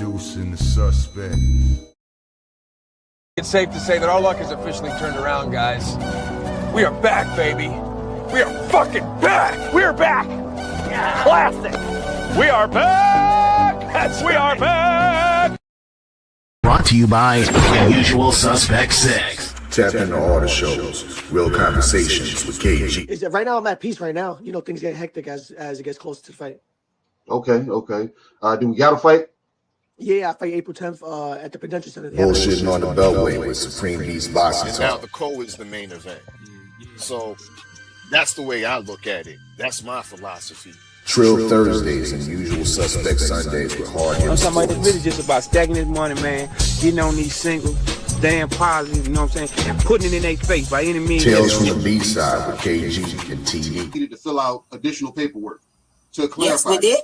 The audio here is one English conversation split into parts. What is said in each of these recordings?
Introducing the suspect. It's safe to say that our luck has officially turned around, guys. We are back, baby. We are fucking back. We are back. Yeah. Classic. We are back. We are back. Brought to you by Usual Suspect 6. Tap into all the shows. Real conversations with KG. Right now I'm at peace right now. You know, things get hectic as it gets closer to the fight. Okay. Do we got a fight? Yeah, I fight April 10th at the Prudential Center. Bullshitting on the Beltway with Supreme Beast Boxing And now Talk. the co is the main event. So that's the way I look at it. That's my philosophy. Trill Thursdays and Usual Suspect Sundays with hard hits. I'm talking about, it's really just about stacking this money, man, getting on these singles, staying positive, you know what I'm saying, and putting it in their face by any means. Tales from the B-side with KG and TD. Needed to fill out additional paperwork to clarify. Yes, we did.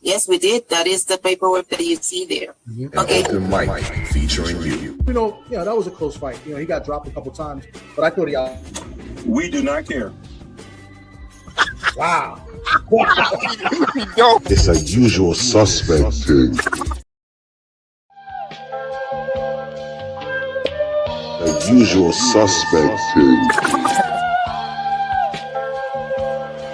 Yes, we did. That is the paperwork that you see there. An Okay. open mic featuring you. You know, that was a close fight. You know, he got dropped a couple times, but I thought he out. We do not care. Wow. It's a Usual Suspect thing. A Usual Suspect thing.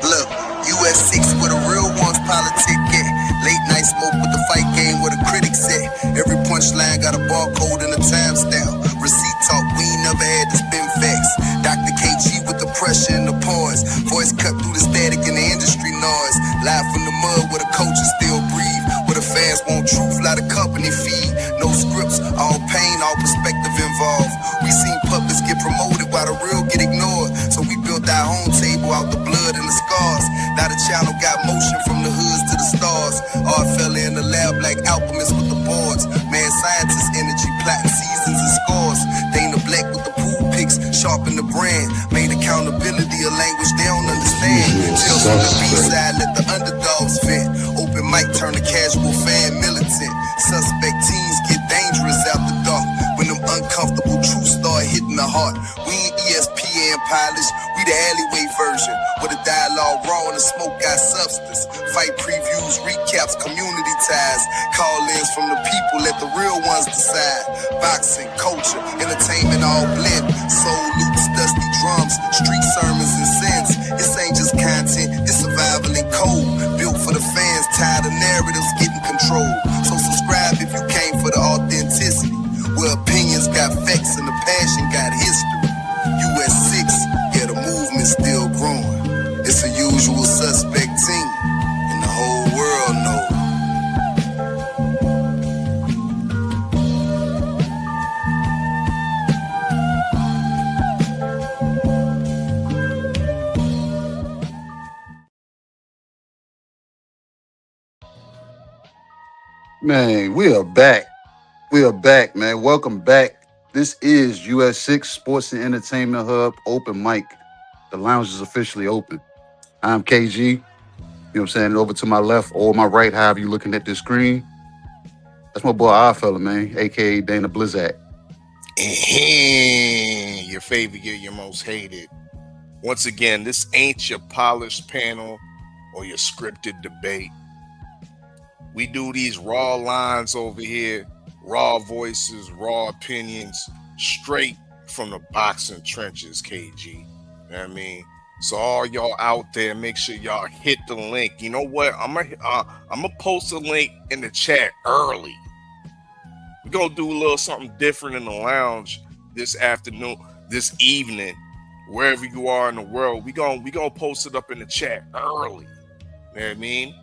Look, US6 where the real ones politic get. Late night smoke with the fight game where the critics at. Every punchline got a barcode and a timestamp. Receipt talk, we ain't never had to spin facts. Dr. KG with the pressure and the pause. Voice cut through the static and the industry noise. Live from the mud where the coaches still breathe. Where the fans want truth, lot of company feed. No scripts, all pain, all perspective involved. We seen puppets get promoted while the real get ignored. So we built our own table out the blood and the scars. Now the channel got motion from the hoods to the stars. Art fella in the lab like alchemists with the boards. Man, scientist energy, plotting seasons and scores. Dana Black with the pool picks, sharpen the brand. Made accountability a language they don't understand. Tales from the B-side, let the underdogs vent. Open mic turn the casual fan militant. Suspect teens get dangerous out the dark. When them uncomfortable truths start hitting the heart. We ain't ESPN polished, we the alleyway version. Where the dialogue raw and the smoke got substance. Fight previews, recaps, community ties. Call-ins from the people, let the real ones decide. Boxing, culture, entertainment all blend. Soul loops, dusty drums, street sermons and sins. This ain't just content, it's survival and code. Built for the fans, tired of narratives getting controlled. So subscribe if you came for the authenticity. Where opinions got facts and the passion got history. US6, yeah, the movement's still growing. It's a Usual Suspect team, and the whole world knows. Man, we are back. We are back, man. Welcome back. This is US6 Sports and Entertainment Hub Open Mic. The lounge is officially open. I'm KG. You know what I'm saying? Over to my left or my right, however you looking at this screen. That's my boy Oddfella, man, a.k.a. Dana Blizzak. Your favorite, your most hated. Once again, this ain't your polished panel or your scripted debate. We do these raw lines over here, raw voices, raw opinions, straight from the boxing trenches, KG. You know what I mean? So all y'all out there, make sure y'all hit the link. You know what? I'm gonna post a link in the chat early. We're gonna do a little something different in the lounge this afternoon, this evening, wherever you are in the world. We gonna post it up in the chat early. You know what I mean?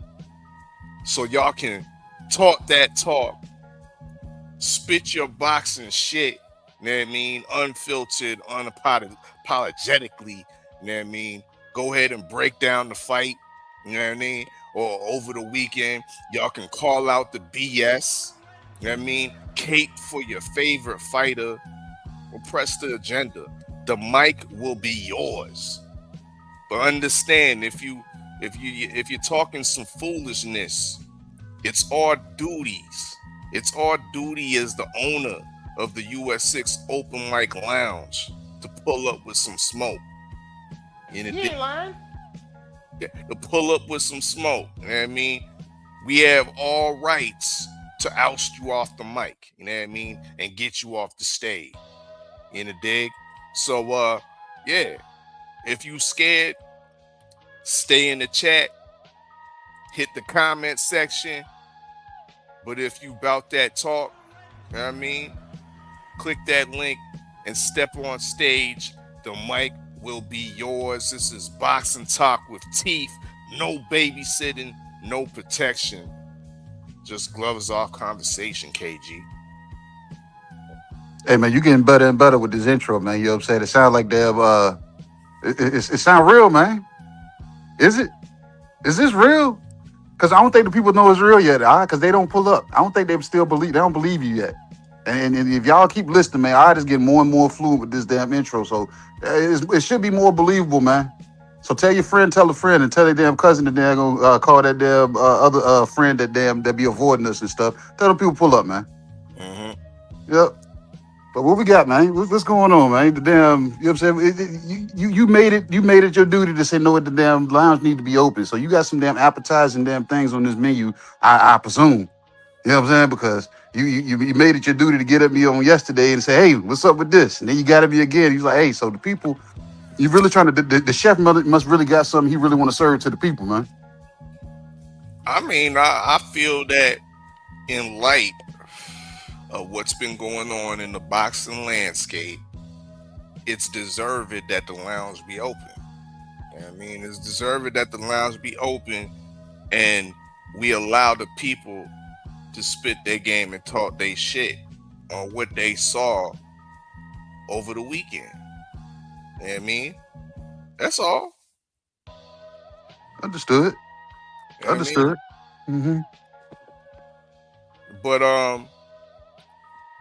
So y'all can talk that talk, spit your boxing shit, you know what I mean? Unfiltered, unapologetically, you know what I mean? Go ahead and break down the fight, you know what I mean? Or over the weekend, y'all can call out the BS, you know what I mean? Cape for your favorite fighter, or press the agenda. The mic will be yours. But understand, if you're talking some foolishness, it's our duties. It's our duty as the owner of the US6 Open Mic Lounge to pull up with some smoke. You ain't lying. Yeah, to pull up with some smoke. You know what I mean? We have all rights to oust you off the mic, you know what I mean, and get you off the stage. In the dig. So yeah, if you scared, stay in the chat, hit the comment section. But if you about that talk, you know what I mean, click that link and step on stage. The mic will be yours. This is Boxing Talk with Teeth. No babysitting, no protection. Just gloves off conversation, KG. Hey man, you getting better and better with this intro, man. You know what I'm saying? It sounds like damn it sound real, man. Is it? Is this real? Because I don't think the people know it's real yet, because they don't pull up. I don't think they don't believe you yet. And if y'all keep listening, man, I just get more and more fluent with this damn intro. So it should be more believable, man. So tell your friend, tell a friend, and tell their damn cousin that they're gonna call that damn other friend that be avoiding us and stuff. Tell them people pull up, man. Mm-hmm. Yep. But what we got, man? What's going on, man? The damn, you know what I'm saying? You made it your duty to say no at the damn lounge need to be open. So you got some damn appetizing damn things on this menu, I presume. You know what I'm saying? Because you made it your duty to get at me on yesterday and say, hey, what's up with this? And then you got at me again. He's like, hey, so the people, you really trying to, the chef must really got something he really want to serve to the people, man. I mean, I feel that in light of what's been going on in the boxing landscape, it's deserved that the lounge be open. You know what I mean? It's deserved that the lounge be open and we allow the people to spit their game and talk their shit on what they saw over the weekend. You know what I mean? That's all. Understood. You know Understood. I mean? Mm-hmm. But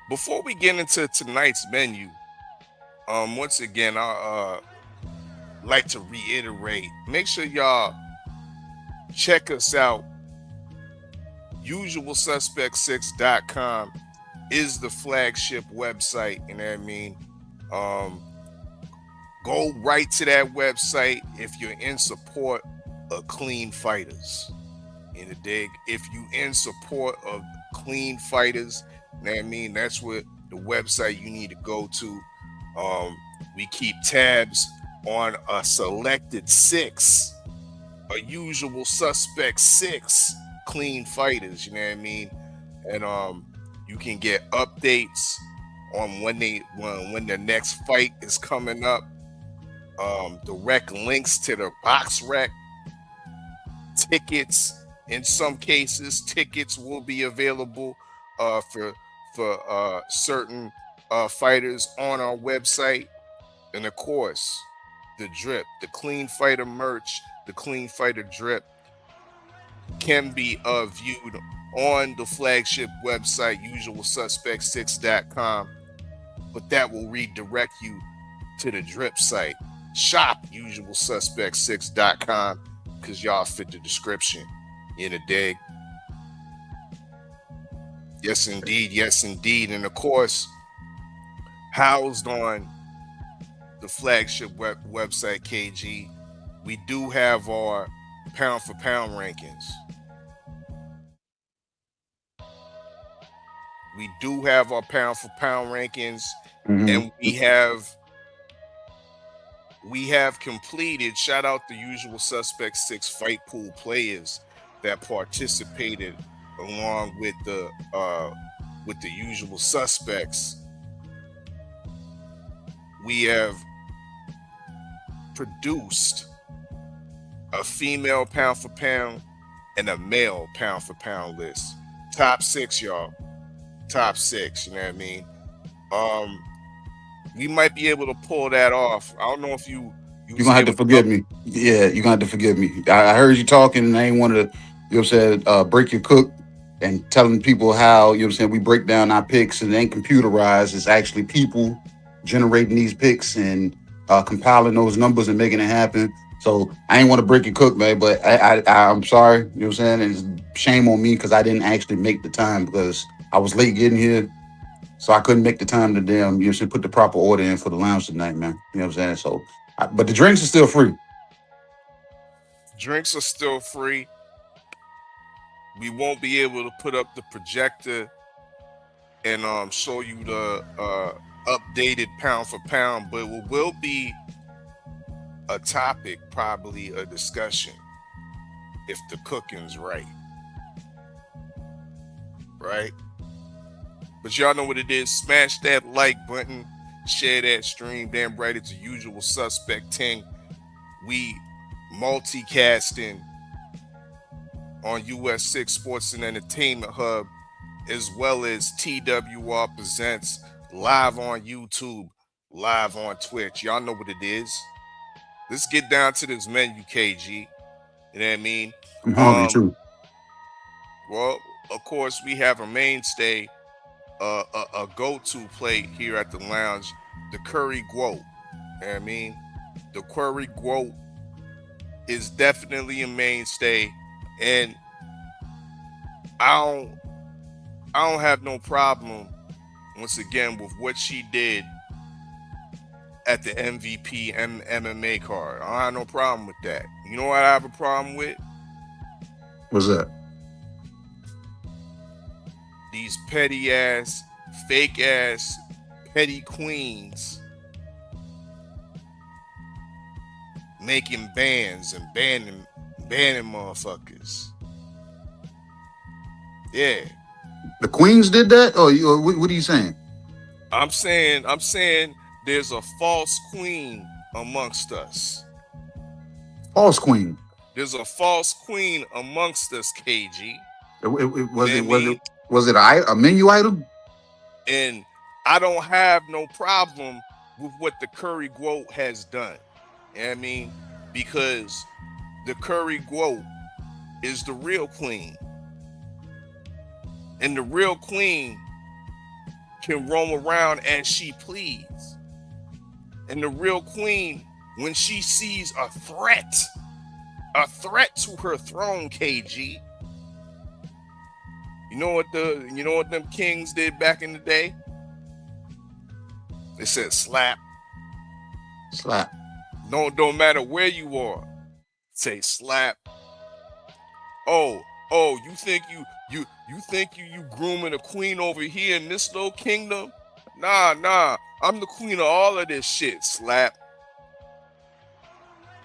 before we get into tonight's menu, once again, I like to reiterate, make sure y'all check us out. Usualsuspect6.com is the flagship website, you know what I mean? Go right to that website if you're in support of clean fighters. In the dig, if you in support of clean fighters, you know what I mean, that's what the website you need to go to. We keep tabs on a selected 6, a usual suspect 6 clean fighters, you know what I mean? And you can get updates on when the next fight is coming up, direct links to the box rec, tickets. In some cases, tickets will be available for certain fighters on our website. And of course, the drip, the Clean Fighter merch, the Clean Fighter drip can be viewed on the flagship website, usualsuspect6.com. But that will redirect you to the drip site, shop usualsuspect6.com, because y'all fit the description. In a dig. Yes, indeed. Yes, indeed. And of course, housed on the flagship website, KG, we do have our pound for pound rankings. We do have our pound for pound rankings, and we have completed, shout out the Usual Suspect 6 fight pool players that participated along with the usual suspects. We have produced a female pound for pound and a male pound for pound list. Top 6, y'all. Top 6, you know what I mean? We might be able to pull that off. I don't know if you're gonna have to forgive me. Yeah, you're gonna have to forgive me. I heard you talking and I ain't want to, you know what I'm saying, break your cook and telling people how, you know what I'm saying, we break down our picks and it ain't computerized. It's actually people generating these picks and compiling those numbers and making it happen. So I ain't want to break your cook, man, but I'm sorry, you know what I'm saying? And it's shame on me because I didn't actually make the time because I was late getting here. So I couldn't make the time to damn, you know, put the proper order in for the lounge tonight, man. You know what I'm saying? So, but the drinks are still free. Drinks are still free. We won't be able to put up the projector and show you the updated pound for pound, but it will be a topic, probably a discussion, if the cooking's right. Right? But y'all know what it is. Smash that like button, share that stream. Damn right, it's a usual suspect Ting. We multicasting on US6 Sports and Entertainment Hub, as well as TWR Presents live on YouTube, live on Twitch. Y'all know what it is. Let's get down to this menu, KG. You know what I mean? I'm hungry too. Well, of course, we have a mainstay, a go-to plate here at the lounge, the curry Gwoat. You know what I mean? The curry Gwoat is definitely a mainstay, and I don't have no problem, once again, with what she did at the MVP MMA card. I don't have no problem with that. You know what I have a problem with? What's that? These petty ass, fake ass, petty queens making bans and banning motherfuckers. Yeah. The Queens did that? Or what are you saying? I'm saying there's a false queen amongst us. False queen. There's a false queen amongst us, KG. Was it a menu item? And I don't have no problem with what the curry Gwoat has done. You know what I mean? Because the curry Gwoat is the real queen. And the real queen can roam around as she please. And the real queen, when she sees a threat to her throne, KG. You know what them kings did back in the day? They said slap. Slap. No, don't matter where you are. Say slap. Oh, you think you grooming a queen over here in this little kingdom? Nah. I'm the queen of all of this shit. Slap.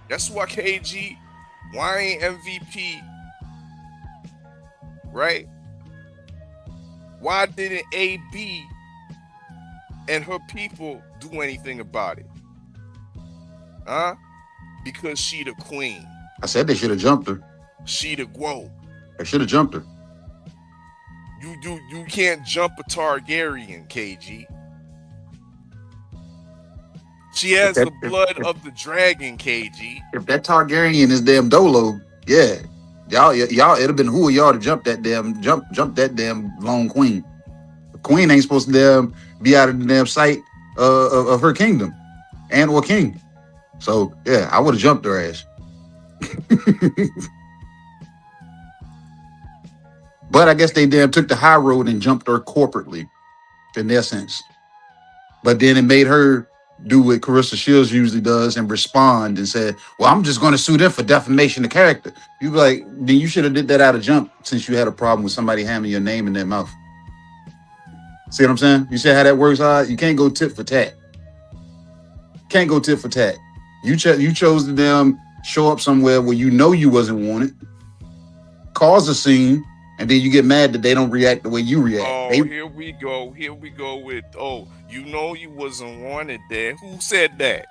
That's why KG, why ain't MVP? Right? Why didn't AB and her people do anything about it? Huh? Because she the queen. I said they should have jumped her. She the Gwoat. They should have jumped her. You can't jump a Targaryen, KG. She has the blood of the dragon, KG. If that Targaryen is damn Dolo, yeah. Y'all, it'd have been who of y'all to jump that damn lone queen. The queen ain't supposed to damn be out of the damn sight of her kingdom and or king. So yeah, I would have jumped her ass. But I guess they damn took the high road and jumped her corporately, in their sense. But then it made her do what Carissa Shields usually does and respond and said, well, I'm just going to sue them for defamation of character. You be like, then you should have did that out of jump since you had a problem with somebody having your name in their mouth. See what I'm saying? You see how that works, You can't go tit for tat. Can't go tit for tat. You chose to damn show up somewhere where you know you wasn't wanted, cause a scene, and then you get mad that they don't react the way you react. Oh, here we go with, you know you wasn't wanted there. Who said that?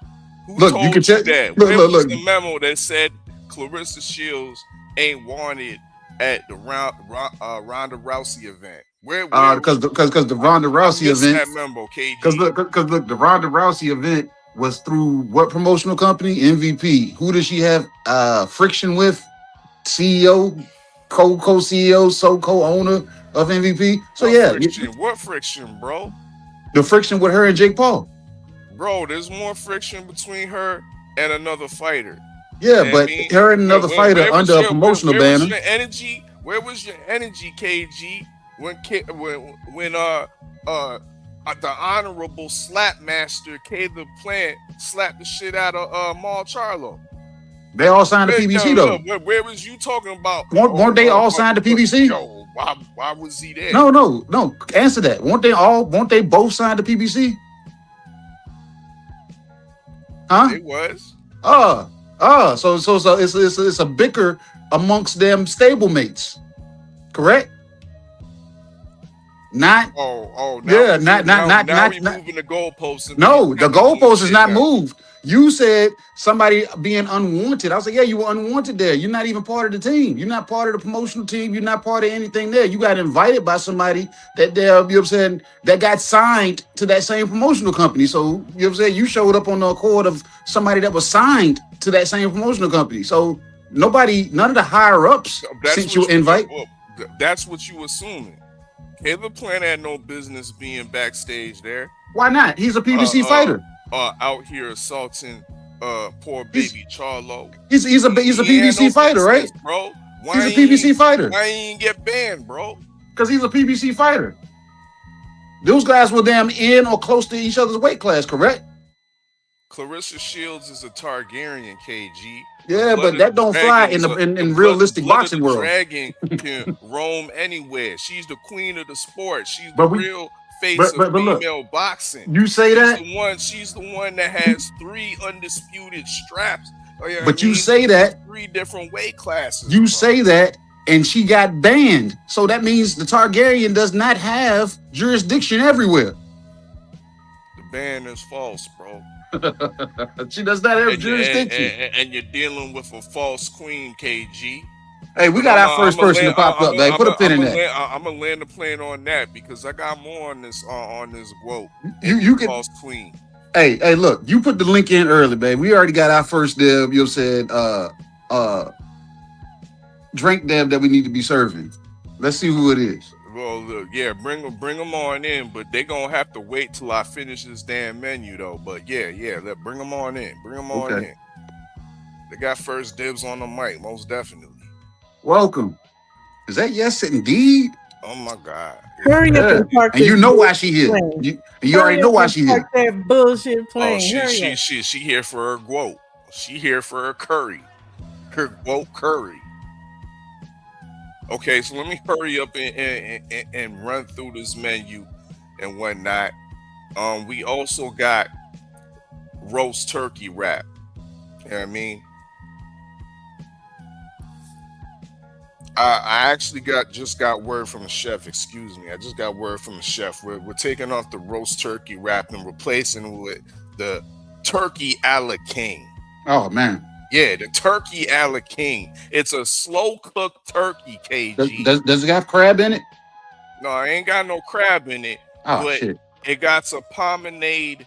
Who told you that? Where was the memo that said Clarissa Shields ain't wanted at the Ronda Rousey event? Because the Ronda Rousey event. That memo, KG. Because look, the Ronda Rousey event was through what promotional company? MVP. Who does she have friction with? CEO, co-CEO, co-owner of MVP. So what friction, bro? The friction with her and Jake Paul. Bro, there's more friction between her and another fighter. Yeah, but her and another fighter under a promotional banner. Where was your energy, KG? When the honorable slap master Caleb Plant slapped the shit out of Maul Charlo. They all signed to PBC though. Where was you talking about? Weren't they all signed to PBC? Yo, why was he there? No. Answer that. Won't they both signed to PBC? Huh? It was. So it's a bicker amongst them stablemates, correct? Not. Now Yeah, not moving the goalposts. No, the goalpost is not moved. You said somebody being unwanted. I was like, yeah, you were unwanted there. You're not even part of the team. You're not part of the promotional team. You're not part of anything there. You got invited by somebody that you know what I'm saying, that got signed to that same promotional company. So, you know what I'm saying, you showed up on the accord of somebody that was signed to that same promotional company. So none of the higher ups sent you an invite. That's what you assuming. Caleb Plant had no business being backstage there. Why not? He's a PBC fighter. Out here assaulting poor baby Charlo. He's a PBC fighter, right? Bro. He's a PBC fighter. Why he ain't get banned, bro? Because he's a PBC fighter. Those guys were damn in or close to each other's weight class, correct? Clarissa Shields is a Targaryen, KG. Yeah, but that don't fly in realistic boxing world. Dragon can roam anywhere. She's the queen of the sport. She's the real face of female boxing. You say that? She's the one that has 3 undisputed straps. But you say that 3 different weight classes. You say that, and she got banned. So that means the Targaryen does not have jurisdiction everywhere. The ban is false, bro. She does not have jurisdiction. And you're dealing with a false queen, KG. Hey, we got our first person to pop up, man. Put a pin in that. I'm gonna land the plane on that because I got more on this Gwoat. You can false queen. Hey, look, you put the link in early, babe. We already got our first deb. You said drink deb that we need to be serving. Let's see who it is. Well, look, yeah, bring them on in, but they gonna have to wait till I finish this damn menu though. But let bring them on in. Bring them on in. They got first dibs on the mic, most definitely. Welcome. Is that yes indeed? Oh my God. Hurry up and park. And you know why she here. You already know why she here. That bullshit plane. She here for her Gwoat. She here for her curry. Her Gwoat curry. Okay, so let me hurry up and run through this menu and whatnot. We also got roast turkey wrap. You know what I mean? I actually just got word from the chef. Excuse me. I just got word from the chef. We're taking off the roast turkey wrap and replacing it with the turkey a la king. Oh man. Yeah, the turkey a la king. It's a slow cooked turkey, KG. Does it have crab in it? No, it ain't got no crab in it. Oh, but shit. It got some promenade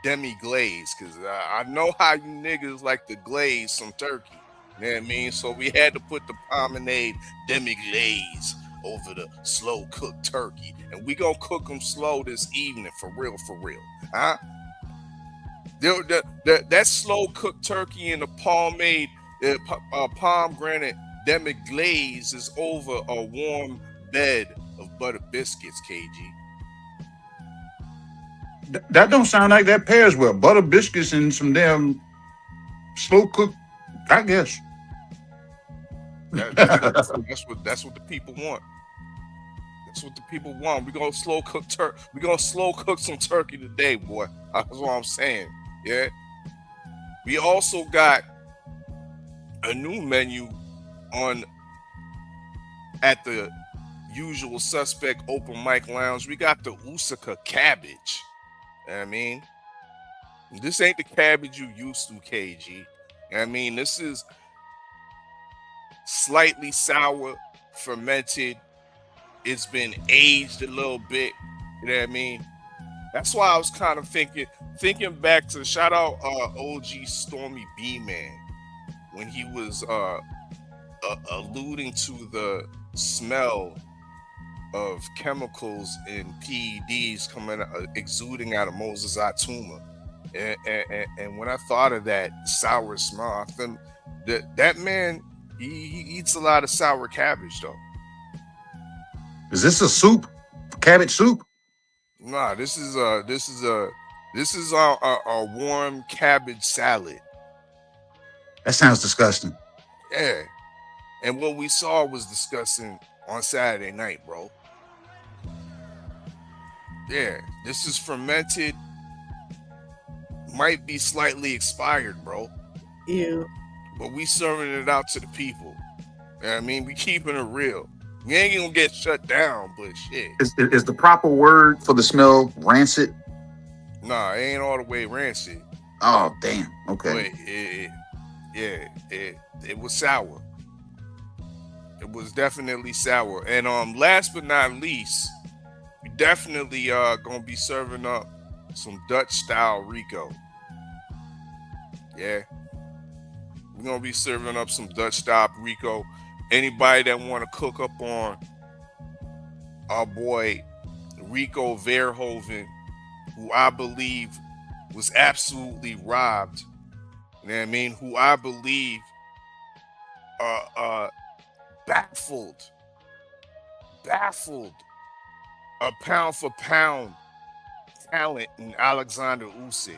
demi glaze because I know how you niggas like to glaze some turkey. You know what I mean? So we had to put the promenade demi glaze over the slow cooked turkey, and we gonna cook them slow this evening for real, huh? That slow cooked turkey in the pomegranate demi glaze is over a warm bed of butter biscuits, KG. That don't sound like that pairs well. Butter biscuits and some damn slow cooked, I guess. That's what the people want. That's what the people want. We gonna slow cook some turkey today, boy. That's what I'm saying. Yeah. We also got a new menu at the Usual Suspect Open Mic Lounge. We got the Usykaa Cabbage. You know what I mean? This ain't the cabbage you used to, KG. You know what I mean? This is slightly sour, fermented. It's been aged a little bit. You know what I mean? That's why I was kind of thinking back to shout out OG Stormy B-Man when he was alluding to the smell of chemicals and PEDs exuding out of Moses Atuma. And when I thought of that sour smell, I think that man, he eats a lot of sour cabbage though. Is this a soup? Cabbage soup? Nah, this is our warm cabbage salad. That sounds disgusting. Yeah. And what we saw was disgusting on Saturday night, bro. Yeah, this is fermented. Might be slightly expired, bro. Ew. But we serving it out to the people. You know what I mean? We keeping it real. We ain't gonna get shut down, but shit. Is the proper word for the smell rancid? Nah, it ain't all the way rancid. Oh, damn. Okay. But it was sour. It was definitely sour. And last but not least, we definitely gonna be serving up some Dutch style Rico. Yeah. We're gonna be serving up some Dutch style Rico. Anybody that want to cook up on our boy Rico Verhoeven, who I believe was absolutely robbed. You know what I mean? Who I believe baffled a pound for pound talent in Alexander Usyk. You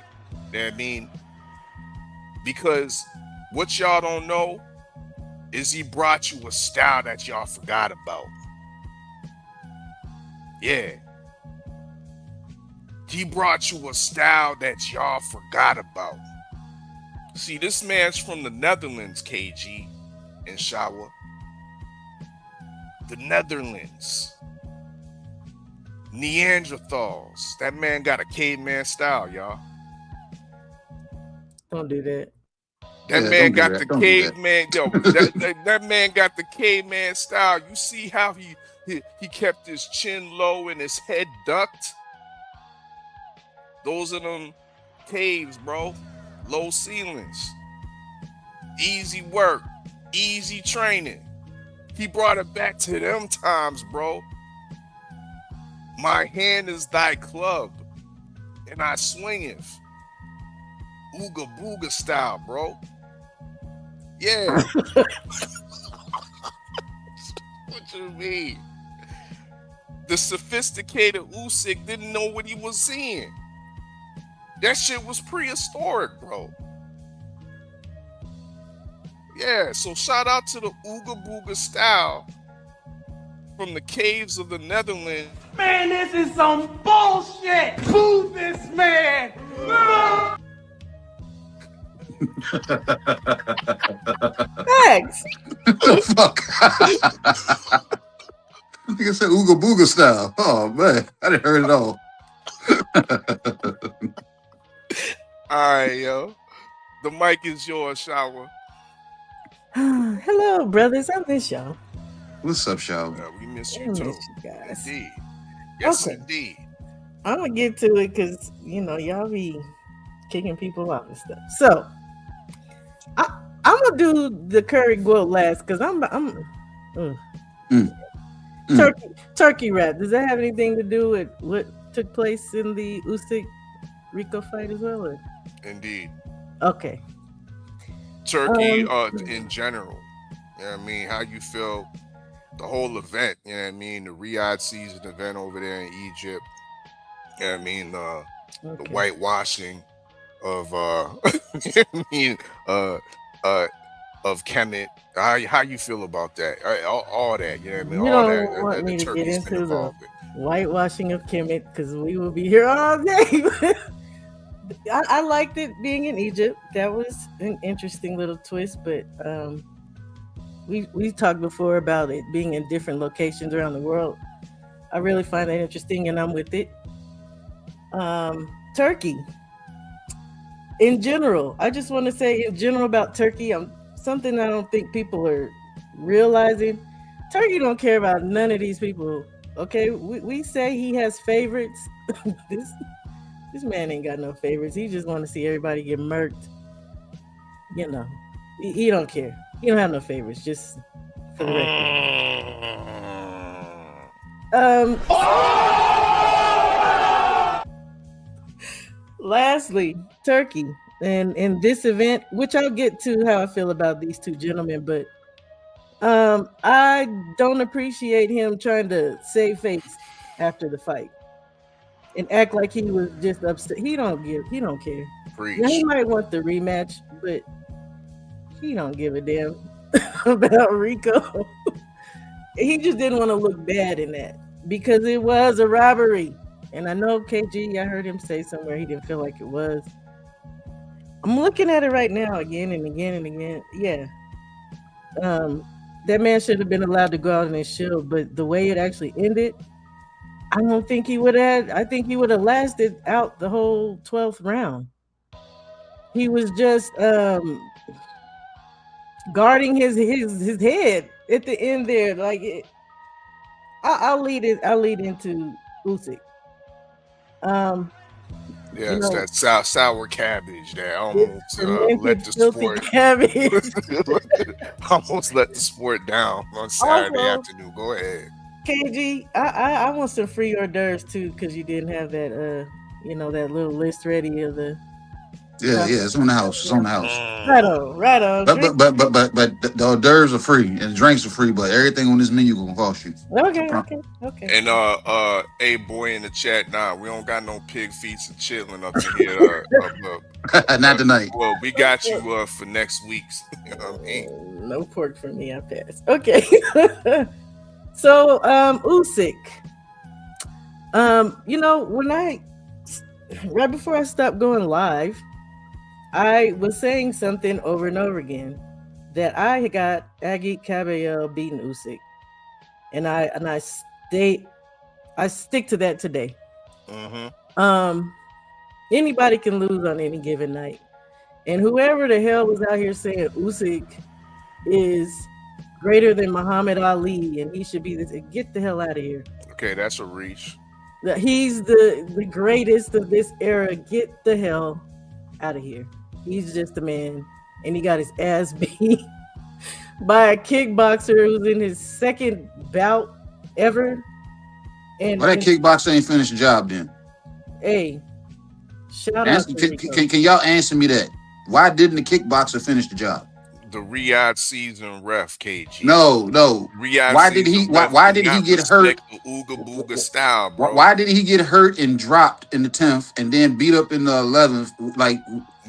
know what I mean? Because what y'all don't know is he brought you a style that y'all forgot about. Yeah. He brought you a style that y'all forgot about. See, this man's from the Netherlands, KG and Shawa. The Netherlands. Neanderthals. That man got a caveman style, y'all. Don't do that. That man got the caveman. Yo, that man got the caveman style. You see how he kept his chin low and his head ducked? Those are them caves, bro. Low ceilings. Easy work. Easy training. He brought it back to them times, bro. My hand is thy club, and I swingeth. Ooga booga style, bro. Yeah. What you mean? The sophisticated Usyk didn't know what he was seeing. That shit was prehistoric, bro. Yeah, so shout out to the Ooga Booga style from the caves of the Netherlands. Man, this is some bullshit. Boo this man. Thanks. What the fuck? I think I said Ooga Booga style. Oh, man. I didn't hear it all. All right, yo. The mic is yours, Shower. Hello, brothers. I miss y'all. What's up, Shower? We miss I you, too. miss you guys. Indeed. Yes, Okay. indeed. I'm gonna get to it because y'all be kicking people out and stuff. So I'm gonna do the curry Gwoat last because Turkey rap. Does that have anything to do with what took place in the Usyk Rico fight as well? Or? Indeed. Okay. Turkey in general. You know what I mean? How you feel the whole event, you know what I mean? The Riyadh season event over there in Egypt. You know what I mean? The whitewashing of of Kemet. How you feel about that? All that, you know what I mean? You All don't that want me to get Turkey's been into the involved in. whitewashing of Kemet because we will be here all day. I liked it being in Egypt. That was an interesting little twist, but we talked before about it being in different locations around the world. I really find that interesting, and I'm with it. Turkey. In general, I just want to say in general about Turkey, something I don't think people are realizing. Turkey don't care about none of these people. Okay, we say he has favorites. This man ain't got no favorites. He just want to see everybody get murked. He don't care. He don't have no favorites. Just for the record. Lastly, Turkey. And in this event, which I'll get to how I feel about these two gentlemen, but I don't appreciate him trying to save face after the fight and act like he was just upset. He don't care. Preach. Now, he might want the rematch, but he don't give a damn about Rico. He just didn't want to look bad in that because it was a robbery. And I know KG, I heard him say somewhere he didn't feel like it was. I'm looking at it right now again and again and again. Yeah. That man should have been allowed to go out in his shield, but the way it actually ended, I don't think he would have. I think he would have lasted out the whole 12th round. He was just guarding his head at the end there. Like I'll lead into Usyk. Yeah, it's that sour cabbage that almost let the sport almost let the sport down on Saturday afternoon. Go ahead, KG. I want some free hors d'oeuvres too because you didn't have that that little list ready of the. Yeah, it's on the house. It's on the house. Right on. But the hors d'oeuvres are free and the drinks are free, but everything on this menu gonna cost you. Okay. And a boy in the chat, we don't got no pig feet and chilling up in here. Not tonight. Well, we got you for next week's. You know what I mean? No pork for me. I pass. Okay. So Usyk. When right before I stopped going live, I was saying something over and over again that I got Usykaa Cabbage beating Usyk, and I stick to that today. Mm-hmm. Anybody can lose on any given night, and whoever the hell was out here saying Usyk is greater than Muhammad Ali and he should be this, get the hell out of here. Okay, that's a reach. That he's the greatest of this era. Get the hell out of here. He's just a man, and he got his ass beat by a kickboxer who's in his second bout ever. And that kickboxer ain't finished the job then. Hey, shout out to can y'all answer me that? Why didn't the kickboxer finish the job? The Riyadh season ref, KG. No. Riyadh why did he get hurt? The Ooga Booga style, bro. Why did he get hurt and dropped in the 10th and then beat up in the 11th? Like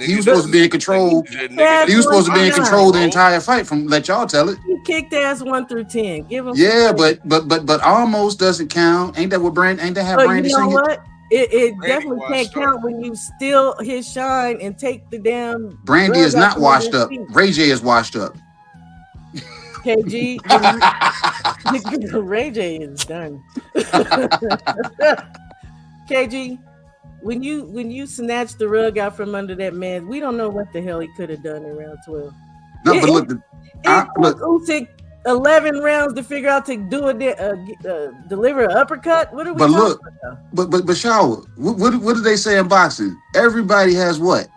he was supposed to be in control. He was supposed to be in control the entire fight. From let y'all tell it. He kicked ass 1 through 10. Give him. Yeah, but almost doesn't count. Ain't that what Brand? Ain't that how Brandy sing it? It definitely can't count when you steal his shine and take the damn. Brandy is not washed up. Ray J is washed up. KG, Ray J is done. KG, when you snatch the rug out from under that man, we don't know what the hell he could have done in round 12. No, but look, look, Usyk 11 rounds to figure out to do deliver an uppercut. What are we? But look, but Shower, what do they say in boxing? Everybody has what?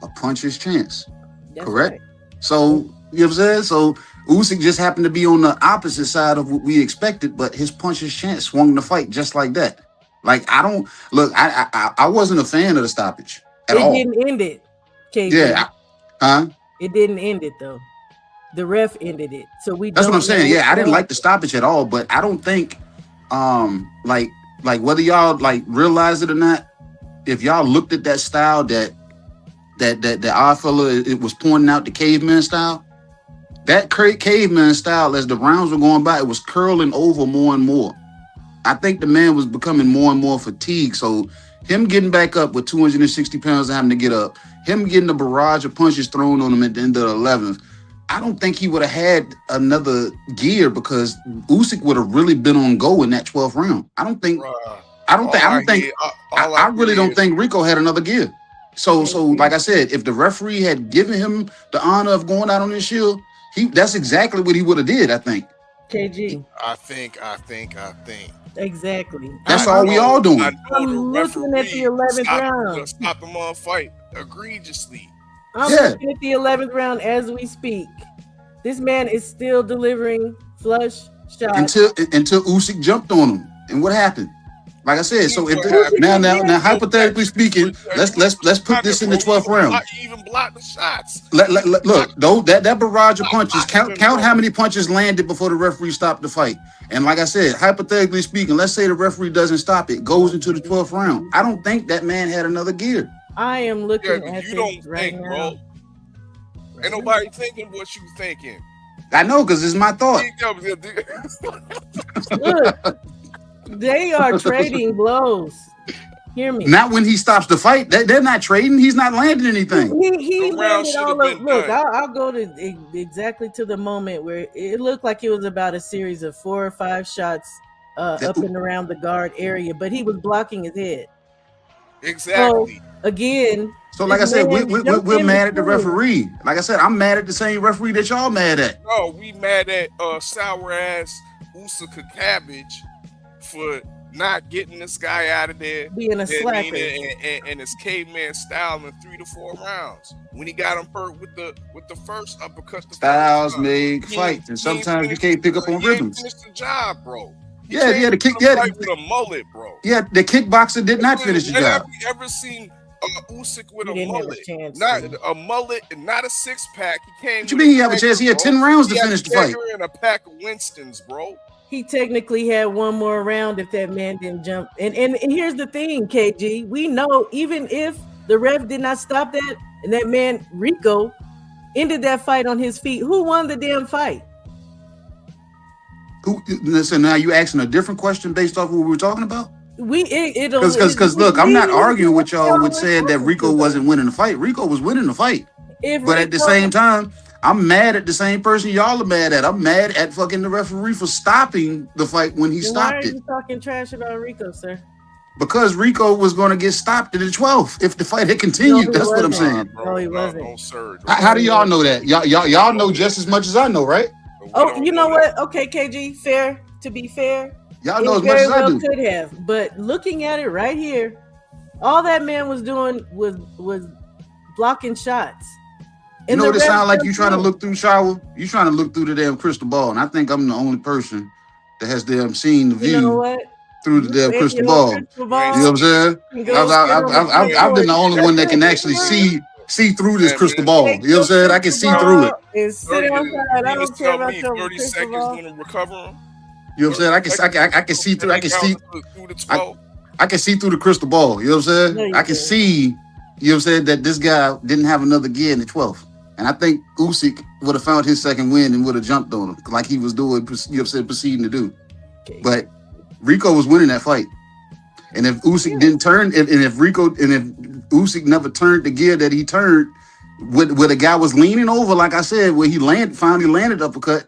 A puncher's chance. That's correct? Right. So you know what I'm saying? So Usyk just happened to be on the opposite side of what we expected, but his puncher's chance swung the fight just like that. Like I wasn't a fan of the stoppage at all. It didn't end it. KG. Yeah. It didn't end it though. The ref ended it. So that's what I'm saying. Yeah, I didn't like the stoppage at all, but I don't think like whether y'all like realize it or not, if y'all looked at that style that our fella it was pointing out the caveman style, that caveman style as the rounds were going by, it was curling over more and more. I think the man was becoming more and more fatigued. So him getting back up with 260 pounds and having to get up, him getting a barrage of punches thrown on him at the end of the 11th, I don't think he would have had another gear because Usyk would have really been on go in that 12th round. I really don't think Rico had another gear. So like I said, if the referee had given him the honor of going out on his shield, that's exactly what he would have did, I think. KG. I think. Exactly. That's all we all doing. I'm looking at the 11th round. Stop him on fight egregiously. I'm looking at the 11th round as we speak. This man is still delivering flush shots until Usyk jumped on him. And what happened? Like I said, so if now hypothetically speaking, let's put this in the 12th round. Even block the shots. Look, though that barrage of punches, count how many punches landed before the referee stopped the fight. And like I said, hypothetically speaking, let's say the referee doesn't stop it, goes into the 12th round. I don't think that man had another gear. I am looking at this right now. Ain't nobody thinking what you thinking. I know, because it's my thought. Look, they are trading blows. Hear me. Not when he stops the fight. They're not trading. He's not landing anything. He landed all of. Look, I'll go to exactly to the moment where it looked like it was about a series of 4 or 5 shots up and around the guard area, but he was blocking his head. Exactly. So, again. So like I said, we're mad at the referee. Like I said, I'm mad at the same referee that y'all mad at. No, we mad at sour ass Usykaa Cabbage for not getting this guy out of there, being a slacker, and his caveman style in 3 to 4 rounds. When he got him hurt with the first uppercut, Styles make fights, and sometimes you can't pick up on rhythms. Finish the job, bro. Yeah, the kick, yeah, with a mullet, bro. Yeah, the kickboxer did not finish the job. Have you ever seen Usyk with a mullet? Not a mullet and not a 6-pack. He came. What you mean he have a chance? He had 10 rounds to finish the fight. And a pack of Winstons, bro. He technically had one more round if that man didn't jump. And here's the thing, KG. We know even if the ref did not stop that and that man Rico ended that fight on his feet, who won the damn fight? Who? Listen, now you asking a different question based off of what we were talking about? Because look, I'm not arguing with y'all with saying that Rico wasn't winning the fight. Rico was winning the fight. But at the same time, I'm mad at the same person y'all are mad at. I'm mad at fucking the referee for stopping the fight when he stopped it. Why are you talking trash about Rico, sir? Because Rico was going to get stopped at the 12th if the fight had continued. That's what I'm saying. No, he wasn't. No, sir. How do y'all know that? Y'all know just as much as I know, right? Oh, you know what? Okay, KG, fair. To be fair, y'all know as much as I do. Could have, but looking at it right here, all that man was doing was blocking shots. You know what it sounds like? You trying to look through shower? You trying to look through the damn crystal ball, and I think I'm the only person that has damn seen the view through the damn crystal ball. You know what I'm saying? I've been the only one that can actually see through this crystal ball. You know what I'm saying? I can see through it. I don't care about your 30 seconds when I'm recovering. You know what I'm saying? I can see through. I can see through the crystal ball. You know what I'm saying? I can see. You know what I'm saying? That this guy didn't have another gear in the 12th. And I think Usyk would have found his second win and would have jumped on him like he was doing, you know what I'm saying, proceeding to do. Okay. But Rico was winning that fight. And if Usyk didn't turn, if Usyk never turned the gear that he turned, where the guy was leaning over, like I said, where he finally landed uppercut,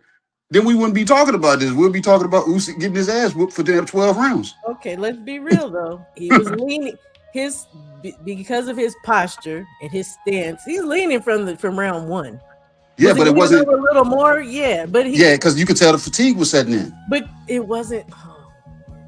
then we wouldn't be talking about this. We'll be talking about Usyk getting his ass whooped for damn 12 rounds. Okay, let's be real though. He was leaning because of his posture and his stance. He's leaning from round 1. Yeah, but it wasn't a little more. Yeah, but because you could tell the fatigue was setting in. But it wasn't.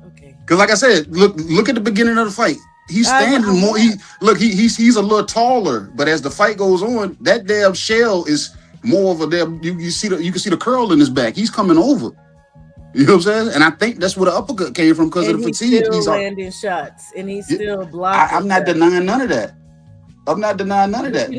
Okay. Because like I said, look at the beginning of the fight. He's standing more. He's a little taller, but as the fight goes on, that damn shell is more of a damn. You can see the curl in his back. He's coming over. You know what I'm saying? And I think that's where the uppercut came from because of the fatigue. He's still landing shots, and he's still blocking. I'm not denying none of that. I'm not denying none of that.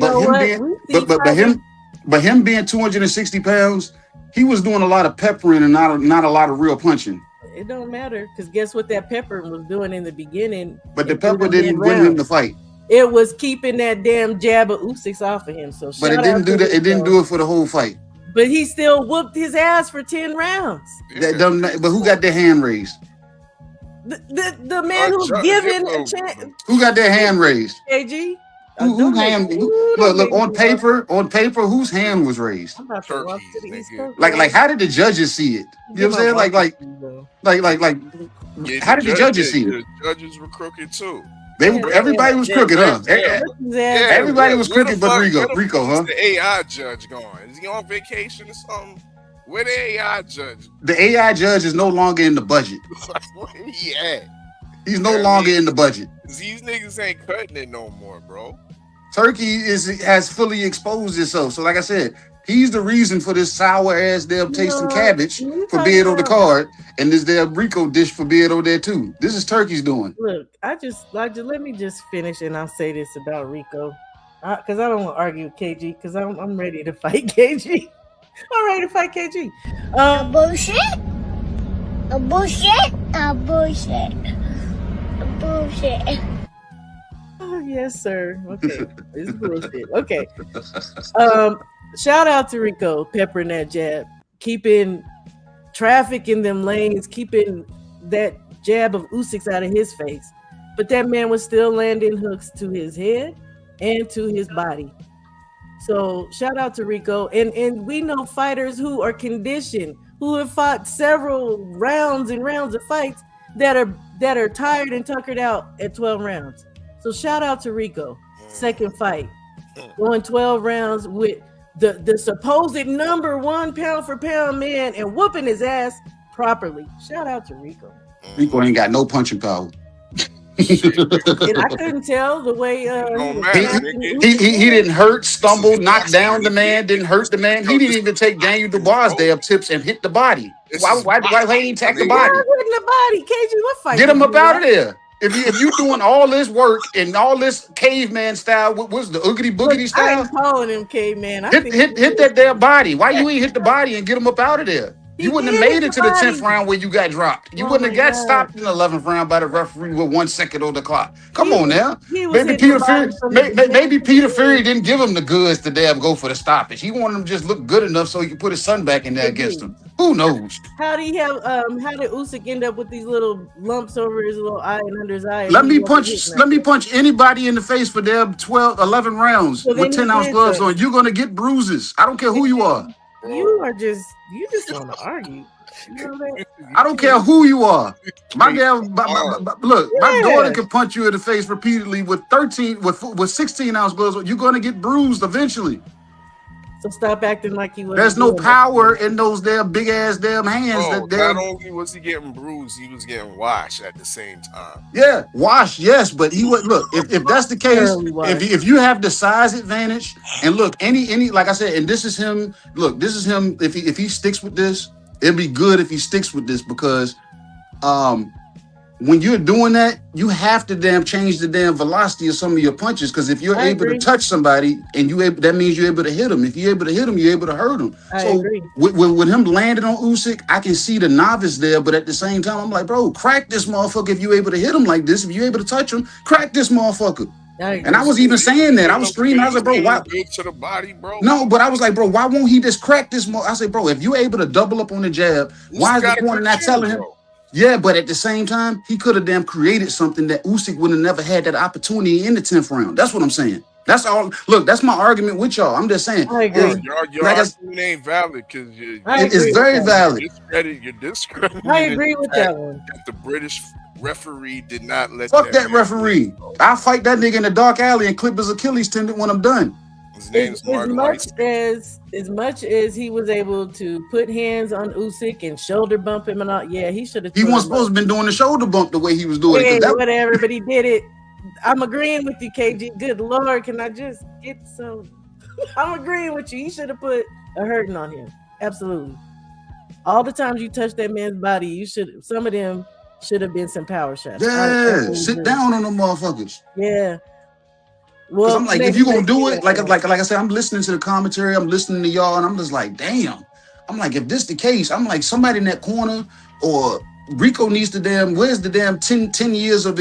But him being 260 pounds, he was doing a lot of peppering and not a lot of real punching. It don't matter because guess what that peppering was doing in the beginning. But the pepper didn't win him the fight. It was keeping that damn jab of Usyk's off of him. So, but it didn't do that. It didn't do it for the whole fight. But he still whooped his ass for 10 rounds. That doesn't matter. But who got their hand raised? The man who's given a chance. Who got their hand raised? KG. Look on paper, whose hand was raised? Like how did the judges see it? You know what I'm saying? Like how did the judges see it? The judges were crooked too. Everybody was crooked, huh? Everybody was crooked, but Rico, huh? The AI judge going? Is he on vacation or something? Where the AI judge? The AI judge is no longer in the budget. Where he at? He's no longer in the budget. These niggas ain't cutting it no more, bro. Turkey has fully exposed itself. So like I said, he's the reason for this sour ass damn tasting cabbage for being on the card, and this damn Rico dish for being on there too. This is Turkey's doing. Look, let me just finish, and I'll say this about Rico, because I don't want to argue with KG, because I'm ready to fight KG. I'm ready to fight KG. Bullshit. Bullshit. Bullshit. Oh yes, sir. Okay, it's bullshit. Okay. shout out to Rico peppering that jab, keeping traffic in them lanes, keeping that jab of Usyk out of his face. But that man was still landing hooks to his head and to his body. So shout out to Rico. And we know fighters who are conditioned, who have fought several rounds and rounds of fights that are tired and tuckered out at 12 rounds. So shout out to Rico. Second fight, going 12 rounds with the supposed number one pound for pound man and whooping his ass properly. Shout out to Rico. Rico ain't got no punching power. And I couldn't tell the way he didn't hurt, stumble, knock down the man, didn't hurt the man. He didn't even take Daniel Dubois' damn tips and hit the body. Why he attack the body? Hitting the body, KG, what fight? Get him up out of there. If you doing all this work and all this caveman style, what was the oogity boogity style? I ain't calling him caveman. Hit that damn body. Why you ain't hit the body and get him up out of there? You wouldn't have made it to the 10th round where you got dropped. You wouldn't have got stopped in the 11th round by the referee with 1 second on the clock. Come on now. Maybe Peter Fury didn't give him the goods to damn go for the stoppage. He wanted him to just look good enough so he could put his son back in there against him. Who knows? How did Usyk end up with these little lumps over his little eye and under his eye? Let me punch anybody in the face for their 11 rounds with 10-ounce gloves on. You're gonna get bruises. I don't care who you are. You just want to argue. You know that? I don't care who you are. My daughter can punch you in the face repeatedly with 16-ounce gloves. You're gonna get bruised eventually. So stop acting like you. There's no power in those damn big ass damn hands. Not only was he getting bruised, he was getting washed at the same time. Yeah, washed, yes, but he would look. If that's the case, if you have the size advantage, and look, any like I said, and this is him. Look, this is him. If he sticks with this, it'd be good if he sticks with this because, when you're doing that, you have to damn change the damn velocity of some of your punches. Because if you're able to touch somebody and that means you're able to hit them. If you're able to hit them, you're able to hurt them. So with him landing on Usyk, I can see the novice there, but at the same time, I'm like, bro, crack this motherfucker if you're able to hit him like this. If you're able to touch him, crack this motherfucker. And I was even saying that. I was screaming. I was like, bro, why? To the body, bro. No, but I was like, bro, why won't he just crack this? I said, bro, if you're able to double up on the jab, why is the corner not telling him? Yeah, but at the same time, he could have damn created something that Usyk would have never had that opportunity in the 10th round. That's what I'm saying. That's all. Look, that's my argument with y'all. I'm just saying. Your argument ain't valid because it's very valid. You're discrediting. I agree with that one. The British referee did not let Fuck that referee. I'll fight that nigga in the dark alley and clip his Achilles tendon when I'm done. His name's Mark. As much as he was able to put hands on Usyk and shoulder bump him and all, yeah, he should have. He wasn't supposed to have been doing the shoulder bump the way he was doing it. Whatever, but he did it. I'm agreeing with you, KG. Good Lord, can I just get some? I'm agreeing with you. He should have put a hurting on him. Absolutely. All the times you touch that man's body, some of them should have been some power shots. Yeah, sit down on them motherfuckers. Yeah. Well, I'm like, if you're gonna do it, like I said, I'm listening to the commentary, I'm listening to y'all, and I'm just like, damn. I'm like, if this the case, I'm like, somebody in that corner or Rico needs where's the damn 10 years of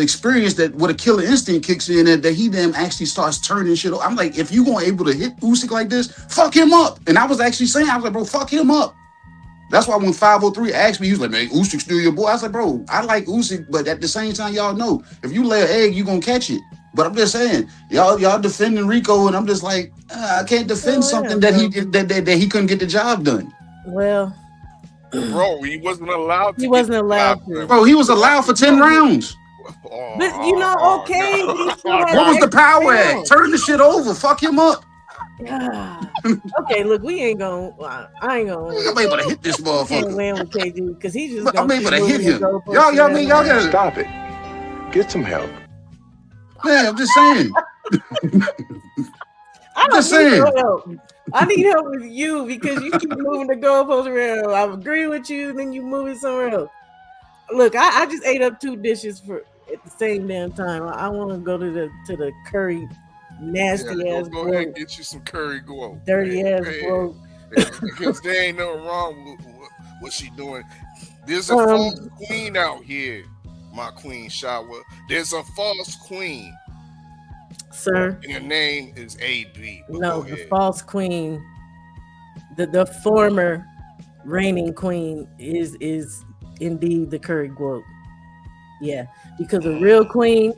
experience that with a killer instinct kicks in that he damn actually starts turning shit. I'm like, if you gonna able to hit Usyk like this, fuck him up. And I was actually saying, I was like, bro, fuck him up. That's why when 503 asked me, he was like, man, Usyk's still your boy. I was like, bro, I like Usyk, but at the same time, y'all know, if you lay an egg, you gonna catch it. But I'm just saying, y'all defending Rico, and I'm just like, I can't defend something that he couldn't get the job done. Well, bro, he wasn't allowed. He wasn't allowed to. Bro, he was allowed for 10 rounds. But okay. What was the power at? Turn the shit over. Fuck him up. Okay, look, we ain't gonna. I ain't gonna. I'm able to hit this motherfucker. Can't win with KG because he just. I'm able to hit him. Y'all gotta stop it. Get some help. Man, I'm just saying. I'm just saying. I need help with you because you keep moving the goalposts around. I agree with you, then you move it somewhere else. Look, I just ate up 2 dishes at the same damn time. I want to go to the curry, nasty ass. Go ahead and get you some curry Gwoat. Dirty ass Gwoat. Because there ain't nothing wrong with what she doing. There's a false queen out here, my queen shower. There's a false queen. Sir. And her name is AB. No, the false queen, the former reigning queen is indeed the curry Gwoat. Yeah, because a real queen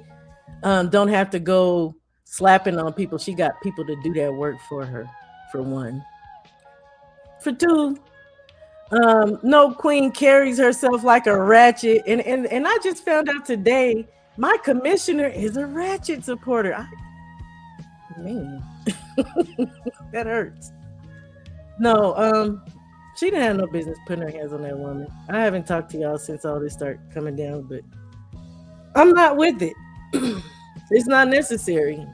don't have to go slapping on people. She got people to do that work for her, for one. For two, no queen carries herself like a ratchet. And I just found out today, my commissioner is a ratchet supporter. Man, that hurts. No, she didn't have no business putting her hands on that woman. I haven't talked to y'all since all this started coming down, but I'm not with it. It's not necessary.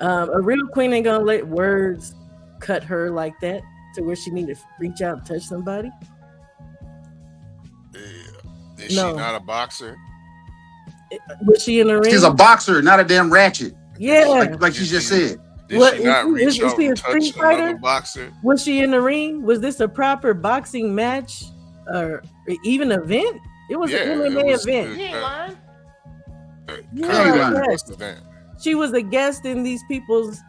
A real queen ain't gonna let words cut her like that to where she need to reach out and touch somebody. Is she not a boxer? Was she in the ring? She's a boxer, not a damn ratchet. Yeah, like she just said. Did she not reach out and touch another boxer? Was she in the ring? Was this a proper boxing match or even event? It was an MMA event. She was a guest in these people's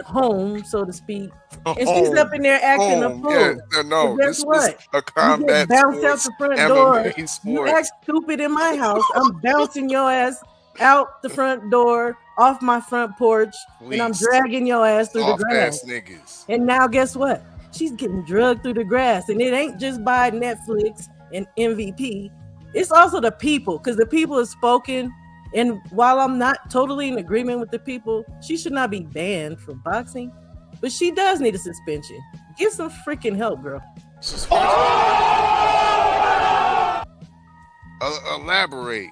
home, so to speak, and she's up in there acting a fool. Yeah, no, guess what? A combat bounce out the front door. You act stupid in my house. I'm bouncing your ass out the front door, off my front porch, and I'm dragging your ass through the grass. Niggas. And now guess what? She's getting drugged through the grass, and it ain't just by Netflix and MVP. It's also the people, because the people have spoken. And while I'm not totally in agreement with the people, she should not be banned from boxing, but she does need a suspension. Get some freaking help, girl. Elaborate.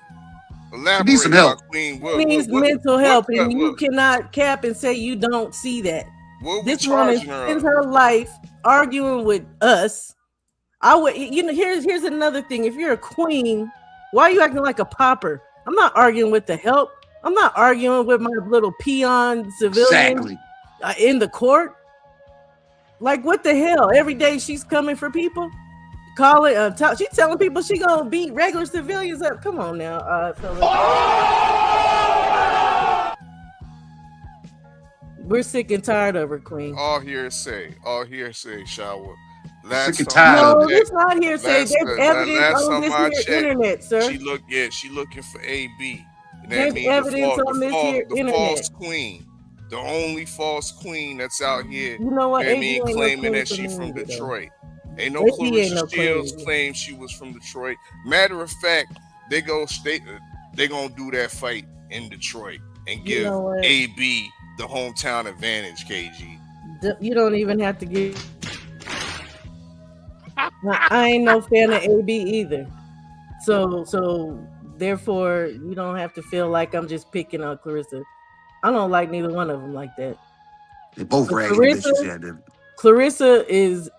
Need some help. Queen. She needs mental help, and you cannot cap and say you don't see that. This woman spends her life arguing with us. I would, here's another thing. If you're a queen, why are you acting like a pauper? I'm not arguing with the help. I'm not arguing with my little peon civilian in the court. Like, what the hell? Every day she's coming for people. She's telling people she gonna beat regular civilians up. Come on now, fellas. We're sick and tired of her, queen. All hearsay, shower. No, it's not hearsay. There's evidence on this here internet, sir. She looking for AB. There's evidence on this here internet. False queen, the only false queen that's out here. You know what? Claiming that she's from Detroit. Ain't no Clarissa Shields claim she was from Detroit. Matter of fact, they gonna do that fight in Detroit and give AB the hometown advantage. KG, you don't even have to give. I ain't no fan of AB either, so therefore you don't have to feel like I'm just picking on Clarissa. I don't like neither one of them like that. They both ragged. Clarissa is.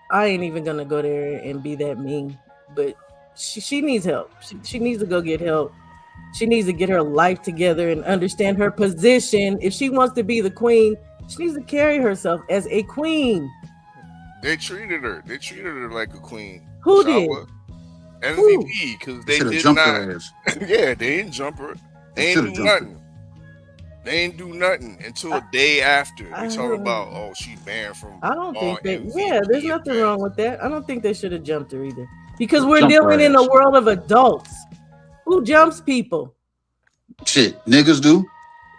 I ain't even gonna go there and be that mean, but she needs help. She needs to go get help. She needs to get her life together and understand her position. If she wants to be the queen, she needs to carry herself as a queen. They treated her like a queen. Who did? MVP, because they did not. Yeah, they didn't jump her. They ain't do nothing. They ain't do nothing until a day after. They talk about, she banned from. I don't think that. Yeah, there's nothing wrong with that. I don't think they should have jumped her either, because we're dealing in a world of adults. Who jumps people? Shit, niggas do.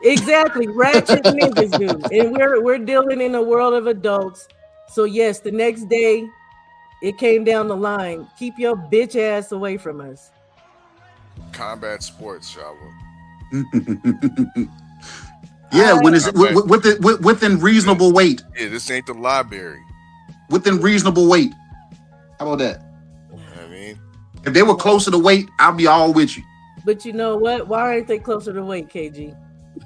Exactly, ratchet niggas do, and we're dealing in a world of adults. So yes, the next day, it came down the line. Keep your bitch ass away from us. Combat sports, shower. Yeah, when it's within reasonable weight. Yeah, this ain't the library. Within reasonable weight. How about that? I mean, if they were closer to weight, I'll be all with you. But you know what? Why aren't they closer to weight, KG?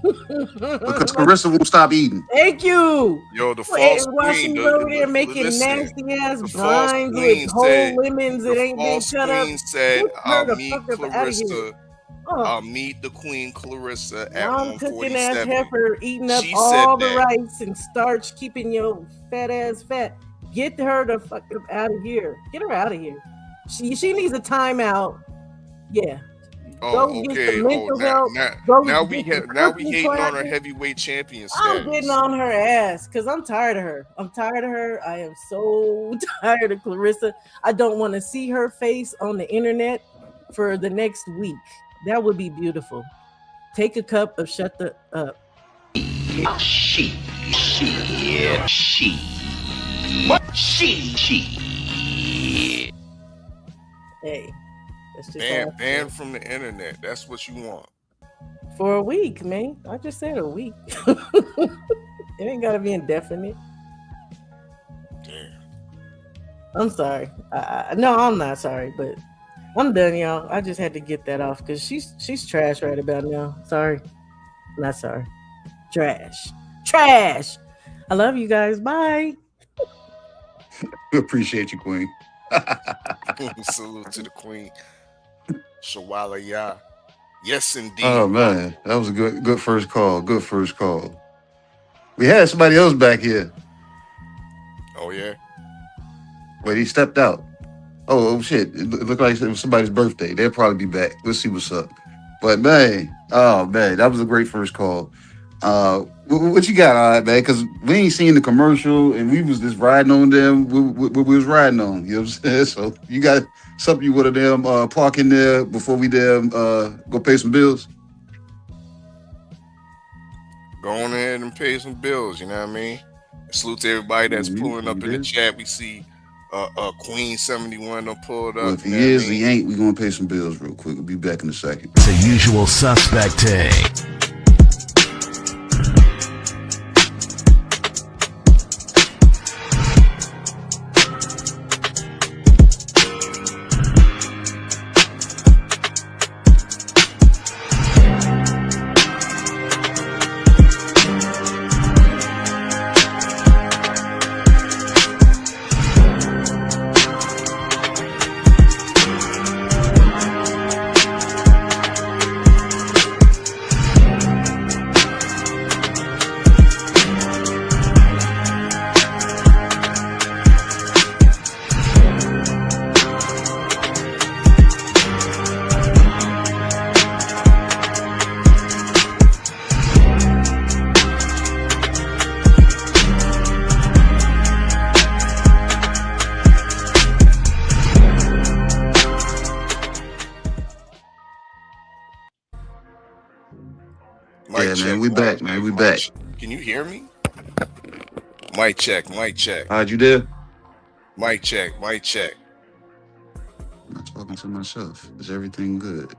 Because Clarissa won't stop eating. Thank you. Yo, the false queen over there making nasty ass blinds with whole lemons that ain't been cut up. Said, I'll meet Clarissa. I'll meet the queen Clarissa at 147. Cooking ass heifer eating up all the rice and starch, keeping your fat ass fat. Get her the fuck out of here. Get her out of here. She needs a timeout. Yeah. Oh, get okay. some Oh, mental help. now we get some now we cooking hating on her classes. heavyweight champion I'm status. getting on her ass because I'm tired of her. I am so tired of Clarissa. I don't want to see her face on the internet for the next week. That would be beautiful. Take a cup of shut the up. She. Hey, that's just Banned from the internet. That's what you want. for a week, man. I just said a week. It ain't gotta be indefinite. Damn. I'm sorry. No, I'm not sorry, but I'm done, y'all. I just had to get that off because she's trash right about now. Sorry. Not sorry. Trash. I love you guys. Bye. We appreciate you, Queen. Salute to the queen. Shawala ya. Yes, indeed. Oh man, that was a good first call. Good first call. We had somebody else back here, Oh yeah. but he stepped out. Oh shit! It looked like it was somebody's birthday. They'll probably be back. We'll see what's up. But man, oh man, that was a great first call. What you got, all right, man? Because we ain't seen the commercial, and we was just riding on them. We was riding on. You know what I'm saying? So you got something you want to them park in there before we them go pay some bills? Go on ahead and pay some bills. You know what I mean? Salute to everybody that's pulling up in the chat. We see Queen 71 done pulled up. Well, if he is, he ain't. We gonna pay some bills real quick. We'll be back in a second. The usual suspect Ting. Yeah, man, we back, man. We back. Can you hear me? Mic check. How'd you there? Mic check. I'm not talking to myself. Is everything good?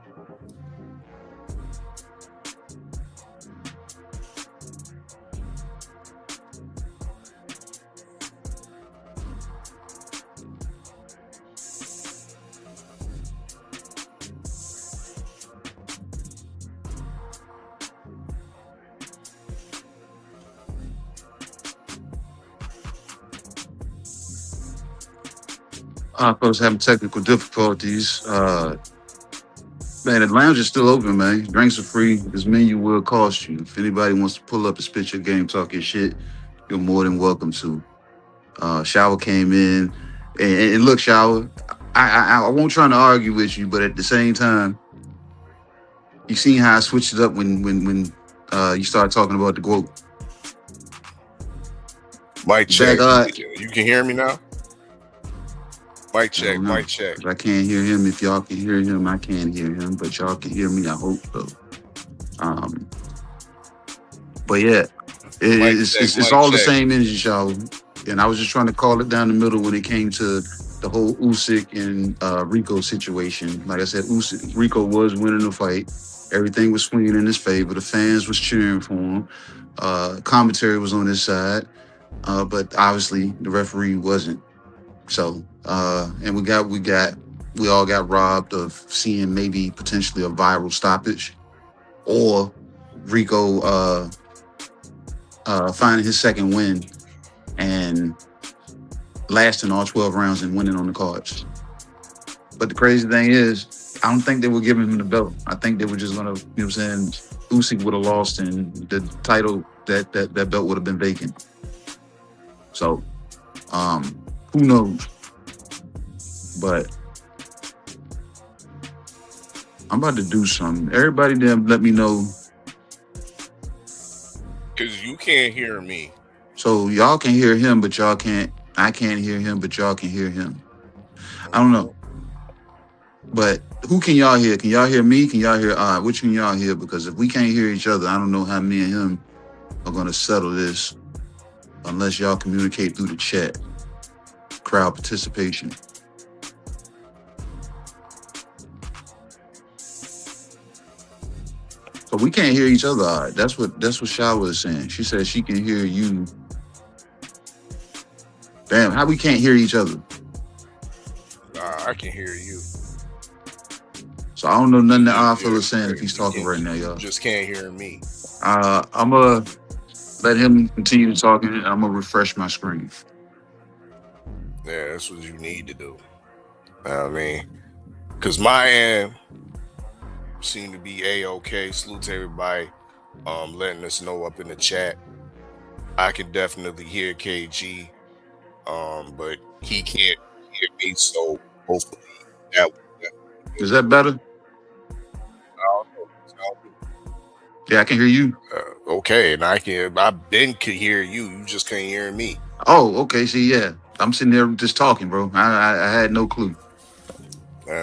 Folks having technical difficulties. Man, the lounge is still open, man. Drinks are free. This menu will cost you. If anybody wants to pull up and spit your game, talk your shit, you're more than welcome to. Shower came in, and look, Shower, I won't try to argue with you, but at the same time, you seen how I switched it up when you started talking about the Gwoat. Mic check. You can hear me now? Mic check. I can't hear him. If y'all can hear him, I can't hear him, but y'all can hear me. I hope so. But yeah, it's all the same energy, Shower. And I was just trying to call it down the middle when it came to the whole Usyk and Rico situation. Like I said, Rico was winning the fight. Everything was swinging in his favor. The fans was cheering for him. Commentary was on his side, but obviously the referee wasn't. So, and we all got robbed of seeing maybe potentially a viral stoppage, or Rico finding his second win and lasting all 12 rounds and winning on the cards. But the crazy thing is, I don't think they were giving him the belt. I think they were just gonna, you know what I'm saying, Usyk would have lost and the title, that belt would have been vacant. So, who knows? But I'm about to do something. Everybody damn let me know. Because you can't hear me. So y'all can hear him, but y'all can't. I can't hear him, but y'all can hear him. I don't know. But who can y'all hear? Can y'all hear me? Can y'all hear which can y'all hear? Because if we can't hear each other, I don't know how me and him are gonna settle this unless y'all communicate through the chat. Crowd participation. So we can't hear each other. All right. That's what Sha was saying. She said she can hear you. Damn, how we can't hear each other? I can hear you. So I don't know nothing that Alpha is saying if he's talking right now, y'all. Just can't hear me. I'm gonna let him continue talking. And I'm gonna refresh my screen. Yeah, that's what you need to do. I mean, because my end seem to be a-okay. Salute to everybody letting us know up in the chat. I can definitely hear KG, but he can't hear me, so hopefully that is that better? Yeah, I can hear you. Okay, and I've been could hear you. You just can't hear me. Oh, okay. See, yeah, I'm sitting there just talking, bro. I had no clue.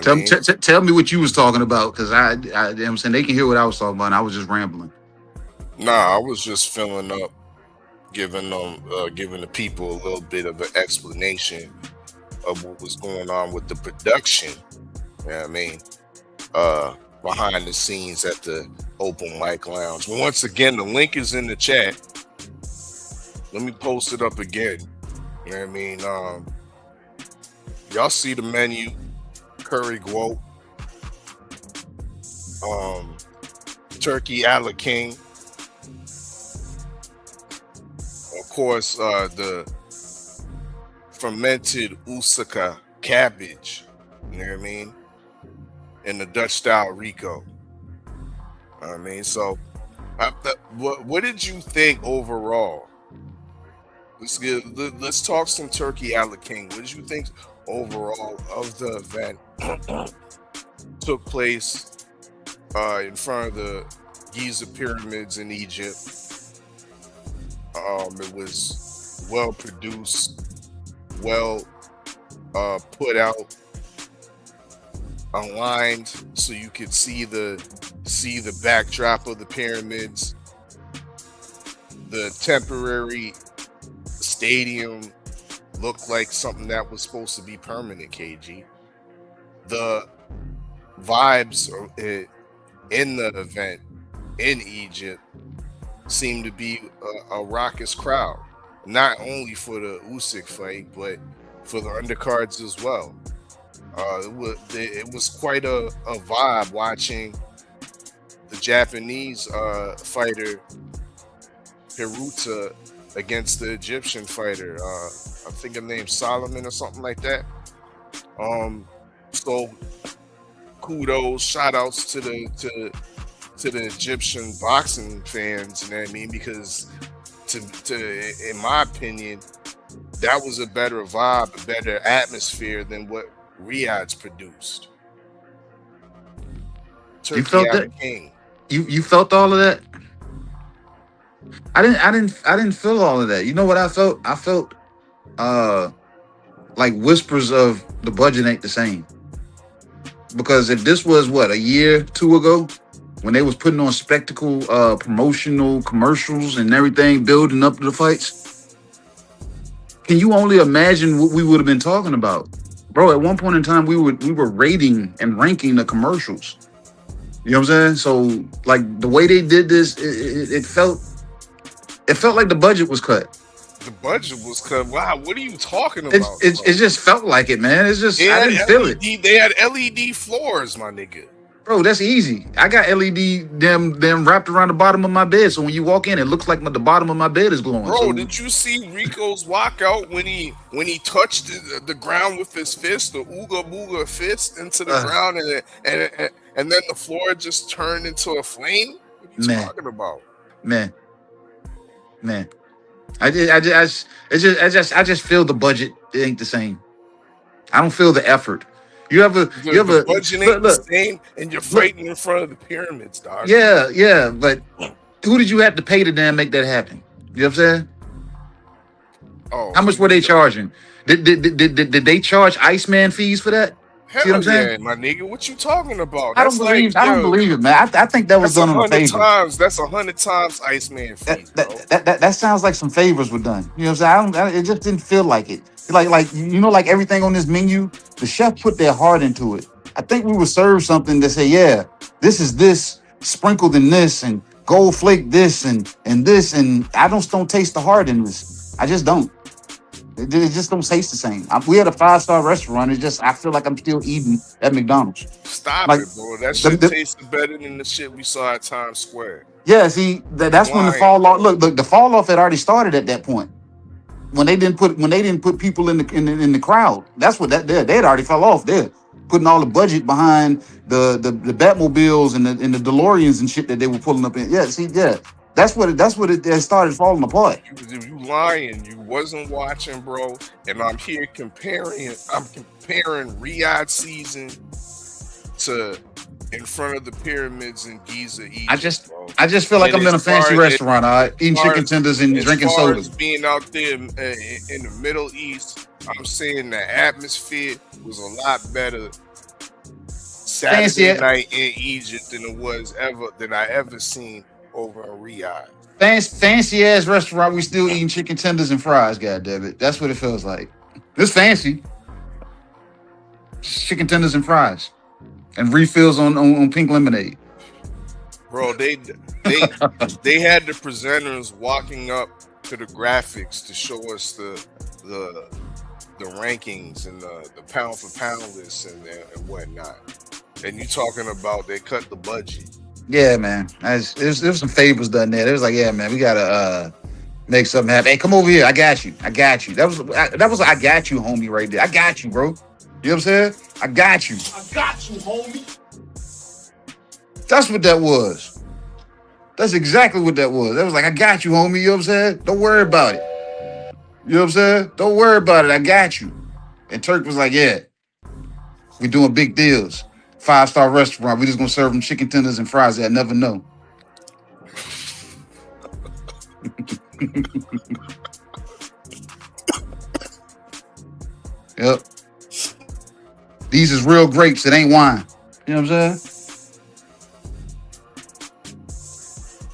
Tell me what you was talking about, because I'm saying they can hear what I was talking about, and I was just rambling. Nah, I was just filling up, giving the people a little bit of an explanation of what was going on with the production. You know what I mean? Behind the scenes at the Open Mic Lounge. Once again, the link is in the chat. Let me post it up again. You know what I mean? Y'all see the menu: curry Gwoat, turkey a la King, of course, the fermented Usykaa cabbage. You know what I mean? And the Dutch style Rico. I mean, so what did you think overall? Let's talk some turkey a la King. What did you think overall of the event? Took place in front of the Giza pyramids in Egypt. It was well produced, well put out, aligned, so you could see the backdrop of the pyramids. The temporary stadium looked like something that was supposed to be permanent. KG, the vibes in the event in Egypt seemed to be a raucous crowd, not only for the Usyk fight but for the undercards as well. It was quite a vibe watching the Japanese fighter Hiruta against the Egyptian fighter. I think her name's Solomon or something like that. So kudos, shout outs to the Egyptian boxing fans, you know what I mean? Because in my opinion, that was a better vibe, a better atmosphere than what Riyadh's produced. You felt that? King. You felt all of that? I didn't feel all of that. You know what I felt? I felt like whispers of the budget ain't the same. Because if this was a year, 2 ago, when they was putting on spectacle promotional commercials and everything building up to the fights, can you only imagine what we would have been talking about? Bro, at one point in time we were rating and ranking the commercials. You know what I'm saying? So like the way they did this, it felt like the budget was cut. The budget was cut. Wow, what are you talking about? It just felt like it, man. It's just I didn't feel it. They had LED floors, my nigga. Bro, that's easy. I got LED them wrapped around the bottom of my bed, so when you walk in, it looks like the bottom of my bed is glowing. Bro, did you see Rico's walkout when he touched the ground with his fist, the ooga booga fist into the ground, and then the floor just turned into a flame? What are you talking about? Man. I just feel the budget. It ain't the same. I don't feel the effort. You ever The budget ain't look, the same, and you're fighting in front of the pyramids, dog. yeah, but who did you have to pay to damn make that happen? You know what I'm saying? Oh, how much were they charging? Did they charge Iceman fees for that? Hell See what I'm saying? yeah, my nigga. What you talking about? I don't believe it, man. I think that was done on a favor. That's 100 times Iceman fees, bro. That sounds like some favors were done. You know what I'm saying? It just didn't feel like it. Like you know, like everything on this menu, the chef put their heart into it. I think we were served something that say, yeah, this is this sprinkled in this and gold flake this and this, and I don't taste the heart in this. I just don't. It just don't taste the same. We had a 5-star restaurant. It's just I feel like I'm still eating at McDonald's. Stop like, it, bro. That shit tasted better than the shit we saw at Times Square. Yeah, see, that's when the fall off. Look, the fall off had already started at that point. When they didn't put people in the crowd. That's what they had already fell off there. Putting all the budget behind the Batmobiles and the DeLoreans and shit that they were pulling up in. Yeah, see, yeah. That's what it started falling apart. You lying. You wasn't watching, bro. And I'm here comparing Riyadh season to in front of the pyramids in Giza, Egypt. I just feel like I'm in a fancy restaurant, all right, eating chicken tenders and drinking sodas. Being out there in the Middle East, I'm saying the atmosphere was a lot better Saturday night in Egypt than I ever seen over in Riyadh. Fancy ass restaurant, we still eating chicken tenders and fries, goddammit. That's what it feels like. It's fancy. Chicken tenders and fries. And refills on pink lemonade. Bro, they had the presenters walking up to the graphics to show us the rankings and the pound for pound list and whatnot. And you talking about they cut the budget. Yeah, man. There's some favors done there. It was like, yeah, man, we gotta make something happen. Hey, come over here. I got you. That was I got you, homie, right there. I got you, bro. You know what I'm saying? I got you. I got you, homie. That's what that was. That's exactly what that was. That was like, I got you, homie. You know what I'm saying? Don't worry about it. You know what I'm saying? Don't worry about it. I got you. And Turk was like, yeah, we doing big deals. 5-star restaurant. We just gonna serve them chicken tenders and fries. I never know. Yep. These is real grapes. It ain't wine. You know what I'm saying?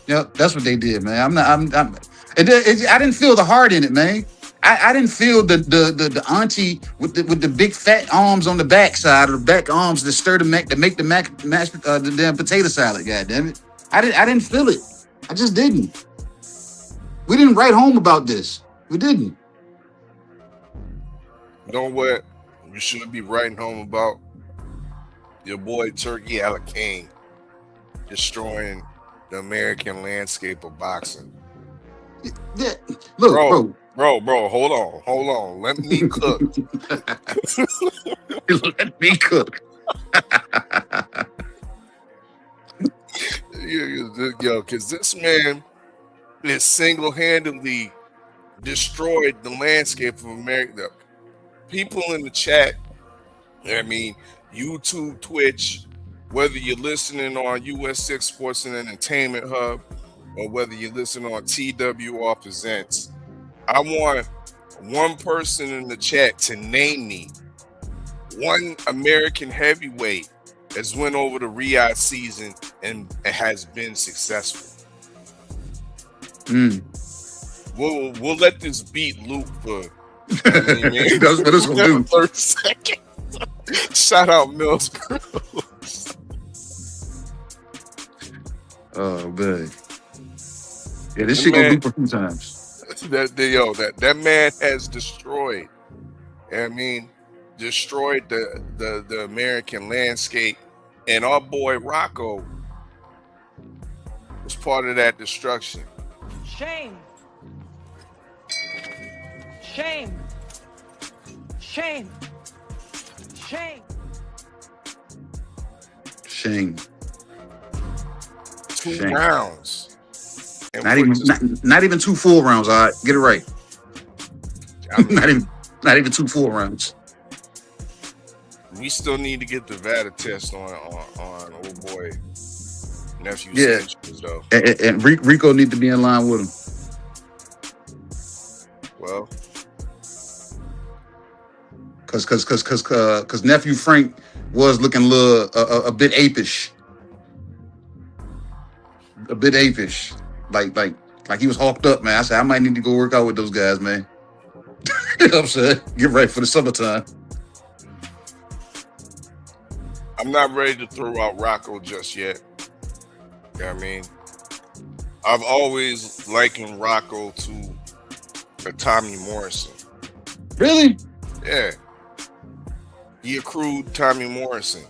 Yep. That's what they did, man. I didn't feel the heart in it, man. I didn't feel the auntie with the big fat arms on the back side, or the back arms that stir the damn potato salad. God damn it! I didn't feel it. I just didn't. We didn't write home about this. We didn't. You know what? You should be writing home about your boy Turki King destroying the American landscape of boxing. Yeah, look, bro, hold on. Let me cook. Let me cook. Yo, because this man is single-handedly destroyed the landscape of America. People in the chat, I mean, YouTube, Twitch, whether you're listening on US6 Sports and Entertainment Hub, or whether you're listening on TWR Presents, I want one person in the chat to name me one American heavyweight that's went over the Riyadh season and has been successful. We'll let this beat loop for that's what it's gonna do. 30 seconds. Shout out Mills Girls. Oh man. Yeah, this shit gonna loop a few times. That man has destroyed. Destroyed the American landscape, and our boy Rocco was part of that destruction. Shame. Shame. Shame. Shame. Shame. 2 rounds. Not even 2 full rounds. All right, get it right. Not even 2 full rounds. We still need to get the VADA test on old boy nephew Yeah. Sanchez, though. And Rico need to be in line with him. Well, cause nephew Frank was looking a bit apish. A bit apish. Like he was hawked up, man. I said I might need to go work out with those guys, man. You know what I'm saying? Get ready for the summertime. I'm not ready to throw out Rocco just yet. You know what I mean? I've always likened Rocco to a Tommy Morrison. Really? Yeah. He accrued Tommy Morrison.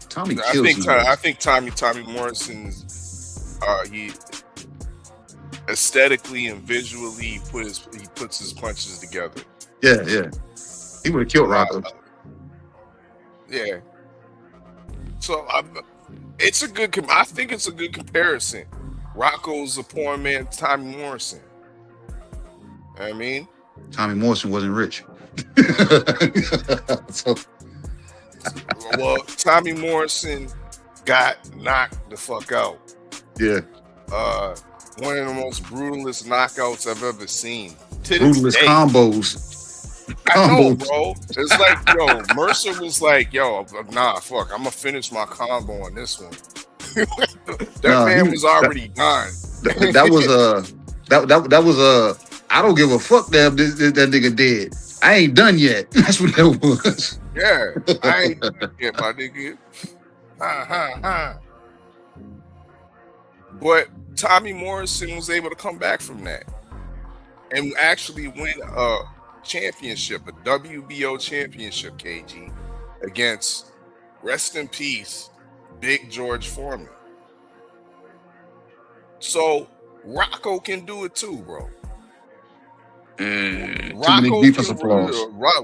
Tommy I kills think you, I think Tommy Morrison's he aesthetically and visually he puts his punches together. Yeah. He would have killed Rocco. Yeah. So I think it's a good comparison. Rocco's a poor man, Tommy Morrison. You know what I mean? Tommy Morrison wasn't rich. Well, Tommy Morrison got knocked the fuck out. Yeah. One of the most brutalest knockouts I've ever seen. Brutalest combos. I know, bro. It's like, yo, Mercer was like, yo, nah, fuck, I'm gonna finish my combo on this one. That man was already gone. That was I don't give a fuck that nigga dead. I ain't done yet. That's what that was. Yeah, I ain't done yet, my nigga. But Tommy Morrison was able to come back from that and actually win a championship, a WBO championship, KG, against, rest in peace, Big George Foreman. So Rocco can do it too, bro.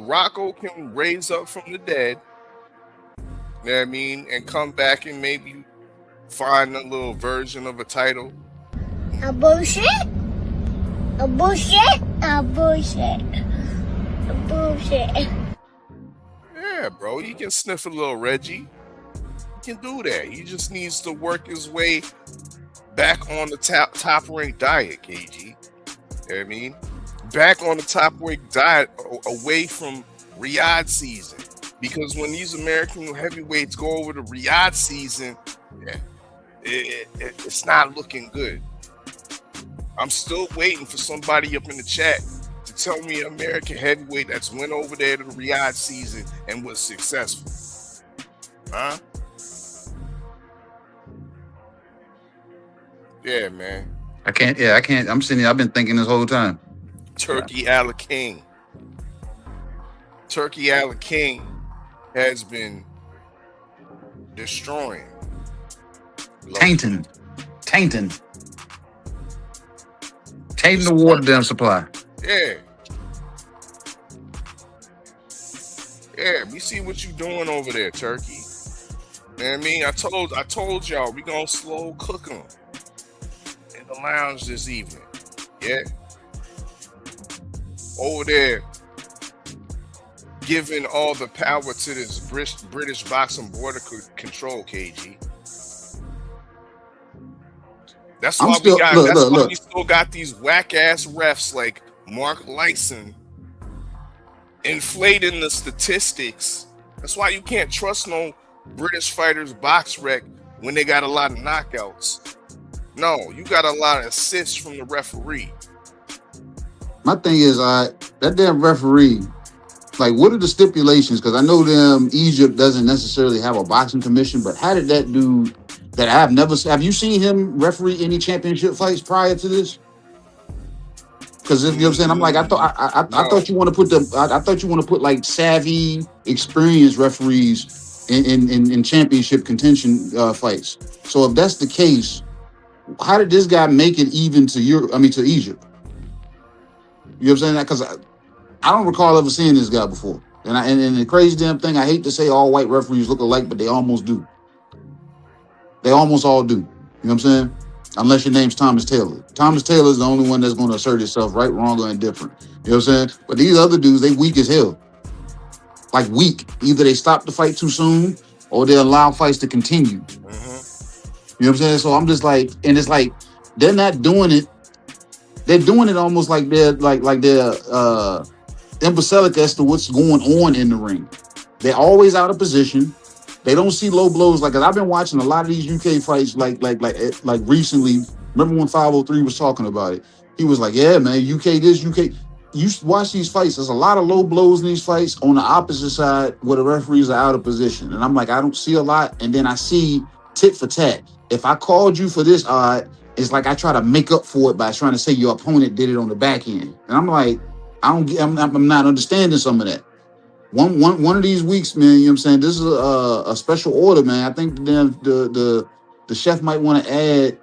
Rocco can raise up from the dead, you know what I mean, and come back and maybe find a little version of a title. A bullshit. A bullshit. A bullshit. A bullshit. Yeah, bro, he can sniff a little Reggie. He can do that. He just needs to work his way back on the top ranked diet, KG. You know what I mean? Back on the top ranked diet, away from Riyadh season. Because when these American heavyweights go over to Riyadh season, it's not looking good. I'm still waiting for somebody up in the chat to tell me an American heavyweight that's went over there to the Riyadh season and was successful. Huh? Yeah, man. I can't. I'm sitting here. I've been thinking this whole time. Turki Ala King. Turki Ala King has been destroying. Tainting the water damn supply. Yeah. Yeah, we see what you doing over there, Turkey. You know what I mean? I told y'all we gonna slow cook them in the lounge this evening. Yeah. Over there, giving all the power to this British boxing border control, KG. That's why we still got these whack ass refs like Mark Lyson inflating the statistics. That's why you can't trust no British fighters box rec when they got a lot of knockouts. No, you got a lot of assists from the referee. My thing is, that damn referee, like, what are the stipulations? Because I know Egypt doesn't necessarily have a boxing commission, but how did that dude that have you seen him referee any championship fights prior to this? Because you know what I'm saying, I'm like, I thought you want to put like savvy, experienced referees in championship contention fights. So if that's the case, how did this guy make it even to Egypt? You know what I'm saying? Because I don't recall ever seeing this guy before. And the crazy damn thing, I hate to say all white referees look alike, but they almost do. They almost all do. You know what I'm saying? Unless your name's Thomas Taylor. Thomas Taylor is the only one that's going to assert himself right, wrong, or indifferent. You know what I'm saying? But these other dudes, they weak as hell. like weak. Either they stop the fight too soon or they allow fights to continue. You know what I'm saying? So I'm just like, and it's like they're not doing it. They're doing it almost like they're imbecilic as to what's going on in the ring. They're always out of position. They don't see low blows. Like, 'cause I've been watching a lot of these UK fights, like recently. Remember when 503 was talking about it? He was like, "Yeah, man, UK this, UK." You watch these fights. There's a lot of low blows in these fights on the opposite side where the referees are out of position, and I'm like, I don't see a lot. And then I see tit for tat. If I called you for this odd, it's like I try to make up for it by trying to say your opponent did it on the back end, and I'm like, I'm not understanding some of that. One of these weeks, man, you know what I'm saying? This is a special order, man. I think the chef might want to add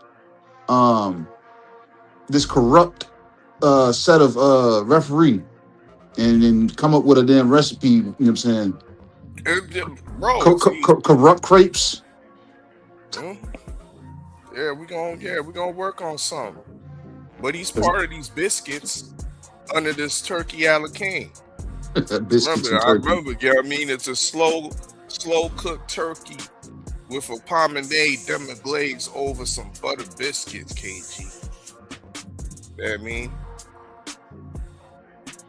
this corrupt set of referee and then come up with a damn recipe, you know what I'm saying? Bro, corrupt crepes. Yeah, we're gonna work on something. But he's part of these biscuits under this Turkey a la King. Remember, yeah, I mean, it's a slow cooked turkey with a pomade demi-glaze over some butter biscuits, KG. You know what I mean?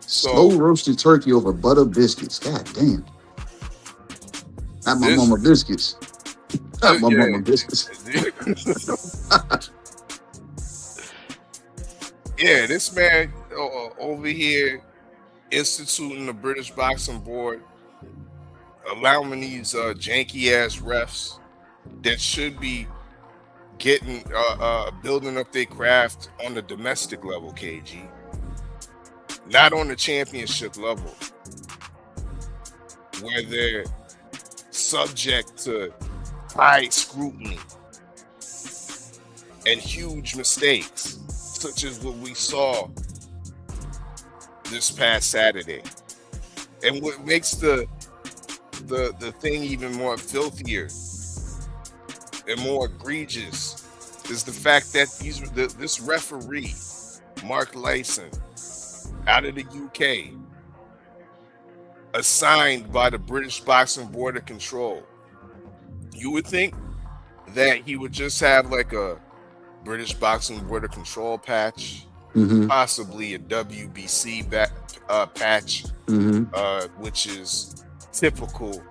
Slow roasted turkey over butter biscuits. God damn. Not my mama biscuits. Not my mama biscuits. Yeah, this man over here instituting the British Boxing Board, allowing these janky ass refs that should be getting building up their craft on the domestic level, KG, not on the championship level, where they're subject to high scrutiny and huge mistakes, such as what we saw this past Saturday. And what makes the thing even more filthier and more egregious is the fact that this referee, Mark Lyson, out of the UK, assigned by the British Boxing Board of Control. You would think that he would just have like a British Boxing Board of Control patch, possibly a WBC patch, which is typical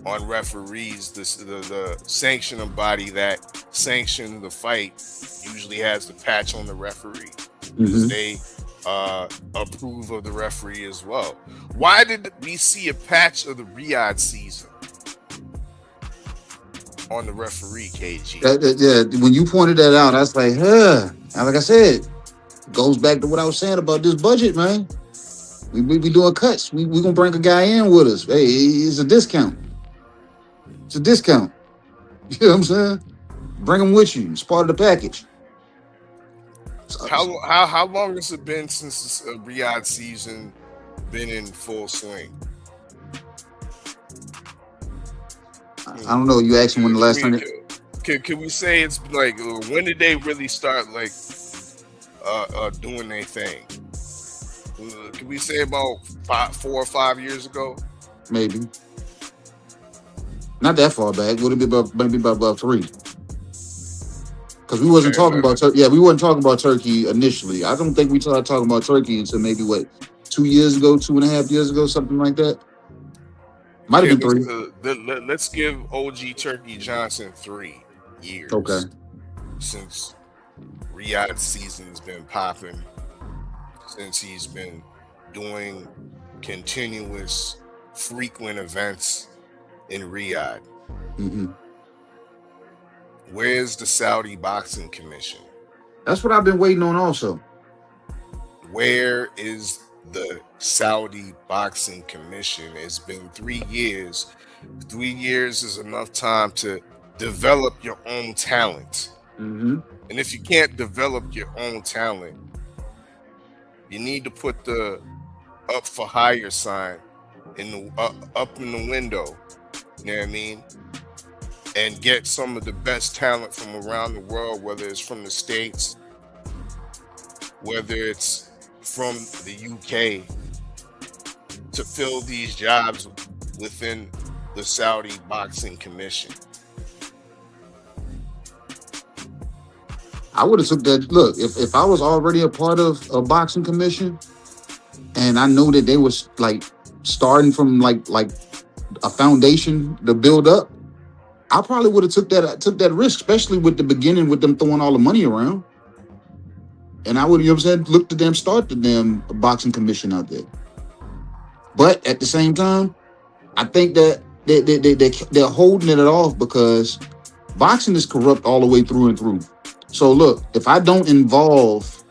on referees. The sanctioning body that sanctioned the fight usually has the patch on the referee because they approve of the referee as well. Why did we see a patch of the Riyadh season on the referee, KG? Yeah, when you pointed that out, I was like, like I said, goes back to what I was saying about this budget, man. We doing cuts. We gonna bring a guy in with us. Hey, it's a discount. It's a discount. You know what I'm saying? Bring him with you. It's part of the package. How long has it been since the Riyadh season been in full swing? I don't know. You asked him when the last time. Can we say it's like, when did they really start like doing their thing? Can we say about 4 or 5 years ago? Maybe. Not that far back. Would it be about 3? Because we wasn't talking about Turkey. Yeah, we wasn't talking about Turkey initially. I don't think we started talking about Turkey until maybe 2 years ago, 2.5 years ago, something like that. Might have been 3. Let's give OG Turkey Johnson 3 years. Okay. Since Riyadh season's been popping, since he's been doing continuous, frequent events in Riyadh. Where's the Saudi Boxing Commission? That's what I've been waiting on also. Where is the Saudi Boxing Commission? It's been 3 years. 3 years is enough time to develop your own talent. And if you can't develop your own talent, you need to put the up for hire sign in the up in the window. You know what I mean? And get some of the best talent from around the world, whether it's from the States, whether it's from the UK, to fill these jobs within the Saudi Boxing Commission? I would have took that. Look, if I was already a part of a boxing commission, and I know that they was like starting from like a foundation to build up, I probably would have took that risk, especially with the beginning with them throwing all the money around. And I would, you know what I'm saying, look to them start the damn boxing commission out there. But at the same time, I think that they're holding it off because boxing is corrupt all the way through and through. So look, if I don't involve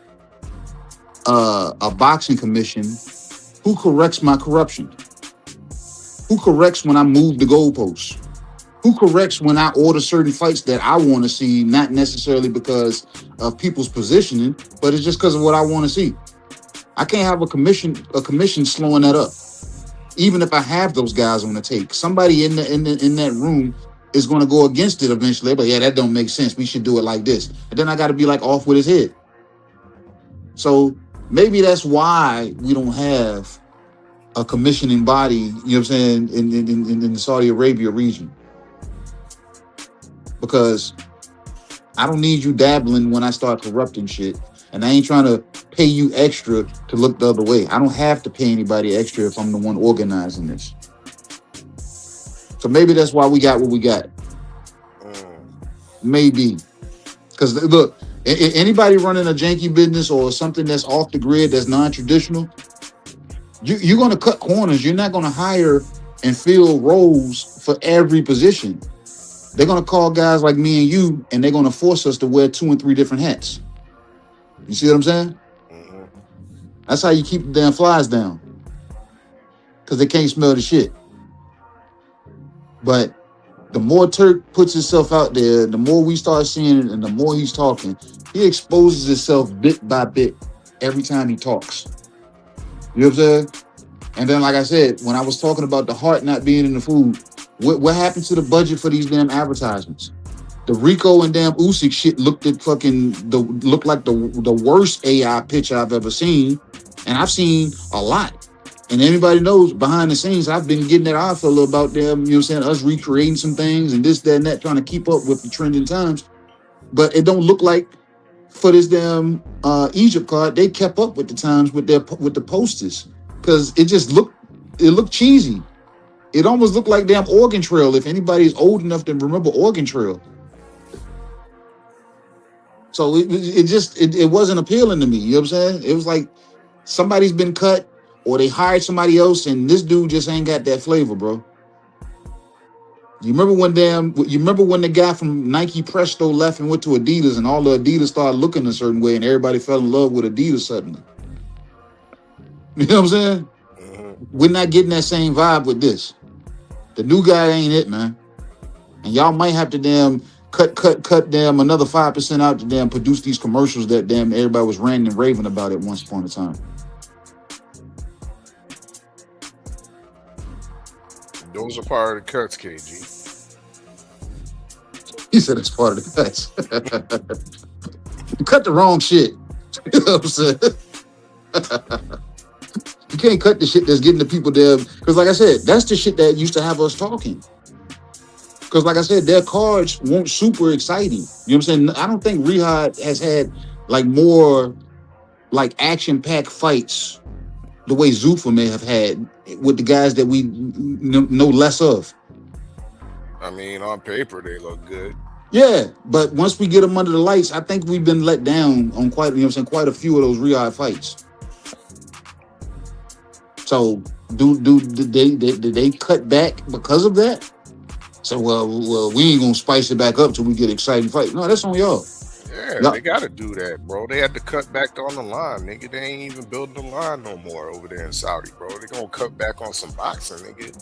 a boxing commission, who corrects my corruption? Who corrects when I move the goalposts? Who corrects when I order certain fights that I want to see, not necessarily because of people's positioning, but it's just because of what I want to see. I can't have a commission slowing that up. Even if I have those guys on the take, somebody in that room is going to go against it eventually. But yeah, that don't make sense. We should do it like this. And then I got to be like off with his head. So maybe that's why we don't have a commissioning body, you know what I'm saying, in the Saudi Arabia region. Because I don't need you dabbling when I start corrupting shit. And I ain't trying to pay you extra to look the other way. I don't have to pay anybody extra if I'm the one organizing this. So maybe that's why we got what we got. Maybe. Because look, anybody running a janky business or something that's off the grid, that's non-traditional, you're going to cut corners. You're not going to hire and fill roles for every position. They're going to call guys like me and you, and they're going to force us to wear 2 and 3 different hats. You see what I'm saying? That's how you keep the damn flies down. Because they can't smell the shit. But the more Turk puts himself out there, the more we start seeing it, and the more he's talking, he exposes himself bit by bit every time he talks. You know what I'm saying? And then, like I said, when I was talking about the heart not being in the food, what happened to the budget for these damn advertisements? The Rico and damn Usyk shit looked like the worst AI pitch I've ever seen, and I've seen a lot. And anybody knows behind the scenes, I've been getting that eye feel about them. You know what I'm saying? Us recreating some things and this, that, and that, trying to keep up with the trending times. But it don't look like for this damn Egypt card they kept up with the times with the posters, because it looked cheesy. It almost looked like damn Oregon Trail. If anybody's old enough to remember Oregon Trail. So it wasn't appealing to me. You know what I'm saying? It was like somebody's been cut or they hired somebody else and this dude just ain't got that flavor, bro. You remember when the guy from Nike Presto left and went to Adidas and all the Adidas started looking a certain way and everybody fell in love with Adidas suddenly? You know what I'm saying? We're not getting that same vibe with this. The new guy ain't it, man. And y'all might have to damn cut damn another 5% out to damn produce these commercials that damn everybody was ranting and raving about at once upon a time. Those are part of the cuts, KG. He said it's part of the cuts. You cut the wrong shit. You know what I'm saying? You can't cut the shit that's getting the people there. Because like I said, that's the shit that used to have us talking. Because like I said, their cards weren't super exciting. You know what I'm saying? I don't think Riyadh has had like more like action-packed fights the way Zuffa may have had with the guys that we know less of. I mean, on paper, they look good. Yeah, but once we get them under the lights, I think we've been let down on quite a few of those Riyadh fights. So did they cut back because of that? So well, we ain't gonna spice it back up till we get exciting fight. No, that's on y'all. Yeah, they gotta do that, bro. They had to cut back on the line, nigga. They ain't even building the line no more over there in Saudi, bro. They gonna cut back on some boxing, nigga.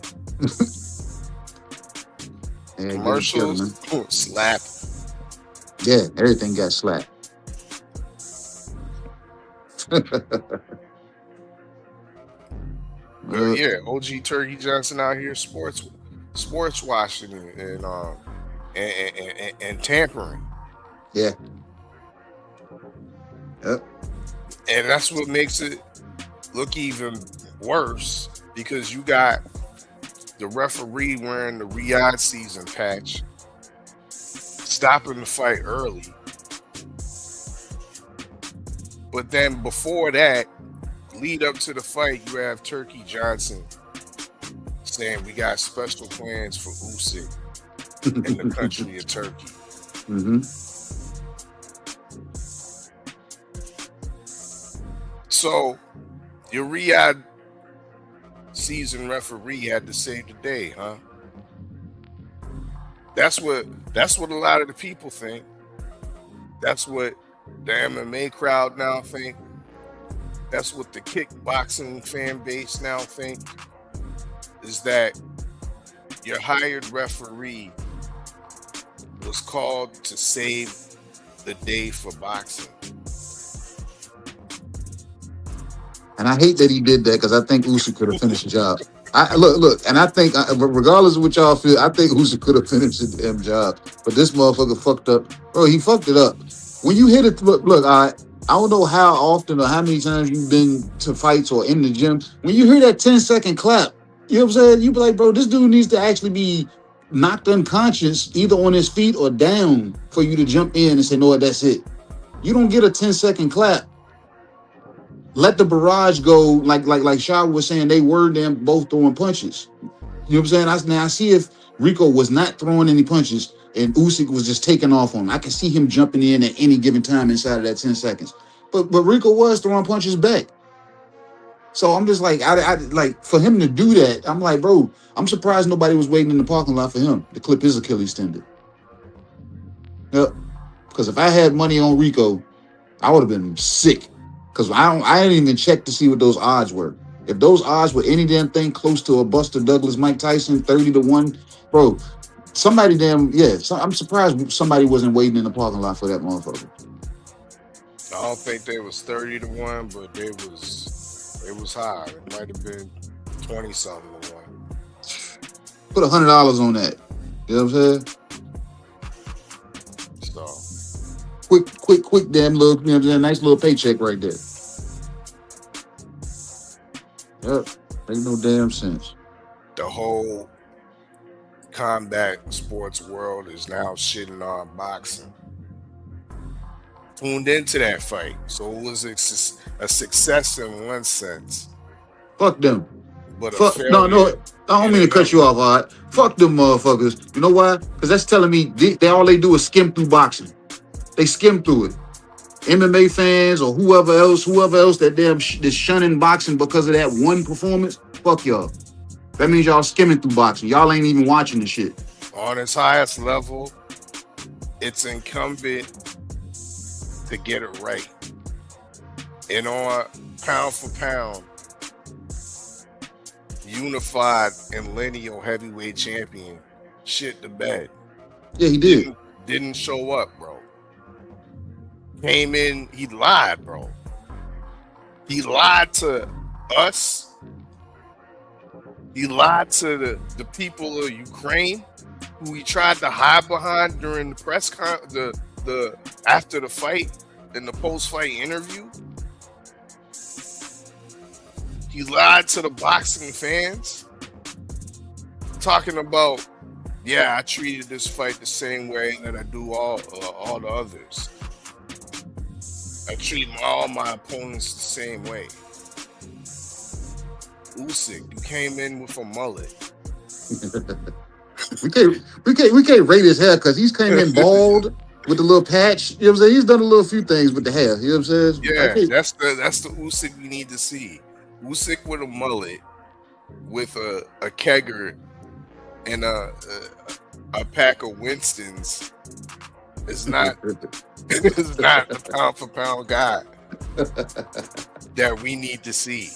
Commercials, slap. Yeah, everything got slapped. Yeah, OG Turkey Johnson out here sports washing and tampering. Yeah. Yep. And that's what makes it look even worse, because you got the referee wearing the Riyadh season patch, stopping the fight early. But then before that, lead up to the fight, you have Turki Johnson saying we got special plans for Usyk in the country of Turkey. Mm-hmm. So your Riyadh season referee had to save the day, huh? That's what a lot of the people think. That's what the MMA crowd now think. That's what the kickboxing fan base now think, is that your hired referee was called to save the day for boxing. And I hate that he did that because I think Usyk could have finished the job. Look, and I think, regardless of what y'all feel, I think Usyk could have finished the damn job. But this motherfucker fucked up. Bro, he fucked it up. When you hit it, look, I don't know how often or how many times you've been to fights or in the gym. When you hear that 10-second clap, you know what I'm saying? You be like, bro, this dude needs to actually be knocked unconscious, either on his feet or down, for you to jump in and say, no, that's it. You don't get a 10-second clap. Let the barrage go, like Shah was saying, they were them both throwing punches. You know what I'm saying? I see if Rico was not throwing any punches and Usyk was just taking off on him. I can see him jumping in at any given time inside of that 10 seconds. But Rico was throwing punches back. So I'm just like, I like for him to do that, I'm like, bro, I'm surprised nobody was waiting in the parking lot for him to clip his Achilles tendon. Yep. Because if I had money on Rico, I would have been sick. Because I didn't even check to see what those odds were. If those odds were any damn thing close to a Buster Douglas, Mike Tyson, 30-1, bro, somebody I'm surprised somebody wasn't waiting in the parking lot for that motherfucker. I don't think they was 30-1, but it was high. It might have been 20-something to 1. Put $100 on that. You know what I'm saying? So quick damn little, you know what I'm saying? Nice little paycheck right there. Yep. Make no damn sense. The whole combat sports world is now shitting on boxing. Tuned into that fight, so it was a success in one sense. Fuck them. But no, I don't mean to cut you off, all right? Fuck them motherfuckers. You know why? Because that's telling me they all they do is skim through boxing. They skim through it. MMA fans or whoever else that damn is shunning boxing because of that one performance, fuck y'all. That means y'all skimming through boxing. Y'all ain't even watching the shit. On its highest level, it's incumbent to get it right. And on pound for pound, unified and lineal heavyweight champion shit the bed. Yeah, he did. Didn't show up, bro. Came in, he lied, bro. He lied to us. He lied to the people of Ukraine, who he tried to hide behind during the press the after the fight and the post-fight interview. He lied to the boxing fans, talking about, yeah, I treated this fight the same way that I do all the others. I treat all my opponents the same way. Usyk, you came in with a mullet. we can't rate his hair because he's came in bald with the little patch. You know what I'm saying? He's done a few things with the hair. You know what I'm saying? Yeah, that's the Usyk we need to see. Usyk with a mullet, with a kegger and a pack of Winstons is not is not a pound for pound guy that we need to see.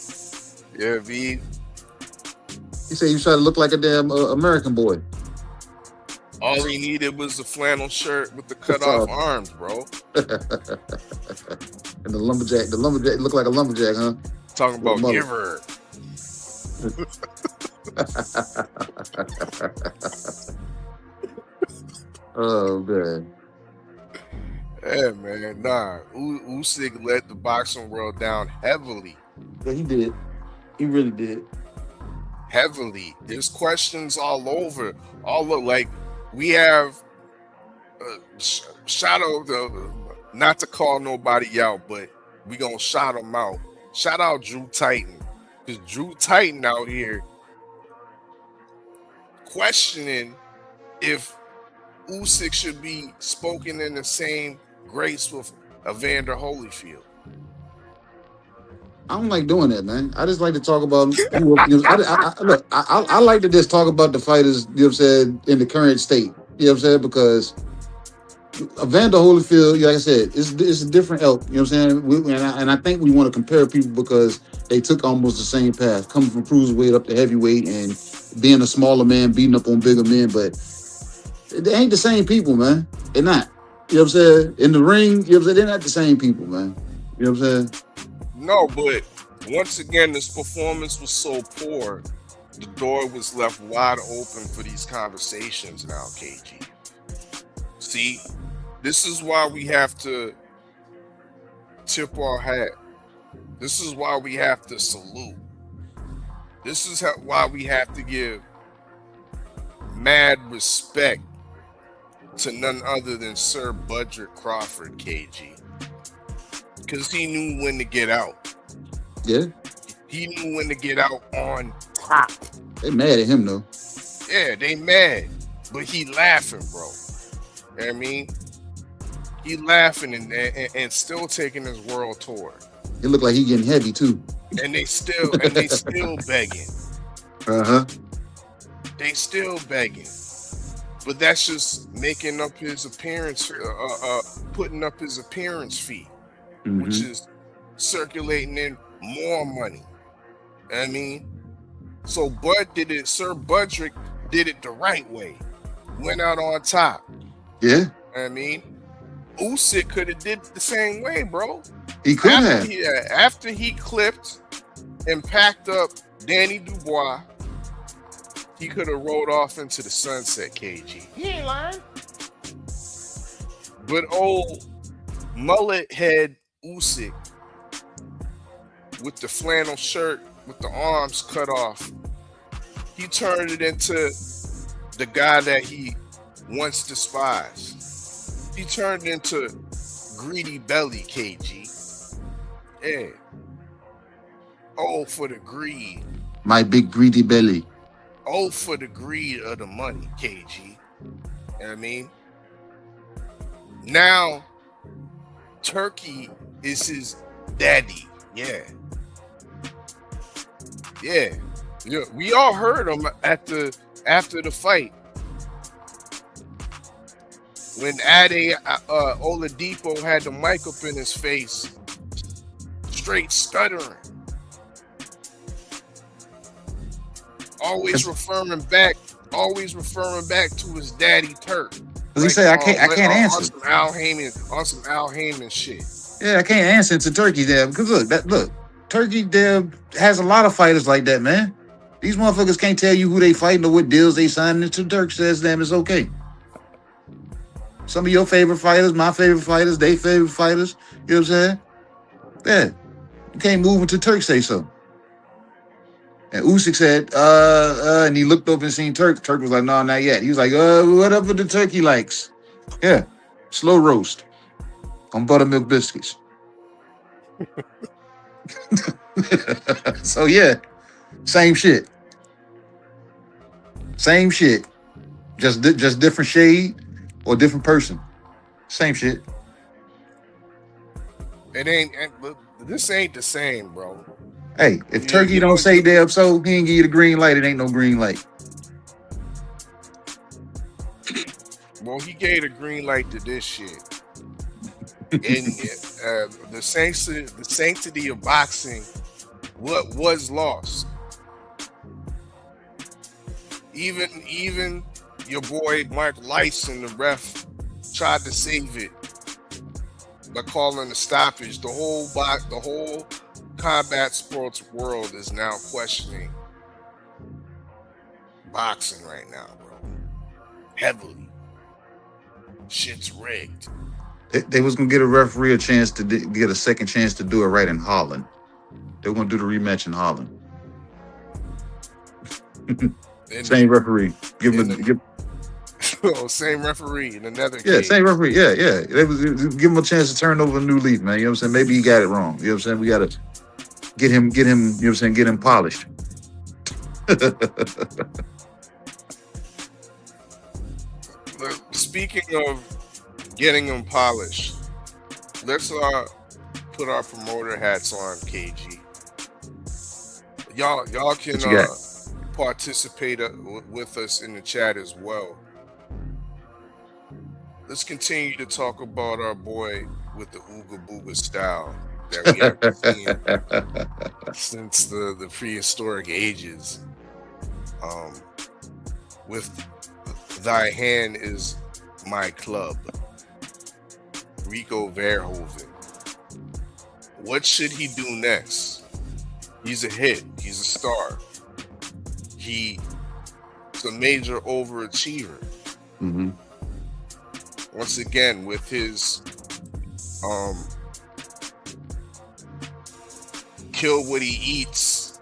Yeah, V. He said you try to look like a damn American boy. All he needed was a flannel shirt with the cut off arms, bro. And the lumberjack looked like a lumberjack, huh? Talking about giver. Oh man. Yeah, man. Nah. Usyk let the boxing world down heavily. Yeah, he did. He really did. heavily. There's questions all over. Like we have shout out not to call nobody out, but we gonna shout them out. Shout out Drew Titan, because Drew Titan out here questioning if Usyk should be spoken in the same grace with Evander Holyfield. I don't like doing that, man. I just like to talk about. I like to just talk about the fighters. You know what I'm saying, in the current state. You know what I'm saying, because Evander Holyfield, like I said, it's a different elk. You know what I'm saying, and I think we want to compare people because they took almost the same path, coming from cruiserweight up to heavyweight and being a smaller man, beating up on bigger men. But they ain't the same people, man. They're not. You know what I'm saying? In the ring, you know what I'm saying, they're not the same people, man. You know what I'm saying? No, but once again, this performance was so poor, the door was left wide open for these conversations now, KG. See, this is why we have to tip our hat. This is why we have to salute. This is why we have to give mad respect to none other than Sir Budrick Crawford, KG. Because he knew when to get out. Yeah. He knew when to get out on top. They mad at him, though. Yeah, they mad. But he laughing, bro. You know what I mean? He laughing and still taking his world tour. It look like he getting heavy, too. And they still begging. Uh-huh. They still begging. But that's just making up his appearance, putting up his appearance fee. Mm-hmm. Which is circulating in more money. I mean, so Sir Budrick did it the right way. Went out on top. Yeah. I mean, Usyk could have did it the same way, bro. He could have. After he clipped and packed up Danny Dubois, he could have rolled off into the sunset, KG. He ain't lying. But old mullet head Usyk with the flannel shirt with the arms cut off, he turned it into the guy that he once despised. He turned it into greedy belly, KG. Yeah. Oh, for the greed. My big greedy belly. Oh, for the greed of the money, KG. You know what I mean? Now, Turkey is his daddy. Yeah. Yeah. We all heard him after the fight. When Ade Oladipo had the mic up in his face, straight stuttering. Always referring back to his daddy Turk. Because he said, I can't answer. On some Al Heyman shit. Yeah, I can't answer to Turkey there. Because look, Turkey there has a lot of fighters like that, man. These motherfuckers can't tell you who they fighting or what deals they signed into. Turk says them it's okay. Some of your favorite fighters, my favorite fighters, they favorite fighters. You know what I'm saying? Yeah. You can't move until Turk say so. And Usyk said, and he looked over and seen Turk. Turk was like, no, not yet. He was like, whatever the turkey likes. Yeah. Slow roast on buttermilk biscuits. So yeah, same shit. Same shit. Just different shade or different person. Same shit. This ain't the same, bro. Hey, if Turkey don't say damn so, he ain't give you the green light, it ain't no green light. Well, he gave the green light to this shit. And the sanctity of boxing, what was lost. Even your boy Mark Lyson, the ref, tried to save it by calling the stoppage. The whole combat sports world is now questioning boxing right now, bro. Heavily. Shit's rigged. They was gonna get a referee a chance to get a second chance to do it right in Holland. They were gonna do the rematch in Holland. Same referee. Give him same referee in another yeah, case. same referee. Yeah. Give him a chance to turn over a new leaf, man. You know what I'm saying? Maybe he got it wrong. You know what I'm saying? We gotta get him, you know what I'm saying, get him polished. Speaking of getting him polished, let's put our promoter hats on, KG. Y'all can participate with us in the chat as well. Let's continue to talk about our boy with the Ooga Booga style that we haven't seen since the prehistoric ages. With Thy Hand Is My Club, Rico Verhoeven. What should he do next? He's a hit. He's a star. He's a major overachiever. Mm-hmm. Once again, with his kill what he eats